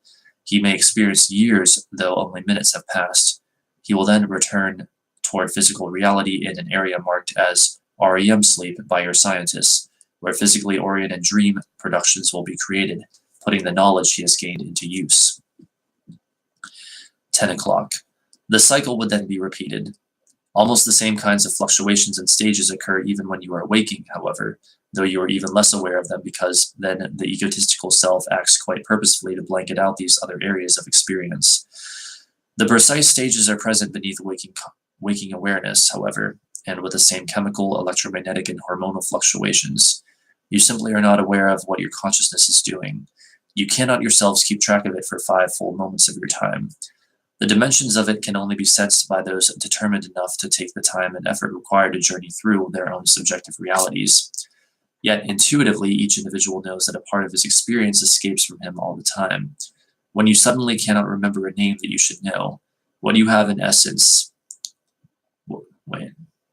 He may experience years, though only minutes have passed. He will then return toward physical reality in an area marked as REM sleep by your scientists, where physically oriented dream productions will be created, putting the knowledge he has gained into use. 10 o'clock. The cycle would then be repeated. Almost the same kinds of fluctuations and stages occur even when you are waking, however, though you are even less aware of them because then the egotistical self acts quite purposefully to blanket out these other areas of experience. The precise stages are present beneath waking waking awareness, however, and with the same chemical, electromagnetic, and hormonal fluctuations. You simply are not aware of what your consciousness is doing. You cannot yourselves keep track of it for 5 full moments of your time. The dimensions of it can only be sensed by those determined enough to take the time and effort required to journey through their own subjective realities. Yet intuitively, each individual knows that a part of his experience escapes from him all the time. When you suddenly cannot remember a name that you should know, what you have in essence,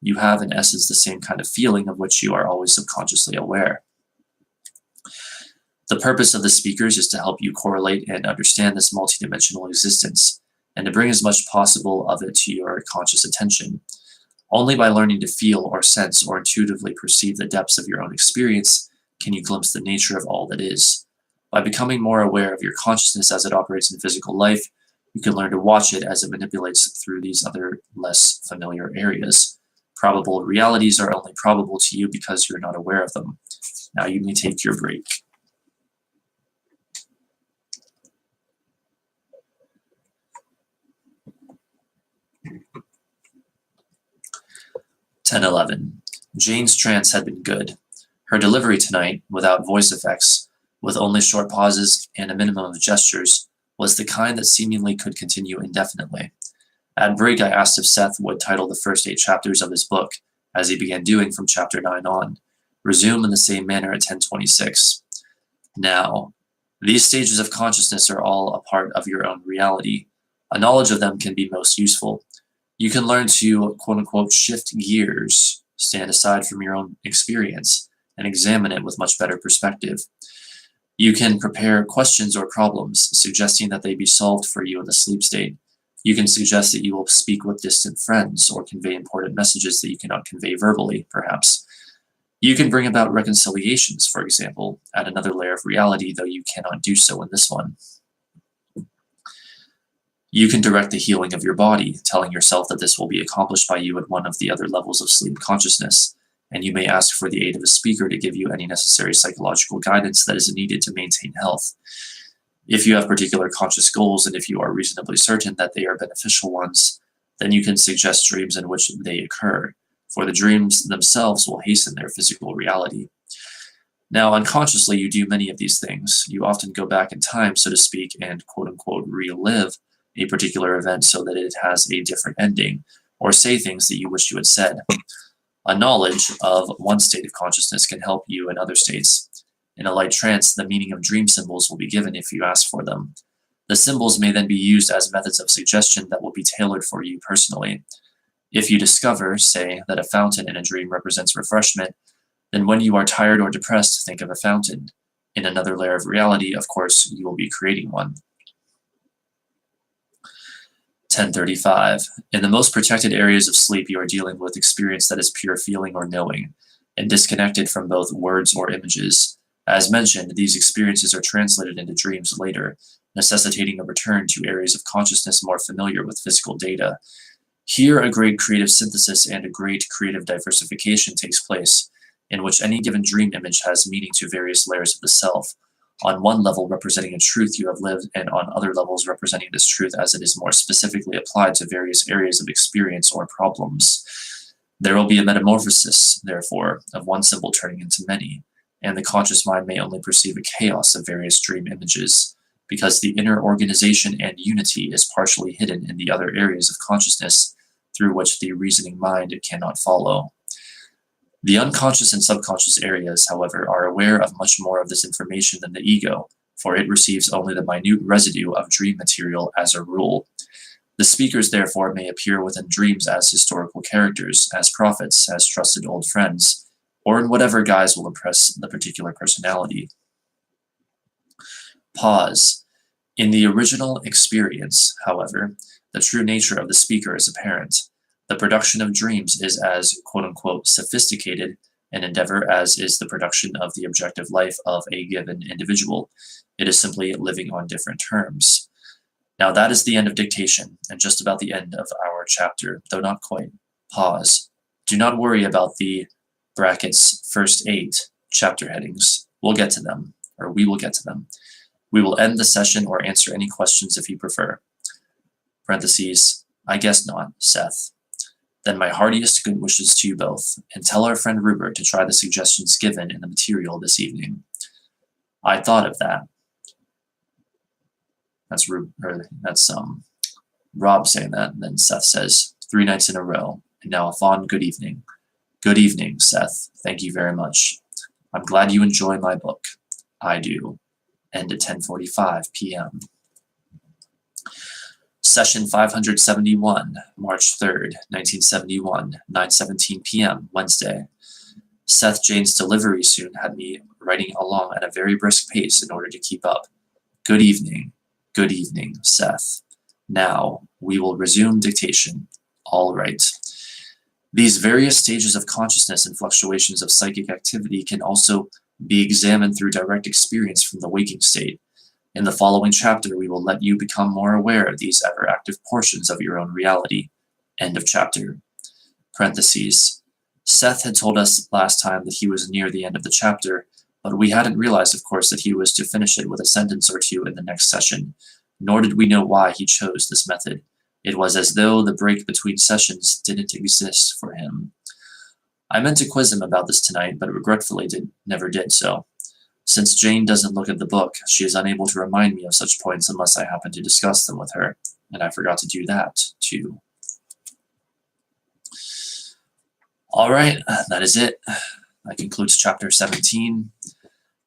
you have in essence the same kind of feeling of which you are always subconsciously aware. The purpose of the speakers is to help you correlate and understand this multidimensional existence, and to bring as much possible of it to your conscious attention. Only by learning to feel or sense or intuitively perceive the depths of your own experience can you glimpse the nature of all that is. By becoming more aware of your consciousness as it operates in physical life, you can learn to watch it as it manipulates through these other less familiar areas. Probable realities are only probable to you because you're not aware of them. Now you may take your break. (10:11). Jane's trance had been good. Her delivery tonight, without voice effects, with only short pauses and a minimum of gestures, was the kind that seemingly could continue indefinitely. At break, I asked if Seth would title the first 8 chapters of his book, as he began doing from chapter 9 on, resume in the same manner at 10:26. Now, these stages of consciousness are all a part of your own reality. A knowledge of them can be most useful. You can learn to, quote-unquote, shift gears, stand aside from your own experience, and examine it with much better perspective. You can prepare questions or problems, suggesting that they be solved for you in the sleep state. You can suggest that you will speak with distant friends or convey important messages that you cannot convey verbally, perhaps. You can bring about reconciliations, for example, at another layer of reality, though you cannot do so in this one. You can direct the healing of your body, telling yourself that this will be accomplished by you at one of the other levels of sleep consciousness, and you may ask for the aid of a speaker to give you any necessary psychological guidance that is needed to maintain health. If you have particular conscious goals and if you are reasonably certain that they are beneficial ones, then you can suggest dreams in which they occur, for the dreams themselves will hasten their physical reality. Now, unconsciously, you do many of these things. You often go back in time, so to speak, and quote-unquote relive a particular event so that it has a different ending, or say things that you wish you had said. A knowledge of one state of consciousness can help you in other states. In a light trance, the meaning of dream symbols will be given if you ask for them. The symbols may then be used as methods of suggestion that will be tailored for you personally. If you discover, say, that a fountain in a dream represents refreshment, then when you are tired or depressed, think of a fountain. In another layer of reality, of course, you will be creating one. 10:35. In the most protected areas of sleep, you are dealing with experience that is pure feeling or knowing, and disconnected from both words or images. As mentioned, these experiences are translated into dreams later, necessitating a return to areas of consciousness more familiar with physical data. Here, a great creative synthesis and a great creative diversification takes place, in which any given dream image has meaning to various layers of the self, on one level representing a truth you have lived, and on other levels representing this truth as it is more specifically applied to various areas of experience or problems. There will be a metamorphosis, therefore, of one symbol turning into many, and the conscious mind may only perceive a chaos of various dream images, because the inner organization and unity is partially hidden in the other areas of consciousness through which the reasoning mind cannot follow. The unconscious and subconscious areas, however, are aware of much more of this information than the ego, for it receives only the minute residue of dream material as a rule. The speakers, therefore, may appear within dreams as historical characters, as prophets, as trusted old friends, or in whatever guise will impress the particular personality. Pause. In the original experience, however, the true nature of the speaker is apparent. The production of dreams is as, quote-unquote, sophisticated an endeavor as is the production of the objective life of a given individual. It is simply living on different terms. Now that is the end of dictation, and just about the end of our chapter, though not quite. Pause. Do not worry about the brackets first 8 chapter headings. We'll get to them, or we will get to them. We will end the session or answer any questions if you prefer. Parentheses, I guess not, Seth. Then my heartiest good wishes to you both, and tell our friend Rupert to try the suggestions given in the material this evening. I thought of that. That's Rob saying that, and then Seth says, 3 nights in a row, and now a fond good evening. Good evening, Seth. Thank you very much. I'm glad you enjoy my book. I do. End at 10:45 p.m. Session 571, March 3rd, 1971, 9:17 p.m., Wednesday. Seth Jane's delivery soon had me writing along at a very brisk pace in order to keep up. Good evening, Seth. Now, we will resume dictation. All right. These various stages of consciousness and fluctuations of psychic activity can also be examined through direct experience from the waking state. In the following chapter, we will let you become more aware of these ever-active portions of your own reality. End of chapter. Parentheses. Seth had told us last time that he was near the end of the chapter, but we hadn't realized, of course, that he was to finish it with a sentence or two in the next session, nor did we know why he chose this method. It was as though the break between sessions didn't exist for him. I meant to quiz him about this tonight, but regretfully never did so. Since Jane doesn't look at the book, she is unable to remind me of such points unless I happen to discuss them with her, and I forgot to do that, too. All right, that is it. That concludes chapter 17.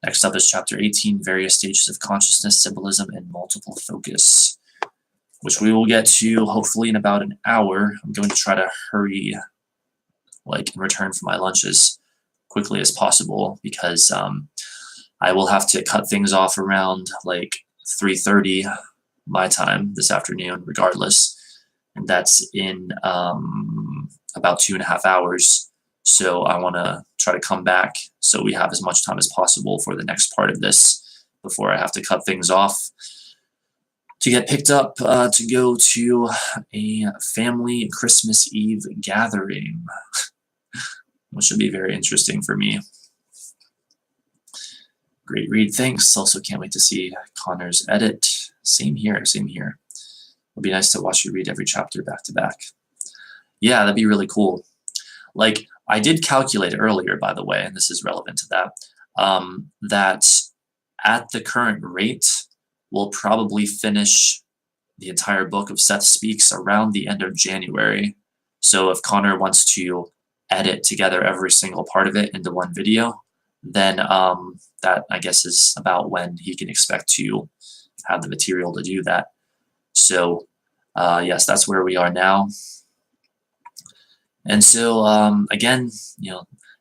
Next up is chapter 18, various stages of consciousness, symbolism, and multiple focus, which we will get to hopefully in about an hour. I'm going to try to hurry, in return for my lunch as quickly as possible, because I will have to cut things off around 3:30 my time this afternoon, regardless. And that's in about 2.5 hours. So I want to try to come back so we have as much time as possible for the next part of this before I have to cut things off to get picked up to go to a family Christmas Eve gathering, which should be very interesting for me. Great read, thanks. Also can't wait to see Connor's edit. Same here, same here. It'll be nice to watch you read every chapter back to back. Yeah, that'd be really cool. I did calculate earlier, by the way, and this is relevant to that, that at the current rate, we'll probably finish the entire book of Seth Speaks around the end of January. So if Connor wants to edit together every single part of it into one video, then that, I guess, is about when he can expect to have the material to do that. So, yes, that's where we are now. And so, again,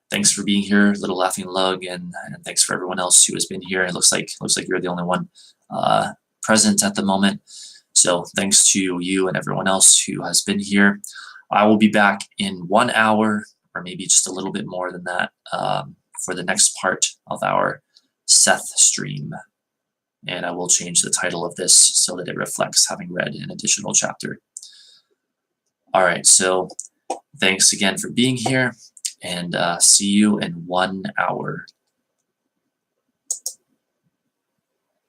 thanks for being here, Little Laughing Lug, and thanks for everyone else who has been here. It looks like you're the only one present at the moment. So thanks to you and everyone else who has been here. I will be back in 1 hour, or maybe just a little bit more than that, for the next part of our Seth stream. And I will change the title of this so that it reflects having read an additional chapter. All right, so thanks again for being here, and see you in 1 hour.